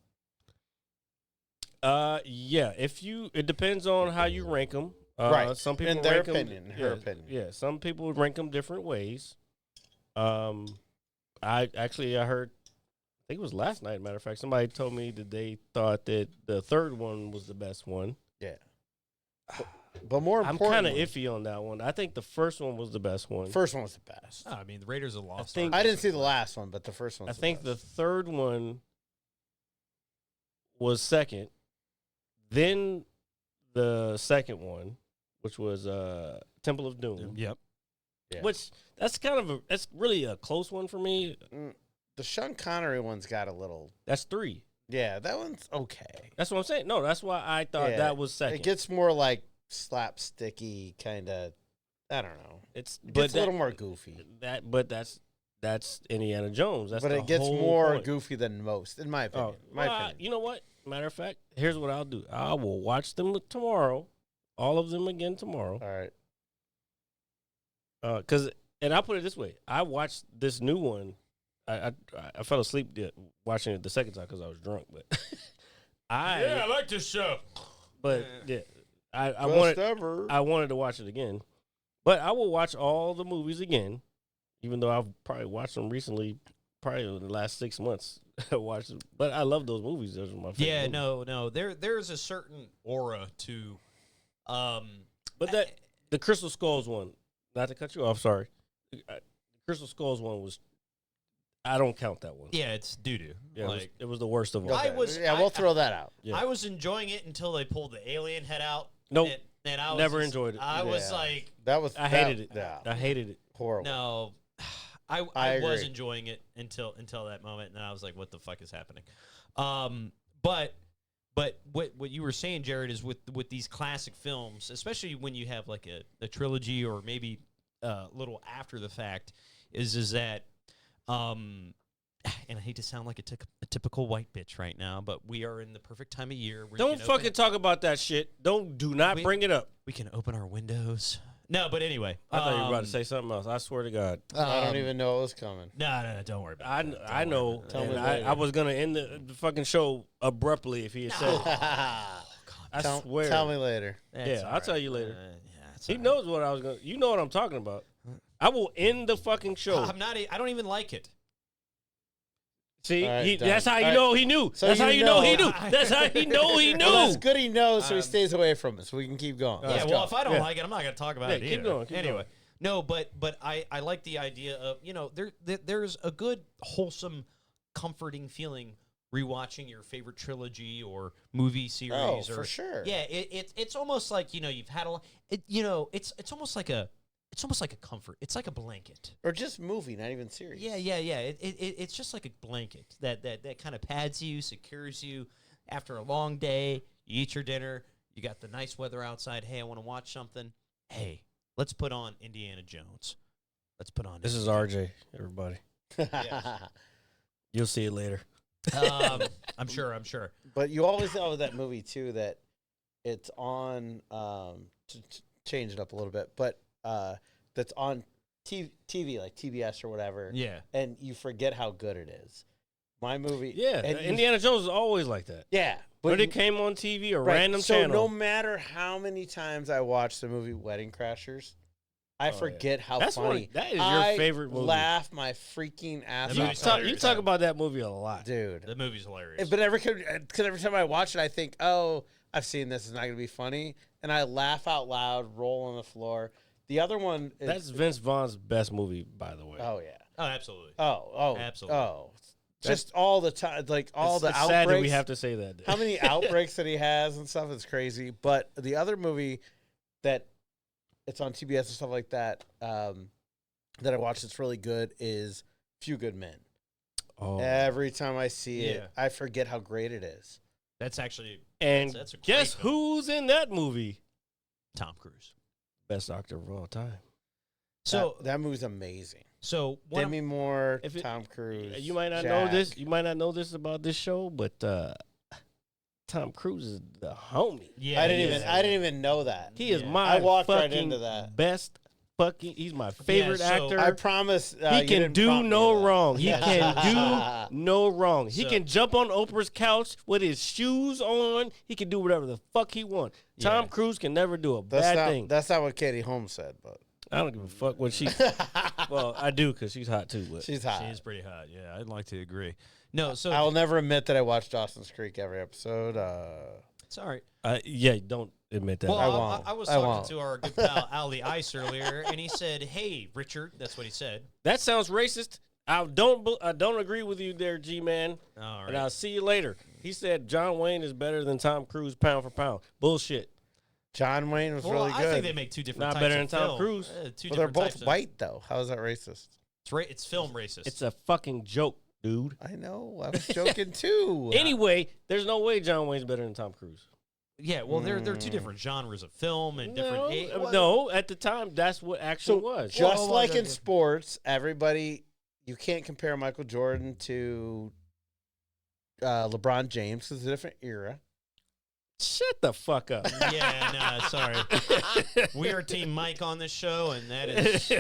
S6: Yeah, it depends on how you rank them.
S5: Right.
S6: Some people
S5: In their
S6: rank 'em-
S5: opinion, her opinion.
S6: Yeah, some people rank them different ways. I heard, I think it was last night, matter of fact, somebody told me that they thought that the third one was the best one.
S5: Yeah. But more
S6: I'm kind of
S5: importantly,
S6: iffy on that one. I think the first one was the best one.
S5: first one was the best.
S4: Oh, I mean, the Raiders of the Lost
S6: think-
S4: Ark
S5: I didn't
S4: is
S5: see
S4: a
S5: the
S4: great-
S5: last one, but the first one
S6: I
S5: was
S6: think
S5: the
S6: the
S5: best.
S6: third one was second. Then the second one, which was Temple of Doom,
S4: Yep.
S5: Yeah.
S6: which that's really a close one for me.
S5: The Sean Connery one's got a little.
S6: That's 3.
S5: Yeah, that one's okay.
S6: That's what I'm saying. No, that's why I thought
S5: Yeah,
S6: that was second.
S5: It gets more like slapsticky kind of. I don't know.
S6: It's
S5: It gets a little more goofy.
S6: But that's Indiana Jones. That's
S5: But
S6: the
S5: it gets
S6: whole
S5: more
S6: point.
S5: goofy than most, in my opinion.
S6: Oh,
S5: My
S6: well,
S5: opinion.
S6: you know what? Matter of fact, here's what I'll do. I will watch them tomorrow, all of them again tomorrow.
S5: All right.
S6: And I'll put it this way: I watched this new one. I fell asleep watching it the second time because I was drunk. But
S4: I like this show.
S6: But yeah, I
S5: Best
S6: wanted
S5: ever.
S6: I wanted to watch it again. But I will watch all the movies again, even though I've probably watched them recently, probably in the last 6 months. I watched them. But I love those movies. Those are my favorite.
S4: Yeah,
S6: movies.
S4: no. There's a certain aura to,
S6: But the Crystal Skulls one, not to cut you off, sorry. The Crystal Skulls one was, I don't count that one.
S4: yeah, it's doo doo.
S6: Yeah,
S4: Like
S6: it was the worst of all.
S4: I was-
S5: Yeah, we'll throw that out.
S6: Yeah.
S4: I was enjoying it until they pulled the alien head out.
S6: Nope.
S4: And I was
S6: Never
S4: just-
S6: enjoyed it.
S4: I was
S5: Yeah.
S4: like,
S5: That was.
S6: I hated it.
S5: Yeah.
S6: I hated it.
S5: Horrible.
S4: no. I
S5: I
S4: was
S5: agree.
S4: enjoying it until that moment, and then I was like, what the fuck is happening? But what you were saying, Jared, is with these classic films, especially when you have like a trilogy or maybe a little after the fact, is that and I hate to sound like a typical white bitch right now, but we are in the perfect time of year. Where
S6: Don't fucking talk about that shit. Do not bring it up.
S4: We can open our windows. No, but anyway.
S6: I thought you were about to say something else. I swear to God.
S5: I don't even know what was coming.
S4: No, don't worry about it.
S6: I know. I was going to end the fucking show abruptly if he had said it. I swear.
S5: Tell me later.
S6: Yeah, I'll tell you later.
S4: It's
S6: He
S4: all right.
S6: knows what I was going to. You know what I'm talking about. I will end the fucking show.
S4: I don't even like it.
S6: See,
S5: All right, done.
S6: that's how you
S5: All
S6: know he knew.
S5: So
S6: That's
S5: you
S6: how you know he
S5: know.
S6: knew. That's how he know he knew.
S5: Well, that's good he knows, so he stays away from us. So we can keep going.
S4: Yeah,
S5: Let's
S4: well,
S5: go.
S4: if I don't like it, I'm not going to talk about it
S6: keep
S4: either.
S6: going, keep
S4: anyway,
S6: going.
S4: no, but I like the idea of, there's a good, wholesome, comforting feeling rewatching your favorite trilogy or movie series.
S5: Oh,
S4: or,
S5: for sure.
S4: Yeah, it's almost like, you've had it's almost like a comfort. It's like a blanket.
S5: Or just movie, not even series.
S4: Yeah. It's just like a blanket that kind of pads you, secures you. After a long day, you eat your dinner, you got the nice weather outside. Hey, I want to watch something. Hey, let's put on Indiana Jones. Let's put on.
S6: This is RJ, everybody. You'll see it later.
S4: I'm sure.
S5: But you always know with that movie too that it's on to change it up a little bit, but that's on TV like TBS or whatever.
S4: Yeah.
S5: And you forget how good it is. My movie.
S6: Yeah,
S5: and
S6: Indiana Jones is always like that.
S5: Yeah.
S6: But
S5: you-
S6: it came on TV or
S5: right,
S6: random
S5: so
S6: channel.
S5: no matter how many times I watch the movie Wedding Crashers, I forget how
S6: That's
S5: funny.
S6: that is your
S5: I
S6: favorite movie.
S5: laugh my freaking ass
S4: The
S5: off.
S4: movie's
S5: every
S6: You
S4: hilarious.
S6: talk about that movie a lot.
S5: dude.
S4: The movie's hilarious.
S5: But every time I watch it, I think, oh, I've seen this. It's not going to be funny. And I laugh out loud, roll on the floor. The other one is...
S6: That's Vince Vaughn's best movie, by the way.
S5: Oh, yeah.
S4: Oh, absolutely.
S5: Oh.
S4: Absolutely.
S5: Oh. Just all the time, like all the
S6: it's
S5: outbreaks.
S6: sad that we have to say that.
S5: How many outbreaks that he has and stuff is crazy. But the other movie that it's on TBS and stuff like that that I watched that's really good is Few Good Men.
S6: Oh.
S5: Every time I see it,
S4: Yeah.
S5: I forget how great it is.
S4: That's actually
S6: And
S4: that's a great
S6: guess
S4: film.
S6: who's in that movie?
S4: Tom Cruise.
S6: Best actor of all time.
S4: So
S5: that movie's amazing.
S4: so one of-
S5: Demi Moore,
S6: if it-
S5: Tom Cruise.
S6: You might not know this. You might not know this about this show, but Tom Cruise is the homie.
S4: yeah,
S5: I
S4: he
S5: didn't
S4: is.
S5: even know that.
S6: He is
S4: Yeah.
S6: my
S5: I walked right
S6: fucking
S5: into that.
S6: best fucking. He's my favorite
S4: so
S6: actor.
S5: I promise
S6: He
S5: you
S6: can
S5: didn't
S6: do
S5: prompt me
S6: no
S5: to that.
S6: wrong. He
S5: Yes.
S6: can do no wrong. He
S4: So-
S6: can jump on Oprah's couch with his shoes on. He can do whatever the fuck he wants. Tom
S4: Yeah.
S6: Cruise can never do a
S5: That's
S6: bad
S5: not,
S6: thing.
S5: That's not what Katie Holmes said, but
S6: I don't give a fuck what she. Well, I do because she's hot too. But
S5: she's hot.
S4: She is pretty hot. Yeah, I'd like to agree. No, so
S5: I will never admit that I watched Dawson's Creek every episode.
S4: it's all right.
S6: yeah, don't admit that.
S4: Well,
S5: I won't.
S4: I was
S5: I
S4: talking
S5: won't.
S4: to our good pal Al the Ice earlier, and he said, "Hey, Richard," that's what he said.
S6: That sounds racist. I don't agree with you there, G-Man.
S4: All right.
S6: And I'll see you later. He said John Wayne is better than Tom Cruise pound for pound. Bullshit.
S5: John Wayne was
S4: Well,
S5: really
S4: I
S5: good.
S4: think they make two different
S6: Not
S4: types
S6: better
S4: of
S6: than Tom
S4: film.
S6: Cruise.
S4: Two
S5: well, they're
S4: different
S5: both
S4: types of-
S5: white, though. How is that racist?
S4: It's film racist.
S6: It's a fucking joke, dude.
S5: I know. I was joking, too.
S6: Anyway, there's no way John Wayne's better than Tom Cruise.
S4: yeah, well, they're two different genres of film and different.
S6: No, at the time, that's what action was.
S5: Just
S4: Well,
S5: like
S4: yeah,
S5: in
S4: yeah.
S5: sports, everybody, you can't compare Michael Jordan to LeBron James because it's a different era.
S6: Shut the fuck up.
S4: Yeah, no, sorry. We are Team Mike on this show, and that is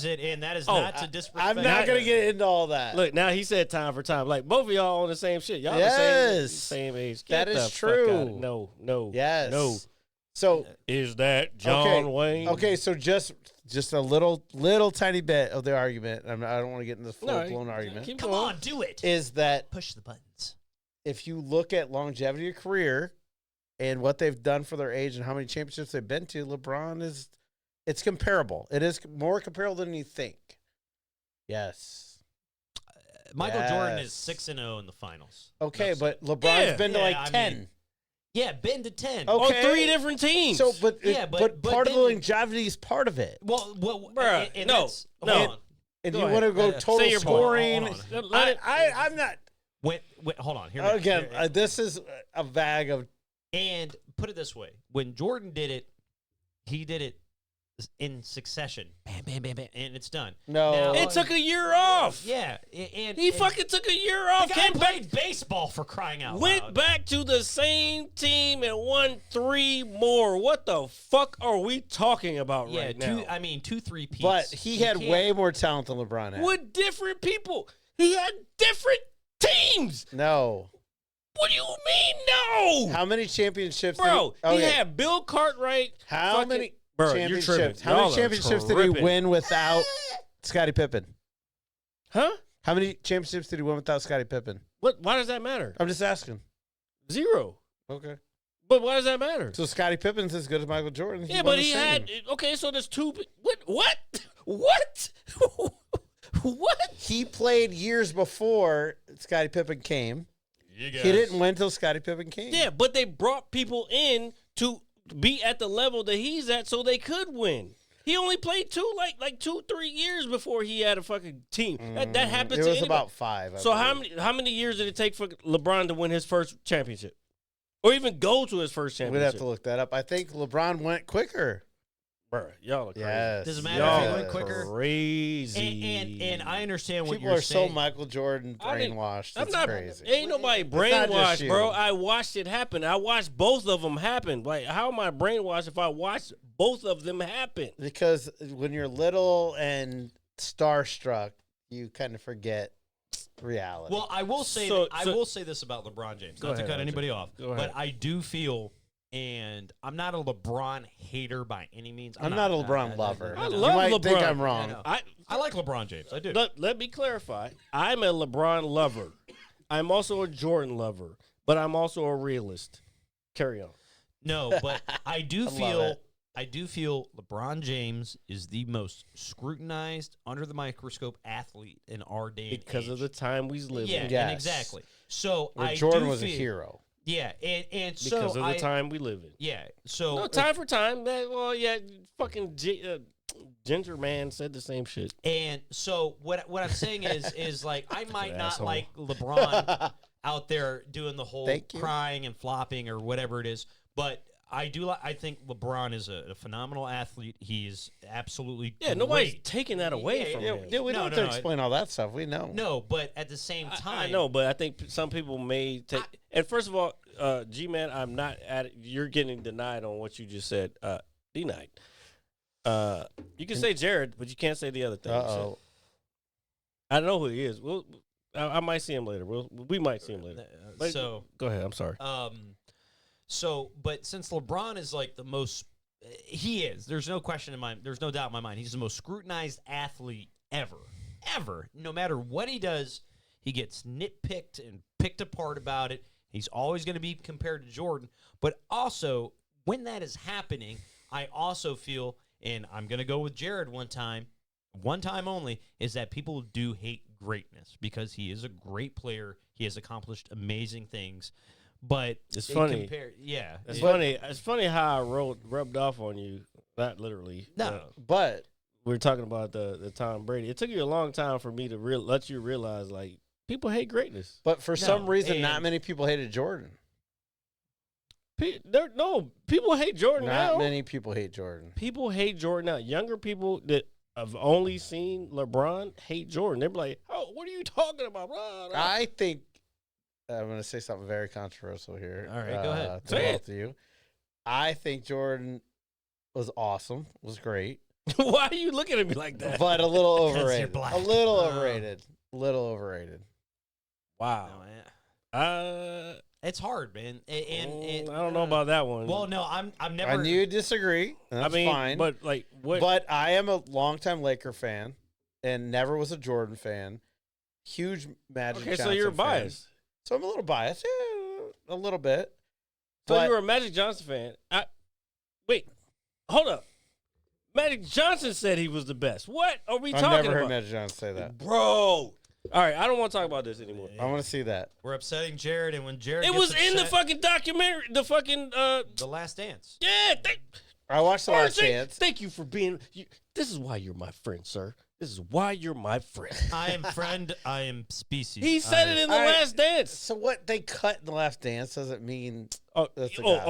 S4: it. And that is not to disrespect.
S5: I'm not going to get into all that.
S6: Look, now he said time for time. Like, both of y'all on the same shit. Y'all
S5: Yes.
S6: the same age.
S5: That
S6: Get
S5: is
S6: the fuck outta-
S5: true.
S6: No.
S5: Yes.
S6: No.
S5: So,
S6: Is that John Wayne?
S5: okay, so just a little tiny bit of the argument. I don't want to get into the full blown argument.
S6: Keep
S4: Come
S6: going.
S4: on, do it.
S5: Is that
S4: Push the buttons.
S5: if you look at longevity of career and what they've done for their age and how many championships they've been to, LeBron it's comparable. It is more comparable than you think. Yes.
S4: Michael Jordan
S5: Yes.
S4: is 6-0 in the finals.
S5: Okay,
S4: Enough
S5: but
S4: said.
S5: LeBron's been to
S4: Yeah,
S5: like
S4: I
S5: 10.
S4: mean, yeah, been to 10.
S5: Okay.
S6: On 3 different teams.
S5: So, but
S4: Yeah, but
S5: part of the
S4: then-
S5: longevity is part of it.
S4: Well,
S6: Bruh,
S4: and
S6: no,
S4: that's-
S6: no.
S4: hold on.
S5: If
S6: Go
S5: you
S6: ahead.
S5: want to go
S4: Say
S5: total
S6: your point.
S5: scoring,
S4: Hold on.
S6: Let it-
S5: I'm not.
S4: Wait, hold on. Here,
S5: Again,
S4: here-
S5: this is a bag of.
S4: and put it this way: when Jordan did it, he did it in succession. Bam, bam, bam, bam, and it's done.
S5: No.
S4: Now-
S6: It took a year off.
S4: Yeah, and
S6: He fucking took a year off.
S4: the guy
S6: Came back,
S4: played baseball for crying out
S6: went
S4: loud.
S6: back to the same team and won 3 more. What the fuck are we talking about
S4: Yeah,
S6: right now?
S4: 2-3 peats.
S5: But he had way more talent than LeBron had.
S6: With different people. He had different teams.
S5: No.
S6: What do you mean, no?
S5: How many championships
S6: Bro,
S5: did he,
S6: he
S5: okay.
S6: had Bill Cartwright.
S5: How
S6: fucking-
S5: many
S6: Bro, you're tripping.
S5: championships? How
S6: Y'all
S5: many
S6: are
S5: championships did he
S6: tripping.
S5: win without Scottie Pippen?
S6: Huh?
S5: How many championships did he win without Scottie Pippen?
S6: What? Why does that matter?
S5: I'm just asking.
S6: 0.
S5: Okay.
S6: But why does that matter?
S5: So Scottie Pippen's as good as Michael Jordan.
S6: Yeah,
S5: won
S6: but
S5: the
S6: he
S5: same.
S6: had okay. So there's 2. What? What? What?
S5: He played years before Scottie Pippen came.
S4: You
S5: He didn't win until Scottie Pippen came.
S6: Yeah, but they brought people in to be at the level that he's at, so they could win. He only played 2-3 years before he had a fucking team. That happened
S5: It
S6: to
S5: was
S6: anybody.
S5: about 5. I
S6: So
S5: believe.
S6: how many years did it take for LeBron to win his first championship, or even go to his first
S5: We'd
S6: championship?
S5: have to look that up. I think LeBron went quicker.
S6: Bro, y'all are crazy.
S5: Yes.
S4: Does it matter
S6: Y'all
S4: if he
S6: are
S4: went quicker?
S6: crazy.
S4: And I understand what
S5: People
S4: you're
S5: are
S4: saying.
S5: so Michael Jordan
S6: I didn't-
S5: brainwashed.
S6: I'm
S5: It's
S6: not
S5: crazy.
S6: Ain't nobody
S5: not just
S6: brainwashed,
S5: you.
S6: bro. I watched it happen. I watched both of them happen. Like, how am I brainwashed if I watched both of them happen?
S5: Because when you're little and starstruck, you kind of forget reality.
S4: Well, I will say
S6: So-
S4: I
S6: so-
S4: will say this about LeBron James.
S6: Go
S4: Not to
S6: ahead,
S4: cut
S6: RJ.
S4: anybody off,
S6: Go ahead.
S4: but I do feel, and I'm not a LeBron hater by any means.
S5: I'm not a LeBron lover.
S6: I
S5: You
S6: love
S5: might think
S6: LeBron.
S5: I'm
S4: I
S5: wrong.
S4: know.
S6: I
S4: I like LeBron James. I do.
S6: let me clarify. I'm a LeBron lover. I'm also a Jordan lover, but I'm also a realist. Carry on.
S4: No, but I do
S5: love
S4: feel
S5: it.
S4: I do feel LeBron James is the most scrutinized, under the microscope athlete in our day and
S6: Because of
S4: age.
S6: the time we live
S4: Yeah,
S6: in.
S5: Yes.
S4: and exactly. So
S5: Where
S4: I
S5: Jordan
S4: do
S5: was a
S4: feel-
S5: hero.
S4: Yeah, and so
S6: Because of the
S4: I,
S6: time we live in.
S4: Yeah, so
S6: No, time for time. Well, yeah, fucking Ginger Man said the same shit.
S4: And so what I'm saying is like I might not
S6: asshole.
S4: like LeBron out there doing the whole
S5: Thank you.
S4: crying and flopping or whatever it is, but I do I think LeBron is a phenomenal athlete. He's absolutely
S6: Yeah, nobody's
S4: great.
S6: taking that away from
S5: Yeah,
S6: him.
S5: yeah, we
S4: No,
S5: don't have
S4: no,
S5: to
S4: no,
S5: explain all that stuff. We know.
S4: No, but at the same
S6: I
S4: time,
S6: know, but I think some people may take. And first of all, G-Man, I'm not at it. You're getting denied on what you just said. Denied. You can say Jared, but you can't say the other thing.
S5: Uh-oh.
S6: I know who he is. I might see him later. We might see him later. But
S4: so
S6: go ahead. I'm sorry.
S4: But since LeBron is like the most, he is. There's no question in my. There's no doubt in my mind. He's the most scrutinized athlete ever. No matter what he does, he gets nitpicked and picked apart about it. He's always going to be compared to Jordan. But also, when that is happening, I also feel, and I'm going to go with Jared one time only, is that people do hate greatness because he is a great player. He has accomplished amazing things. But
S6: It's
S4: in
S6: funny.
S4: Yeah.
S6: It's funny. It's funny how I rubbed off on you. Not literally.
S4: No.
S5: But
S6: We were talking about the Tom Brady. It took you a long time for me to let you realize, like, people hate greatness.
S5: for some reason, not
S4: and-
S5: many people hated Jordan.
S6: People hate Jordan
S5: Not
S6: now.
S5: many people hate Jordan.
S6: People hate Jordan now. Younger people that have only seen LeBron hate Jordan. They're like, "Oh, what are you talking about?" Blah, blah.
S5: I think I'm going to say something very controversial here.
S4: All right, go ahead.
S5: To
S6: Say it.
S5: both of you. I think Jordan was awesome, was great,
S6: Why are you looking at me like that?
S5: but a little
S4: 'Cause you're
S5: overrated.
S4: black.
S5: A little overrated. Little overrated.
S6: Wow.
S4: It's hard, man. And
S6: I don't know about that one.
S4: Well, no, I'm never.
S5: I knew you'd disagree. And that's fine.
S6: but like what?
S5: But I am a longtime Laker fan and never was a Jordan fan. Huge Magic
S6: okay,
S5: Johnson
S6: so you're
S5: fan.
S6: biased.
S5: So I'm a little biased. Yeah, a little bit.
S6: So
S5: But
S6: you're a Magic Johnson fan. Wait, hold up. Magic Johnson said he was the best. What are we
S5: I've
S6: talking
S5: never heard
S6: about?
S5: Magic Johnson say that.
S6: Bro. All right, I don't want to talk about this anymore.
S5: I want to see that.
S4: We're upsetting Jared, and when Jared
S6: It
S4: gets
S6: was in the
S4: upset-
S6: fucking documentary, the fucking
S4: The Last Dance.
S6: yeah.
S5: I watched the last
S6: RJ,
S5: chance.
S6: Thank you for being. This is why you're my friend, sir. This is why you're my friend.
S4: I am friend. I am species.
S6: He said it in The Last Dance.
S5: So what they cut in The Last Dance doesn't mean
S6: Oh,
S5: that's the guy. Come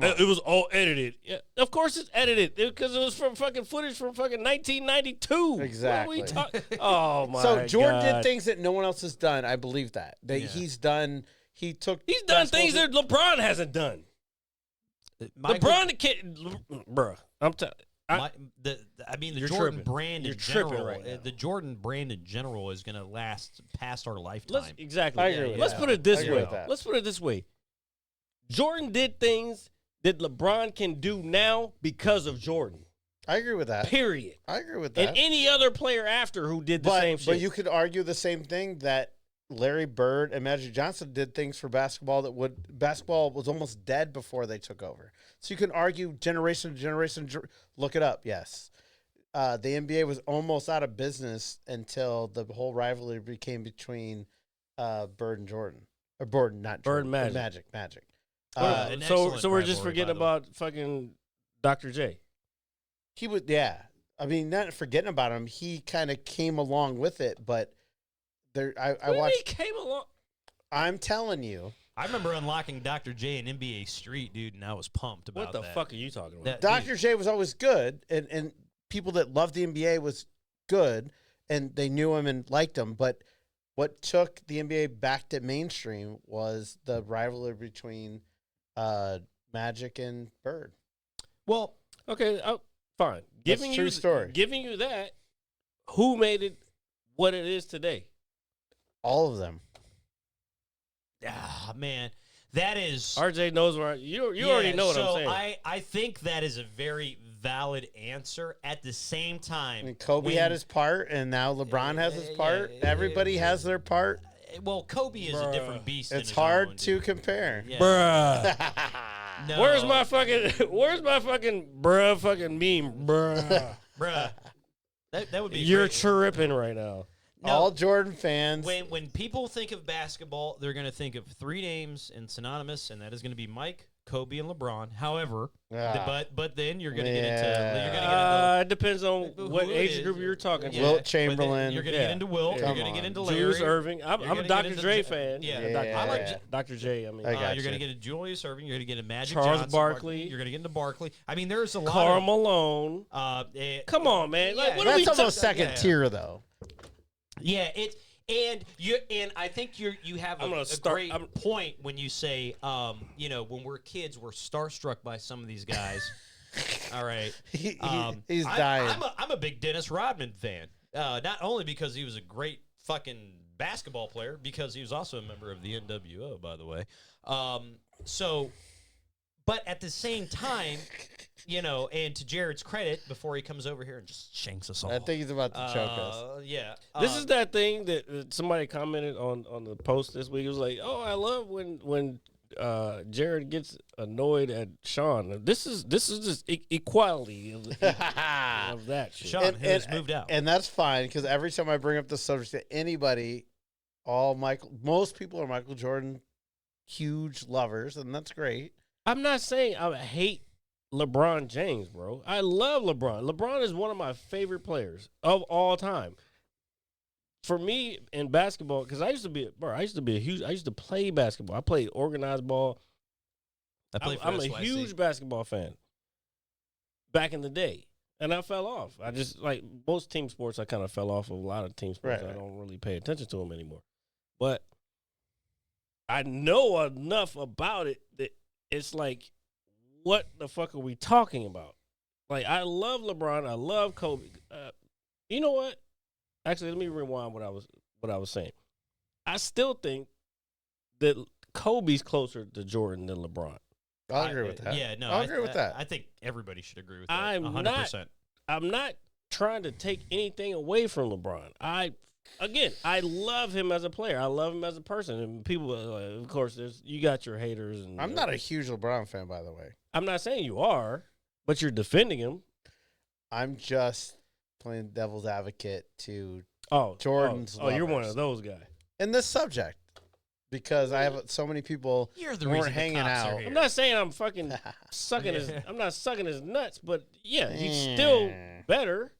S5: on.
S6: it was all edited. Yeah, of course it's edited because it was from fucking footage from fucking 1992.
S5: Exactly.
S6: What are we talking? Oh my!
S5: So Jordan
S6: God.
S5: did things that no one else has done. I believe that. He's done
S6: things that LeBron hasn't done. LeBron the kid, bruh.
S4: The
S6: You're
S4: Jordan
S6: tripping.
S4: brand
S6: You're
S4: in
S6: tripping
S4: general,
S6: right now.
S4: the Jordan brand in general is going to last past our lifetime.
S6: Exactly.
S5: I agree with
S6: Let's
S5: that.
S6: put it this
S5: I agree
S6: way.
S5: with that.
S6: Let's put it this way. Jordan did things that LeBron can do now because of Jordan.
S5: I agree with that.
S6: Period.
S5: I agree with that.
S6: And any other player after who did the same shit.
S5: But you could argue the same thing that Larry Bird and Magic Johnson did things for basketball basketball was almost dead before they took over. So you can argue generation to generation. Look it up. Yes. The NBA was almost out of business until the whole rivalry became between Bird and Jordan. Or Bird, not Jordan.
S6: Magic.
S5: Magic.
S4: An
S6: so
S4: excellent
S6: we're just
S4: rivalry,
S6: forgetting
S4: by the way.
S6: about fucking Dr. J.
S5: He would, yeah. I mean, not forgetting about him. He kind of came along with it, but there, I
S6: What do you
S5: watched.
S6: mean came along.
S5: I'm telling you,
S4: I remember unlocking Dr. J in NBA Street, dude, and I was pumped about
S6: What the
S4: that.
S6: fuck are you talking about?
S4: That-
S5: Dr. J was always good, and people that loved the NBA was good, and they knew him and liked him. But what took the NBA back to mainstream was the rivalry between Magic and Bird.
S4: Well,
S6: Okay, fine.
S5: That's a true story.
S6: Giving you that, who made it what it is today?
S5: All of them.
S4: man, that is
S6: RJ knows where you already know what
S4: so
S6: I'm saying.
S4: I think that is a very valid answer. At the same time,
S5: I mean, Kobe
S4: when-
S5: had his part, and now LeBron has his part.
S4: yeah,
S5: Everybody has their part.
S4: Well, Kobe is a
S6: Bruh.
S4: different beast. in
S5: It's
S4: his
S5: hard
S4: own,
S5: to
S4: dude.
S5: compare.
S4: Yeah.
S6: Bruh.
S4: No.
S6: Where's my fucking bruh fucking meme? Bruh.
S4: bruh? That would be
S6: You're
S4: great.
S6: tripping right now.
S4: No.
S5: All Jordan fans.
S4: When people think of basketball, they're going to think of three names and synonymous, and that is going to be Mike, Kobe, and LeBron. However, but then you're going to get into
S6: It depends on
S4: Who
S6: what
S4: it
S6: age
S4: is.
S6: group you're talking
S4: Yeah.
S6: about.
S5: Wilt
S4: but then
S5: Chamberlain.
S4: You're going to
S6: Yeah.
S4: get into Wilt.
S6: Yeah.
S4: You're going to get into Larry.
S6: Julius Irving.
S4: You're
S6: I'm
S4: gonna
S6: a
S4: get
S6: Dr.
S4: into
S6: Dre
S4: J-
S6: fan.
S4: Yeah.
S5: Yeah.
S4: I like J-
S6: Dr. J. I mean,
S5: I got
S4: you're going to
S5: you.
S4: get into Julius Irving. You're going to get into Magic
S6: Charles
S4: Johnson.
S6: Barkley.
S4: You're going to get into Barkley. I mean, there's a lot
S6: Karl
S4: of...
S6: Malone. Come on, man. Like,
S4: Yeah.
S6: what are we
S5: That's almost
S6: talking?
S5: second tier, though.
S4: Yeah, and I think you have
S6: I'm
S4: a
S6: gonna start-
S4: great point when you say, when we're kids, we're starstruck by some of these guys. All right,
S5: He's
S4: I-
S5: dying.
S4: I'm a big Dennis Rodman fan. Not only because he was a great fucking basketball player, because he was also a member of the NWO, by the way. But at the same time, and to Jared's credit, before he comes over here and just shanks us all.
S5: I think he's about to choke us.
S4: Yeah.
S6: This is that thing that somebody commented on the post this week. It was like, "Oh, I love when Jared gets annoyed at Sean." This is just equality of that shit.
S4: Sean, who has moved out.
S5: And that's fine, because every time I bring up the subject to anybody, most people are Michael Jordan huge lovers, and that's great.
S6: I'm not saying I hate LeBron James, bro. I love LeBron. LeBron is one of my favorite players of all time. For me in basketball, because I used to play basketball. I played organized ball.
S4: I played for
S6: I'm a
S4: SYC.
S6: huge basketball fan back in the day. And I fell off. I just, like most team sports, I kind of fell off of a lot of team sports.
S5: Right.
S6: I don't really pay attention to them anymore. But I know enough about it that it's like, what the fuck are we talking about? Like, I love LeBron. I love Kobe. You know what? Actually, let me rewind what I was saying. I still think that Kobe's closer to Jordan than LeBron.
S5: I'll agree with that.
S4: Yeah, no,
S5: I'll agree with that.
S4: I think everybody should agree with that.
S6: I'm
S4: 100%.
S6: I'm not trying to take anything away from LeBron. I love him as a player. I love him as a person. And people, of course, you got your haters. And
S5: I'm not a huge LeBron fan, by the way.
S6: I'm not saying you are, but you're defending him.
S5: I'm just playing devil's advocate to
S6: Oh,
S5: Jordan's
S6: Oh, you're one
S5: lovers.
S6: of those guys.
S5: in this subject, because I have so many people
S4: You're the
S5: who
S4: reason
S5: weren't
S4: the
S5: hanging
S4: cops are
S5: out.
S4: here.
S6: I'm not saying I'm fucking sucking his. I'm not sucking his nuts, but yeah, he's still better.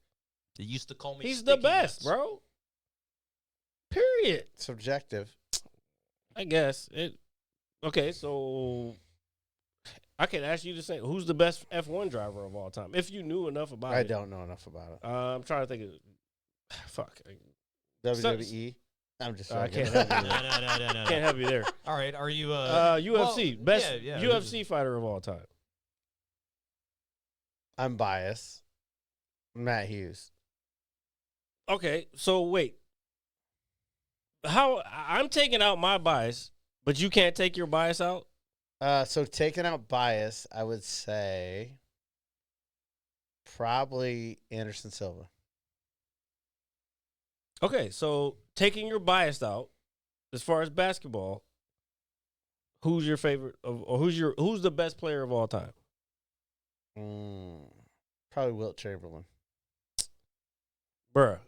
S4: They used to call me.
S6: He's the
S4: Sticky
S6: best,
S4: Nuts.
S6: bro. Period.
S5: Subjective.
S6: I guess it. Okay, so I can ask you to say who's the best F1 driver of all time if you knew enough about it.
S5: I don't know enough about it.
S6: I'm trying to think of. Fuck.
S5: WWE. I'm just.
S6: I
S5: joking.
S6: can't help you.
S4: No.
S6: Can't help you there.
S4: All right, are you
S6: UFC best
S4: yeah,
S6: UFC fighter of all time.
S5: I'm biased. Matt Hughes.
S6: Okay, so wait. How I'm taking out my bias, but you can't take your bias out?
S5: So taking out bias, I would say probably Anderson Silva.
S6: Okay, so taking your bias out, as far as basketball, who's your favorite or who's the best player of all time?
S5: Probably Wilt Chamberlain.
S6: Bruh,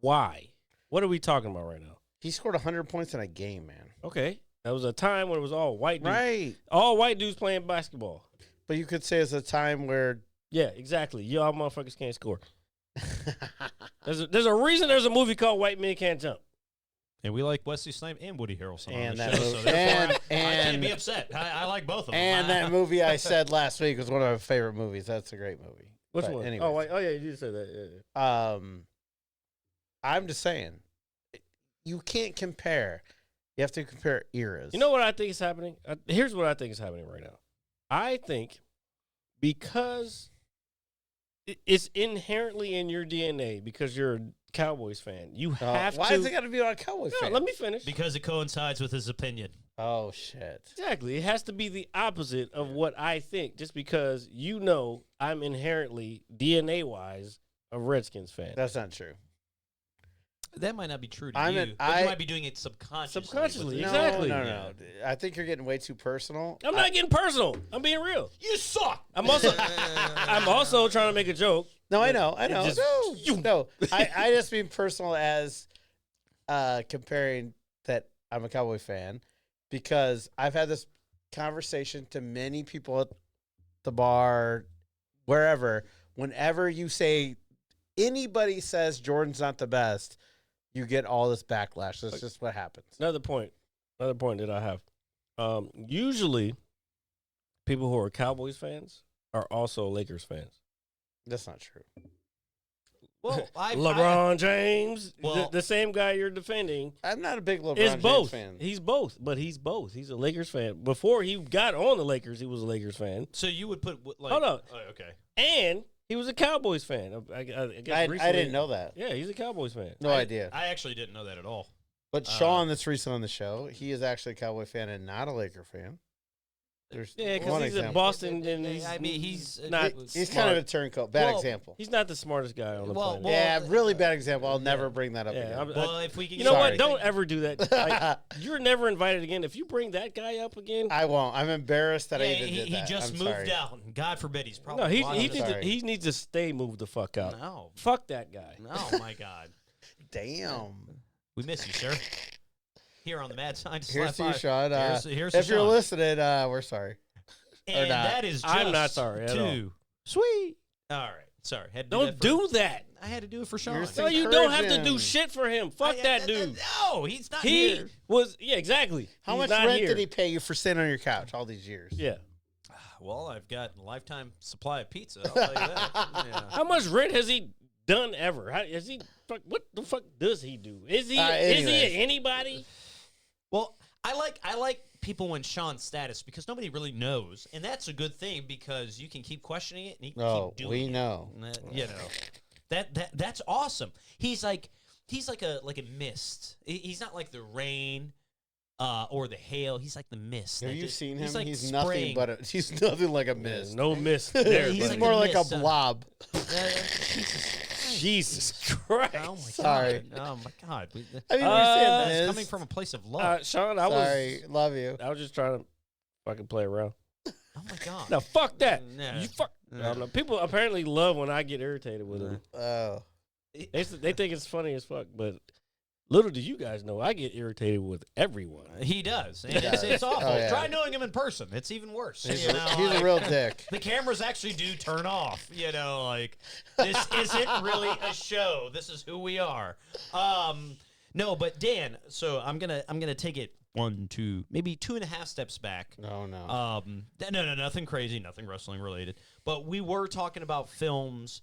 S6: why? What are we talking about right now?
S5: He scored 100 points in a game, man.
S6: Okay, that was a time when it was all white dudes.
S5: Right.
S6: All white dudes playing basketball.
S5: But you could say it's a time where
S6: Yeah, exactly. Y'all motherfuckers can't score. There's a reason there's a movie called White Men Can't Jump.
S4: And we like Wesley Snipes and Woody Harrelson
S5: And
S4: on
S5: that
S4: the show,
S5: movie-
S4: so therefore I
S5: and-
S4: can't be upset. I like both of them.
S5: and that movie I said last week was one of my favorite movies. That's a great movie.
S6: Which
S5: But
S6: one?
S5: anyways.
S6: Oh yeah, you did say that. Yeah.
S5: I'm just saying, you can't compare. You have to compare eras.
S6: You know what I think is happening? Here's what I think is happening right now. I think because it's inherently in your DNA because you're a Cowboys fan, you have
S5: why
S6: to.
S5: is it got to be on a Cowboys
S6: No,
S5: fan?
S6: let me finish.
S4: because it coincides with his opinion.
S5: Oh shit!
S6: Exactly. It has to be the opposite of what I think, just because you know I'm inherently DNA wise a Redskins fan.
S5: That's not true.
S4: That might not be true to
S5: I'm
S4: you.
S5: an-
S4: but you might be doing it subconsciously.
S6: Subconsciously,
S4: with it.
S6: exactly.
S5: No. I think you're getting way too personal.
S6: I'm not getting personal. I'm being real.
S4: You suck.
S6: I'm also trying to make a joke.
S5: No, I know.
S6: just-
S5: No. I just mean personal as comparing that I'm a Cowboy fan because I've had this conversation to many people at the bar, wherever. Whenever you say anybody says Jordan's not the best, you get all this backlash. That's just what happens.
S6: Another point that I have. Usually, people who are Cowboys fans are also Lakers fans.
S5: That's not true.
S4: Well,
S6: LeBron James,
S4: Well-
S6: the same guy you're defending,
S5: I'm not a big LeBron
S6: is
S5: James
S6: both.
S5: fan.
S6: He's both, but he's both. He's a Lakers fan. Before he got on the Lakers, he was a Lakers fan,
S4: So you would put like.
S6: Hold on.
S4: Oh, okay.
S6: and he was a Cowboys fan. I guess
S5: I
S6: recently-
S5: didn't know that.
S6: Yeah, he's a Cowboys fan.
S5: No idea.
S4: I actually didn't know that at all.
S5: But Sean, that's recent on the show, he is actually a Cowboy fan and not a Laker fan. There's
S6: Yeah, because
S5: one
S6: he's in
S5: example.
S6: Boston, and
S4: he's
S6: not.
S5: He's
S6: smart.
S5: kind of a turncoat. Bad
S4: Well,
S5: example.
S6: He's not the smartest guy on the
S4: Well,
S6: planet.
S4: well,
S5: Yeah, really bad example. I'll never bring that up
S6: Yeah,
S5: again.
S4: Well, if we can,
S6: You know
S5: Sorry.
S6: what? Don't ever do that. Like, you're never invited again. If you bring that guy up again,
S5: I won't. I'm embarrassed that I
S4: Yeah,
S5: even did
S4: he
S5: that.
S4: just
S5: I'm
S4: moved
S5: sorry.
S4: out. God forbid he's probably.
S6: no, he
S4: watching
S6: needs
S4: this.
S6: to,
S5: sorry.
S6: he needs to stay moved the fuck out.
S4: No,
S6: Fuck that guy.
S4: no, my God,
S5: Damn.
S4: we miss you, sir. Here on the Mad Scientist.
S5: Here's to you,
S4: Live
S5: Sean.
S4: Here's
S5: If
S4: to
S5: you're
S4: Sean.
S5: listening, we're sorry.
S4: And
S5: not.
S4: that is just
S6: I'm not sorry at all.
S4: too sweet. All right, sorry. Had to
S6: Don't
S4: do
S6: do that.
S4: I had to do it for Sean.
S5: You're
S6: No, you don't have to
S5: Encourage
S6: do
S5: him.
S6: shit for him. Fuck that dude.
S4: No, he's not
S6: He
S4: here.
S6: was, yeah, exactly.
S5: How
S6: He's
S5: much
S6: not
S5: rent
S6: here.
S5: did he pay you for sitting on your couch all these years?
S6: Yeah.
S4: Well, I've got a lifetime supply of pizza. I'll tell you that. Yeah.
S6: How much rent has he done ever? Has he? What the fuck does he do? Is he
S5: anyways.
S6: anybody?
S4: Well, I like people when Sean's status because nobody really knows, and that's a good thing because you can keep questioning it and he can
S5: No,
S4: keep doing
S5: we
S4: it.
S5: know.
S4: And you know, that's awesome. He's like a mist. He's not like the rain. Or the hail. He's like the mist.
S5: Have
S4: that
S5: you
S4: just-
S5: seen him?
S4: like
S5: He's nothing
S4: spraying.
S5: but he's nothing like a mist.
S6: No miss there.
S4: He's
S5: He's
S6: buddy.
S5: more like a
S4: mist,
S5: blob.
S6: Jesus Christ.
S4: Oh my
S5: Sorry.
S4: God. Oh my God.
S5: I mean,
S4: That's
S5: we understand mist.
S4: coming from a place of love.
S6: Sean,
S5: Sorry, love you.
S6: I was just trying to fucking play around.
S4: Oh my God.
S6: No, fuck that.
S4: Nah.
S6: You fuck.
S4: Nah.
S6: No, people apparently love when I get irritated with them.
S5: Oh,
S6: They think it's funny as fuck, but Little do you guys know, I get irritated with everyone.
S4: He does. And
S5: does.
S4: it's awful.
S5: Oh, yeah.
S4: Try knowing him in person. It's even worse.
S5: He's,
S4: you know,
S5: he's a
S4: like,
S5: real dick.
S4: the cameras actually do turn off. You know, like this isn't really a show. This is who we are. No, but Dan. So I'm gonna take it 1, 2, maybe 2.5 steps back.
S5: No.
S4: No, nothing crazy, nothing wrestling related. But we were talking about films,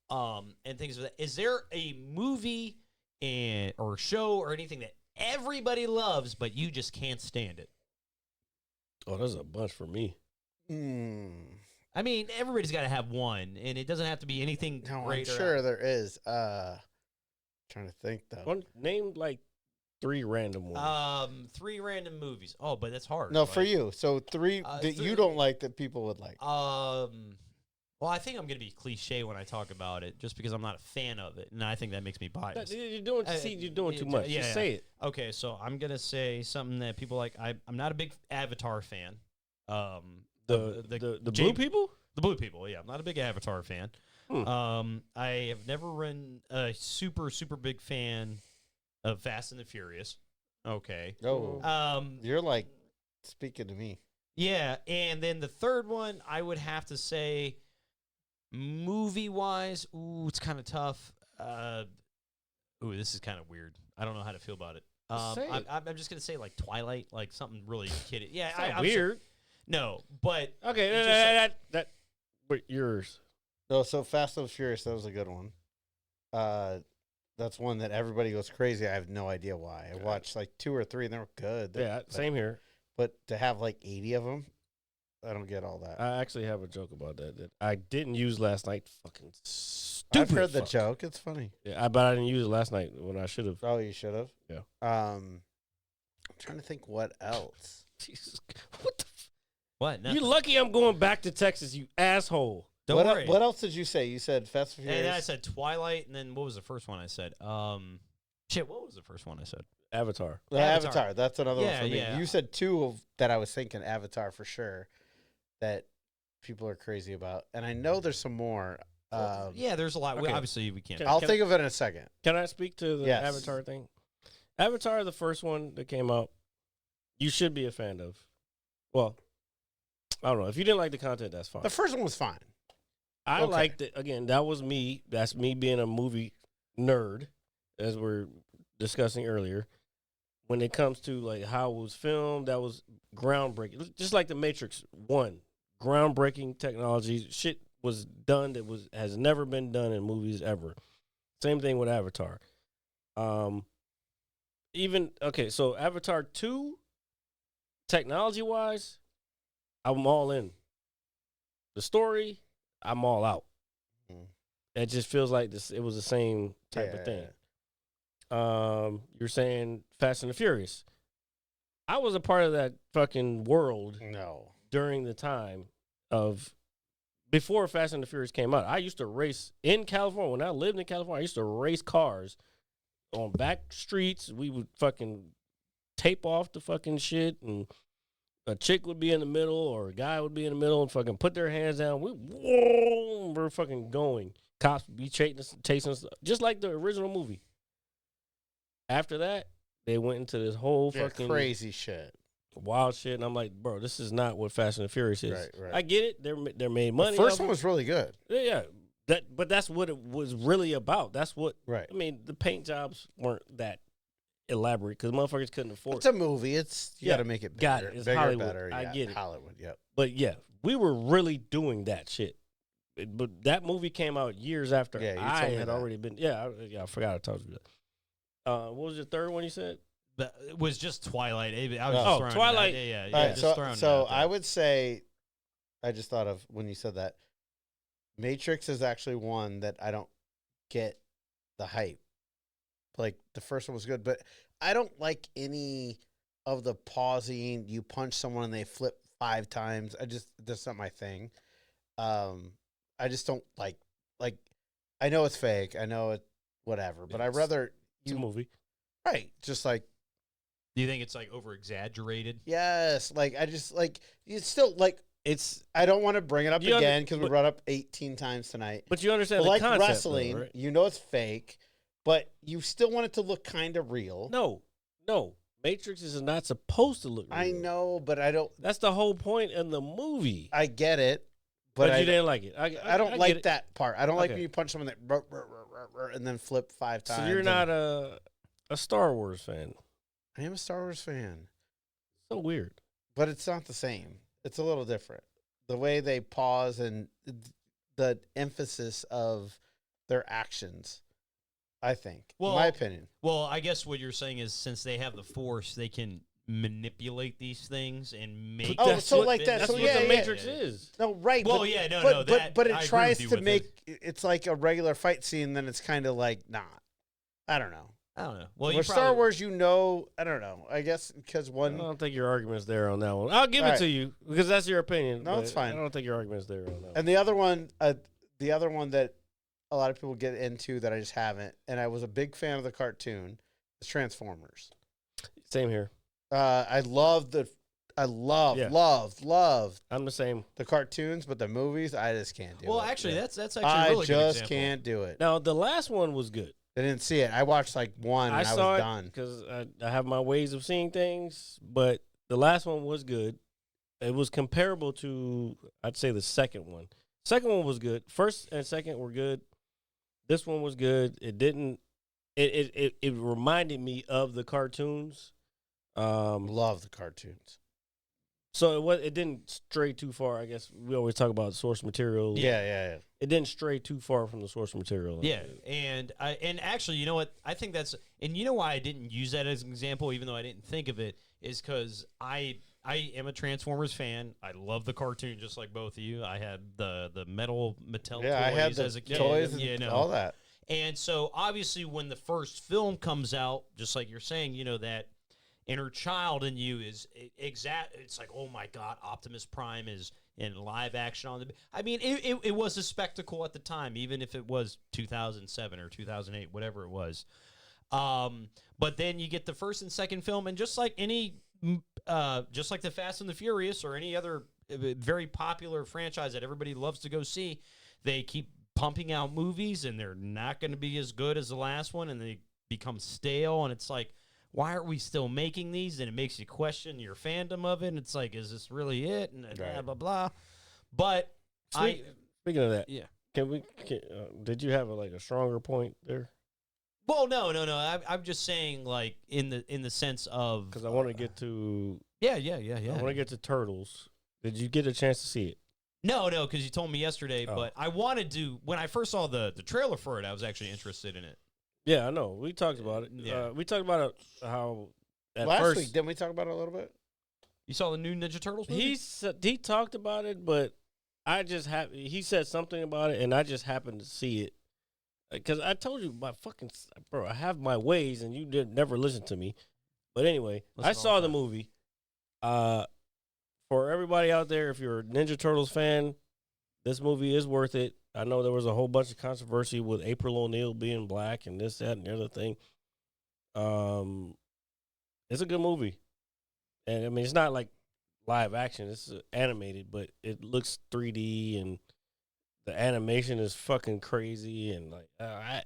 S4: and things of that. Is there a movie or show or anything that everybody loves, but you just can't stand it?
S6: Oh, there's a bunch for me.
S4: I mean, everybody's got to have one, and it doesn't have to be anything
S5: No, I'm
S4: great.
S5: sure there is. Trying to think though.
S6: Name like 3 random ones.
S4: 3 random movies. Oh, but that's hard.
S5: No, for you. So 3 that
S4: three-
S5: you don't like that people would like.
S4: Well, I think I'm going to be cliche when I talk about it, just because I'm not a fan of it, and I think that makes me biased.
S6: You're doing too much.
S4: Yeah,
S6: Just say it.
S4: Okay, so I'm going to say something that people like. I'm not a big Avatar fan.
S6: The blue people?
S4: The blue people, yeah. I'm not a big Avatar fan. I have never been a super big fan of Fast and the Furious. Okay.
S5: Oh, you're like speaking to me.
S4: Yeah, and then the third one, I would have to say, movie-wise, it's kind of tough. This is kind of weird. I don't know how to feel about it. I'm just gonna say like Twilight, like something really kiddie. Yeah, I'm
S6: weird.
S4: No, but
S6: Okay, but yours.
S5: No, so Fast and Furious, that was a good one. That's one that everybody goes crazy. I have no idea why. I watched like 2 or 3 and they were good.
S6: Same here.
S5: But to have like 80 of them, I don't get all that.
S6: I actually have a joke about that I didn't use last night. Fucking stupid.
S5: I've heard the
S6: fuck.
S5: joke. It's funny.
S6: Yeah, but I didn't use it last night when I should have.
S5: Oh, you should have?
S6: Yeah.
S5: I'm trying to think what else.
S6: Jesus, what the?
S4: what?
S6: You're lucky I'm going back to Texas, you asshole.
S4: Don't worry.
S5: What else did you say? You said Fast and
S4: And
S5: Furious?
S4: then I said Twilight, and then what was the first one I said? What was the first one I said?
S6: Avatar.
S5: Avatar. That's another
S4: Yeah,
S5: one for me.
S4: yeah.
S5: You said 2 of that I was thinking Avatar for sure that people are crazy about. And I know there's some more.
S4: Yeah, there's a lot.
S6: okay.
S4: Obviously, we can't.
S5: I'll think of it in a second.
S6: Can I speak to the
S5: Yes.
S6: Avatar thing? Avatar, the first one that came out, you should be a fan of. Well, I don't know. If you didn't like the content, that's fine.
S5: The first one was fine.
S6: I
S5: okay.
S6: liked it. Again, that was me. That's me being a movie nerd, as we're discussing earlier. When it comes to like how it was filmed, that was groundbreaking. Just like The Matrix 1, groundbreaking technology. Shit was done that has never been done in movies ever. Same thing with Avatar. So Avatar 2, technology wise, I'm all in. The story, I'm all out. It just feels like this. It was the same type of thing. You're saying Fast and the Furious. I was a part of that fucking world
S5: No.
S6: during the time of before Fast and the Furious came out. I used to race in California. When I lived in California, I used to race cars on back streets. We would fucking tape off the fucking shit, and a chick would be in the middle or a guy would be in the middle and fucking put their hands down. We're fucking going. Cops would be chasing us, just like the original movie. After that, they went into this whole fucking
S5: crazy shit.
S6: wild shit, and I'm like, bro, this is not what Fast and the Furious is.
S5: Right.
S6: I get it. They're made money.
S5: The first
S6: off
S5: one
S6: it.
S5: was really good.
S6: Yeah. But that's what it was really about. That's what.
S5: Right.
S6: I mean, the paint jobs weren't that elaborate because motherfuckers couldn't afford
S5: It's
S6: it.
S5: a movie. It's you
S6: Yeah,
S5: got to make it bigger.
S6: got it. It's
S5: bigger,
S6: Hollywood.
S5: better.
S6: I
S5: Yeah,
S6: get it.
S5: Hollywood. Yep.
S6: But yeah, we were really doing that shit. But that movie came out years after
S5: Yeah, you
S6: I
S5: told me
S6: had
S5: that.
S6: already been. Yeah, I forgot I told you that. What was your third one you said?
S4: But it was just Twilight. I was
S5: Oh,
S4: just throwing
S6: Twilight.
S4: It out. Yeah.
S5: All right,
S4: Just throwing it
S5: so
S4: out there.
S5: I would say, I just thought of when you said that, Matrix is actually one that I don't get the hype. Like the first one was good, but I don't like any of the pausing. You punch someone and they flip 5 times. That's not my thing. I just don't like. I know it's fake. I know it, whatever. But I'd rather
S6: It's a movie.
S5: right, just like.
S4: Do you think it's like over exaggerated?
S5: Yes, like I just like it's still like
S6: It's
S5: I don't want to bring it up
S6: You
S5: again because we
S6: but-
S5: brought up 18 times tonight.
S6: but you understand
S5: But
S6: the
S5: like
S6: concept,
S5: wrestling,
S6: though, right?
S5: you know it's fake. but you still want it to look kind of real.
S6: No. Matrix is not supposed to look real.
S5: I know, but I don't.
S6: That's the whole point in the movie.
S5: I get it,
S6: But
S5: I
S6: you didn't like it.
S5: I don't
S6: get
S5: like
S6: it.
S5: that part. I don't like
S6: Okay.
S5: when you punch someone that and then flip 5 times.
S6: So you're not a Star Wars fan.
S5: I am a Star Wars fan,
S6: So weird.
S5: but it's not the same. It's a little different. The way they pause and the emphasis of their actions, I think, in my opinion.
S4: Well, I guess what you're saying is since they have the Force, they can manipulate these things and make.
S5: Oh,
S6: That's
S5: so
S6: what-
S5: like that.
S6: That's
S5: So
S6: what
S5: yeah,
S6: the
S5: yeah.
S6: Matrix is.
S5: No, right.
S4: Well,
S5: but,
S4: yeah, no,
S5: but,
S4: no, that-
S5: but
S4: I
S5: it
S4: agree
S5: tries
S4: with you
S5: to
S4: with
S5: make
S4: it.
S5: it's like a regular fight scene. Then it's kind of like not. I don't know.
S4: I don't know. Well,
S5: For
S4: you
S5: Star
S4: probably-
S5: Wars, I don't know. I guess because
S6: I
S5: one.
S6: don't think your argument's there on that one. I'll give
S5: All
S6: it
S5: right.
S6: to you because that's your opinion.
S5: No, it's
S6: but
S5: fine.
S6: I don't think your argument's there on that one.
S5: And the other one that a lot of people get into that I just haven't, and I was a big fan of the cartoon, is Transformers.
S6: Same here.
S5: I love
S6: Yeah.
S5: love
S6: I'm the same.
S5: the cartoons, but the movies, I just can't do it.
S4: Well, actually, that's actually a
S5: I
S4: really good
S5: just
S4: example.
S5: can't do it.
S6: Now, the last one was good.
S5: I didn't see it. I watched like one, and I
S6: saw
S5: was
S6: it
S5: done.
S6: because I have my ways of seeing things, but the last one was good. It was comparable to, I'd say, the second one. Second one was good. First and second were good. This one was good. It didn't. It reminded me of the cartoons.
S5: Love the cartoons.
S6: So it didn't stray too far. I guess we always talk about source material.
S5: Yeah.
S6: It didn't stray too far from the source material.
S4: Yeah, and actually, you know what? I think that's, and you know why I didn't use that as an example, even though I didn't think of it, is because I am a Transformers fan. I love the cartoon, just like both of you. I had the metal Mattel
S5: Yeah,
S4: toys
S5: I had the
S4: as a kid.
S5: toys and
S4: you know.
S5: all that.
S4: And so, obviously, when the first film comes out, just like you're saying, you know, that inner child in you is exact. It's like, oh my God, Optimus Prime is in live action on the. I mean, it was a spectacle at the time, even if it was 2007 or 2008, whatever it was. But then you get the first and second film, and just like just like the Fast and the Furious or any other very popular franchise that everybody loves to go see, they keep pumping out movies, and they're not going to be as good as the last one, and they become stale, and it's like, why aren't we still making these? And it makes you question your fandom of it. And it's like, is this really it? And blah, blah, blah. But
S6: Speaking of that,
S4: yeah.
S6: Did you have a stronger point there?
S4: Well, no. I'm just saying, like, in the sense of,
S6: Because I want to get to.
S4: yeah.
S6: I want to get to Turtles. Did you get a chance to see it?
S4: No, because you told me yesterday.
S6: Oh.
S4: But I wanted to. When I first saw the trailer for it, I was actually interested in it.
S6: Yeah, I know. We talked about it.
S4: Yeah.
S6: We talked about how at
S5: Last
S6: first
S5: week, didn't we talk about it a little bit?
S4: You saw the new Ninja Turtles movie?
S6: he talked about it, but I just he said something about it, and I just happened to see it because I told you bro. I have my ways, and you never listen to me. But anyway,
S4: Listen
S6: I
S4: all
S6: saw
S4: the
S6: the
S4: time.
S6: movie. For everybody out there, if you're a Ninja Turtles fan, this movie is worth it. I know there was a whole bunch of controversy with April O'Neil being black and this, that, and the other thing. It's a good movie. And I mean, it's not like live action, it's animated, but it looks 3D and the animation is fucking crazy. And like,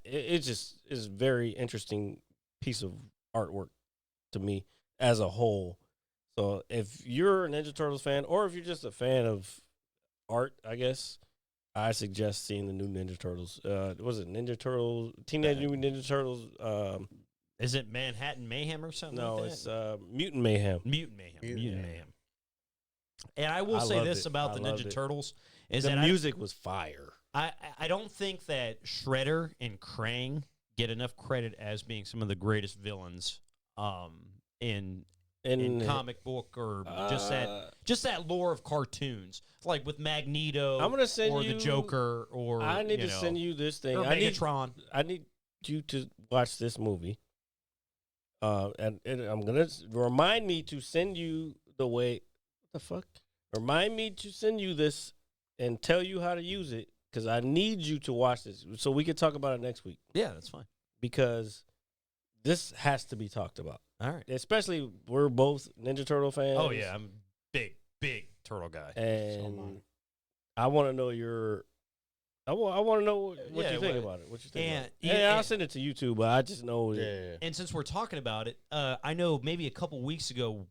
S6: it just is a very interesting piece of artwork to me as a whole. So if you're a Ninja Turtles fan, or if you're just a fan of art, I guess, I suggest seeing the new Ninja Turtles. Was it Ninja Turtles, Teenage Mutant Ninja Turtles?
S4: Is it Manhattan Mayhem or something
S6: No,
S4: like that?
S6: it's Mutant Mayhem.
S4: Mutant Mayhem.
S5: Mutant
S4: Mutant
S5: Mayhem.
S4: Mayhem. And I will
S6: I
S4: say
S6: loved
S4: this
S6: it.
S4: about
S6: I
S4: the
S6: loved
S4: Ninja
S6: it.
S4: Turtles is
S6: The
S4: that
S6: music was fire.
S4: I don't think that Shredder and Krang get enough credit as being some of the greatest villains in comic book or just that lore of cartoons, like with Magneto.
S6: I'm gonna send
S4: or
S6: you
S4: the Joker, or
S6: I need to send you this thing.
S4: or Megatron.
S6: I need you to watch this movie. And I'm gonna remind me to send you the way. What the fuck? Remind me to send you this and tell you how to use it because I need you to watch this so we can talk about it next week
S4: Yeah, that's fine.
S6: because this has to be talked about.
S4: All right.
S6: Especially we're both Ninja Turtle fans.
S4: Oh yeah, I'm big turtle guy.
S6: and I want to know your I want to know what
S4: Yeah,
S6: you think
S4: well,
S6: about it. What you think about it.
S4: and-
S6: And I'll
S4: and-
S6: send it to you too, but I just know.
S5: Yeah.
S4: And since we're talking about it, I know maybe a couple weeks ago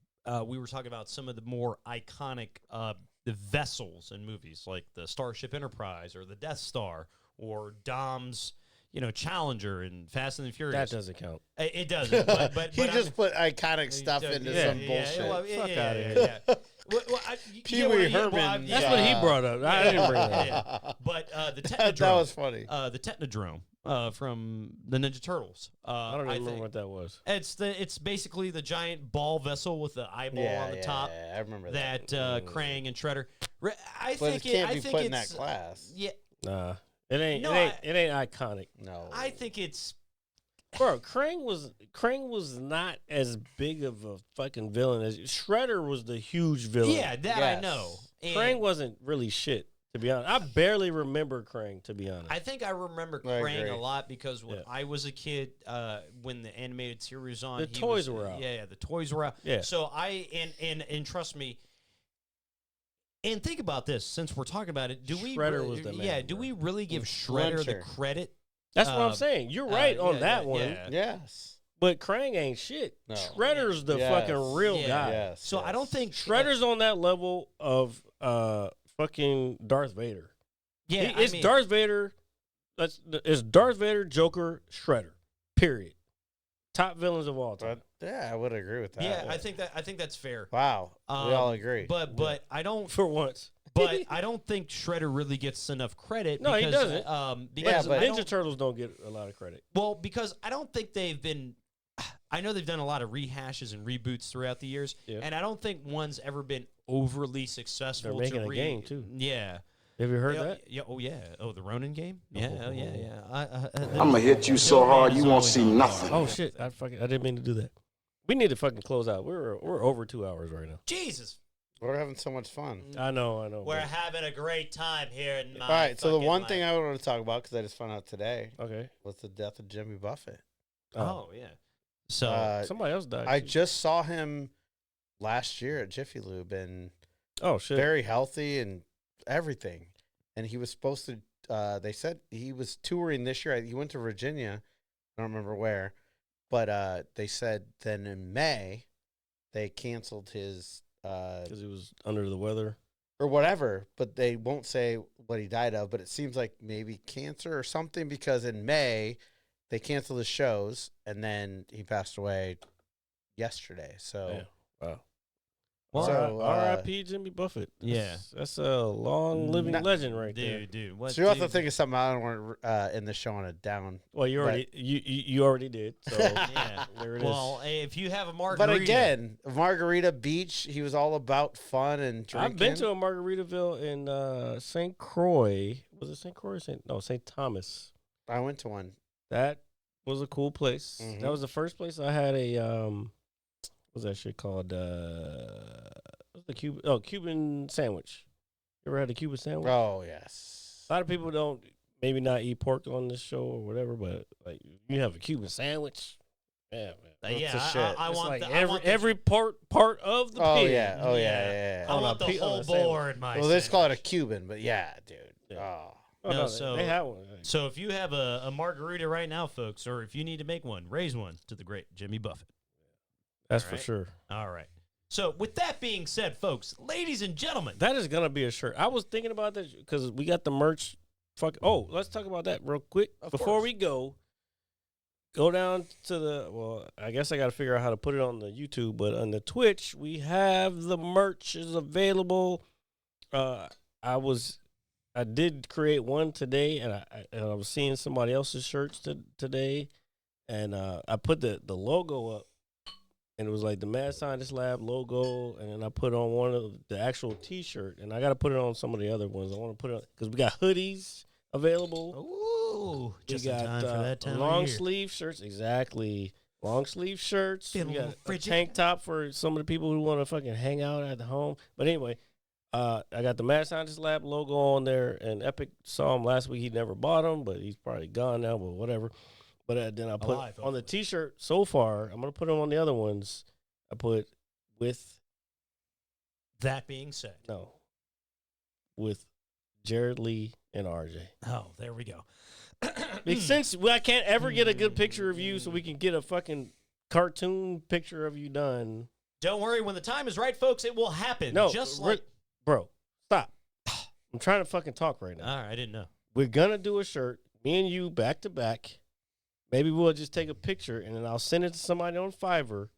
S4: we were talking about some of the more iconic the vessels in movies, like the Starship Enterprise or the Death Star or Dom's, Challenger in Fast and the Furious.
S6: That doesn't count.
S4: It doesn't. But
S5: He just put iconic stuff into some bullshit.
S6: Fuck outta here.
S4: Yeah.
S5: Pee Wee Herman.
S6: That's what he brought up. I didn't bring that up.
S4: Yeah. But the
S5: That
S4: Technodrome.
S5: was funny.
S4: The Technodrome from the Ninja Turtles.
S6: I don't even remember
S4: think
S6: what that was.
S4: it's basically the giant ball vessel with the eyeball on the top.
S5: Yeah, I remember that.
S4: That Krang and Shredder. I
S5: But
S4: think
S5: it can't
S4: I
S5: be
S4: think
S5: put in
S4: it's
S5: that class.
S4: yeah.
S6: Nah, it ain't.
S4: No,
S6: it ain't iconic.
S5: No.
S4: I think it's
S6: Bro, Krang was not as big of a fucking villain as Shredder was the huge villain.
S4: yeah that I
S5: Yes.
S4: know. And
S6: Krang wasn't really shit, to be honest. I barely remember Krang, to be honest.
S4: I think I remember
S5: I
S4: Krang
S5: agree.
S4: a lot because when
S6: Yeah.
S4: I was a kid, when the animated series was on,
S6: The
S4: he
S6: toys were out.
S4: Yeah, the toys were out.
S6: Yeah.
S4: So and trust me. And think about this, since we're talking about it, do we
S6: Shredder was the man,
S4: yeah, do
S6: bro.
S4: we really give Shredder the
S5: Splinter.
S4: credit?
S6: That's what I'm saying. You're right on
S4: yeah,
S6: that
S4: yeah,
S6: one.
S4: yeah.
S5: Yes.
S6: But Krang ain't shit.
S5: No.
S6: Shredder's the
S5: Yes.
S6: fucking real
S4: Yeah.
S6: guy.
S5: Yes.
S4: So I don't think
S6: Shredder's on that level of fucking Darth Vader.
S4: Yeah,
S6: It's Darth Vader. It's Darth Vader, Joker, Shredder. Period. Top villains of all time.
S5: But yeah, I would agree with that.
S4: Yeah, I think that's fair.
S5: Wow. We all agree.
S4: But I don't.
S6: For once.
S4: But I don't think Shredder really gets enough credit.
S6: No, he
S4: because,
S6: doesn't.
S4: Because
S5: but
S4: I
S6: Ninja
S4: don't-
S6: Turtles don't get a lot of credit.
S4: Well, because I don't think they've been. I know they've done a lot of rehashes and reboots throughout the years,
S6: Yeah.
S4: and I don't think one's ever been overly successful.
S6: They're making
S4: to
S6: a game, too.
S4: Yeah.
S6: Have you heard
S4: Yeah,
S6: that?
S4: yeah. Oh yeah. Oh, the Ronin game. Yeah. Oh, yeah.
S1: I'm gonna hit you so hard you won't see nothing.
S6: Oh shit! I didn't mean to do that. We need to fucking close out. We're over 2 hours right now.
S4: Jesus.
S5: We're having so much fun.
S6: I know.
S4: We're
S6: but-
S4: having a great time here in my.
S5: All right. So the
S4: fucking
S5: one thing
S4: life.
S5: I want to talk about, because I just found out today,
S6: Okay.
S5: was the death of Jimmy Buffett.
S4: Oh yeah. So
S6: Somebody else died.
S5: I
S6: too.
S5: just saw him last year at Jiffy Lube and
S6: Oh shit!
S5: very healthy and everything. And he was supposed to, they said he was touring this year. He went to Virginia. I don't remember where. But they said then in May, they canceled his,
S6: Because he was under the weather.
S5: or whatever. But they won't say what he died of. But it seems like maybe cancer or something, because in May, they canceled his shows. And then he passed away yesterday. So.
S6: Yeah. Wow.
S4: Well,
S5: So,
S6: R.I.P. Jimmy Buffett.
S4: Yeah.
S6: That's a long living legend right there.
S4: dude. What,
S5: So you have to
S4: dude?
S5: think of something I don't want to end the show on a down.
S6: Well, you already you already did. So
S4: Yeah.
S6: there it is.
S4: Well, if you have a
S5: But
S4: margarita.
S5: again, Margarita Beach, he was all about fun and drinking.
S6: I've been to a Margaritaville in St. Croix. Was it St. Croix? Or St. Thomas.
S5: I went to one.
S6: That was a cool place.
S5: Mhm.
S6: That was the first place I had a what's that shit called? What's the Cuban sandwich. You ever had a Cuban sandwich?
S5: Oh yes.
S6: A lot of people don't maybe not eat pork on this show or whatever, but like you have a Cuban sandwich. Yeah, man.
S4: Yeah,
S5: the shit.
S4: I
S6: It's
S4: want
S6: like
S4: the, I want the-
S6: every part of the
S5: Oh
S6: pig.
S5: yeah. Oh yeah.
S4: I
S6: on
S4: want
S6: a
S4: the
S6: pe- on
S4: whole
S6: a sandwich.
S4: board. My
S5: Well, let's call it a
S4: sandwich.
S5: Cuban, but yeah, dude.
S6: Yeah.
S5: Oh.
S6: Oh,
S4: No,
S6: no,
S4: so-
S6: they have one.
S4: So if you have a margarita right now, folks, or if you need to make one, raise one to the great Jimmy Buffett.
S6: That's
S4: All
S6: for
S4: right.
S6: sure.
S4: All right. So with that being said, folks, ladies and gentlemen,
S6: That is gonna be a shirt. I was thinking about that because we got the merch. Let's talk about that real quick
S5: Of
S6: before
S5: course.
S6: we go. Go down to the. Well, I guess I got to figure out how to put it on the YouTube, but on the Twitch, we have the merch is available. I did create one today, and I was seeing somebody else's shirts today, and I put the logo up. And it was like the Mad Scientist Lab logo, and then I put on one of the actual T-shirt, and I got to put it on some of the other ones. I want to put it on because we got hoodies available.
S4: ooh, just
S6: we
S4: in
S6: got
S4: time for that time
S6: long
S4: of year.
S6: sleeve shirts, exactly. Long sleeve shirts.
S4: Feeling
S6: We
S4: a
S6: got
S4: little
S6: a
S4: frigid.
S6: tank top for some of the people who want to fucking hang out at the home. But anyway, I got the Mad Scientist Lab logo on there, and Epic saw him last week. He never bought them, but he's probably gone now. But whatever. But then I put
S4: Alive,
S6: on the
S4: hopefully.
S6: T-shirt so far. I'm gonna put them on the other ones. I put with
S4: That being said,
S6: no, with Jared Lee, and RJ.
S4: Oh, there we go.
S6: Since I can't ever get a good picture of you, so we can get a fucking cartoon picture of you done.
S4: Don't worry. When the time is right, folks, it will happen.
S6: No,
S4: just like...
S6: bro, stop. I'm trying to fucking talk right now.
S4: All right, I didn't know.
S6: We're going to do a shirt, me and you back to back. Maybe we'll just take a picture, and then I'll send it to somebody on Fiverr,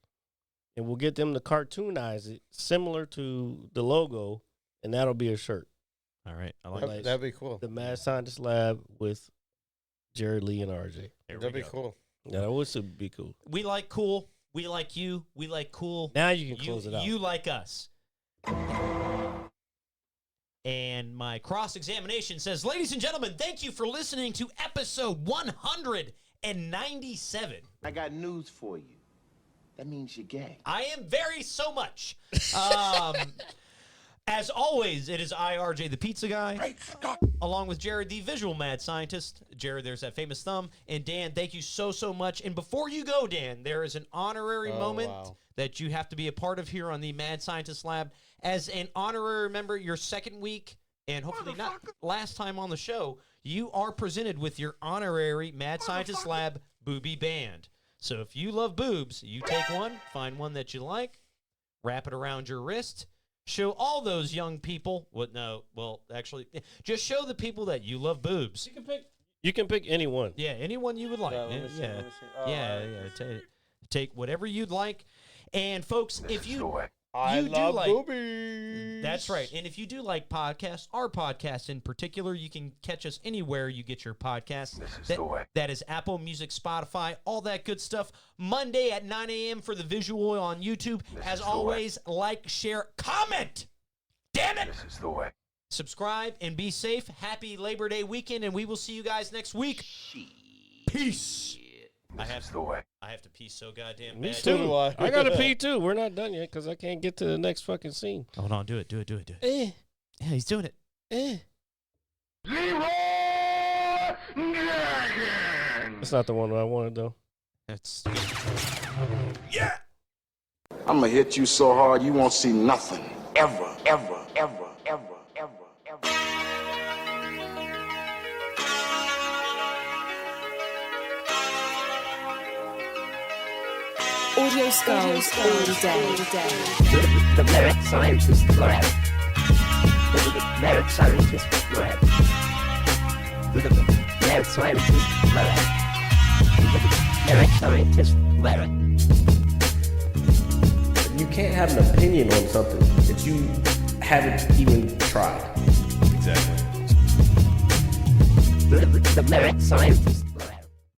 S6: and we'll get them to cartoonize it similar to the logo, and that'll be a shirt.
S4: All right. I like
S5: That'd be cool.
S6: The Mad Scientist Lab with Jared Lee and RJ.
S5: That'd be cool.
S6: Yeah, that would be cool.
S4: We like cool. We like you. We like cool.
S6: Now you can close it out.
S4: You like us. And my cross-examination says, ladies and gentlemen, thank you for listening to episode 197.
S1: I got news for you. That means you're gay.
S4: I am very so much. As always, it is RJ, the pizza guy,
S1: Great Scott.
S4: along with Jared, the visual mad scientist. Jared, there's that famous thumb. And Dan, thank you so much. And before you go, Dan, there is an honorary moment that you have to be a part of here on the Mad Scientist Lab. As an honorary member, your second week, and hopefully not last time on the show, you are presented with your honorary Mad Scientist Lab booby band. So if you love boobs, you take one, find one that you like, wrap it around your wrist, show all those young people actually, just show the people that you love boobs.
S6: You can pick anyone.
S4: Yeah, anyone you would like.
S5: Let me see.
S4: Take whatever you'd like. And folks, if you
S5: I
S4: do
S5: love
S4: like
S5: boobies.
S4: That's right. And if you do like podcasts, our podcast in particular, you can catch us anywhere you get your podcasts. That is Apple Music, Spotify, all that good stuff. Monday at 9 a.m. for the visual on YouTube. As always, like, share, comment. Damn it.
S1: This is the way.
S4: Subscribe and be safe. Happy Labor Day weekend, and we will see you guys next week. Peace. I have to pee so goddamn
S6: Me
S4: bad.
S6: too.
S5: do I.
S6: I gotta pee too. We're not done yet because I can't get to the next fucking scene.
S4: Hold on, do it. Yeah, he's doing it.
S6: That's not the one that I wanted though.
S4: That's
S1: I'm gonna hit you so hard you won't see nothing. Ever, ever, ever, ever, ever, ever.
S2: Audio Skulls all day.
S3: The Merit Scientist Lab. The Merit Scientist Lab. The Merit Scientist Lab. The Merit Scientist Lab.
S7: You can't have an opinion on something that you haven't even tried.
S3: The Merit Scientist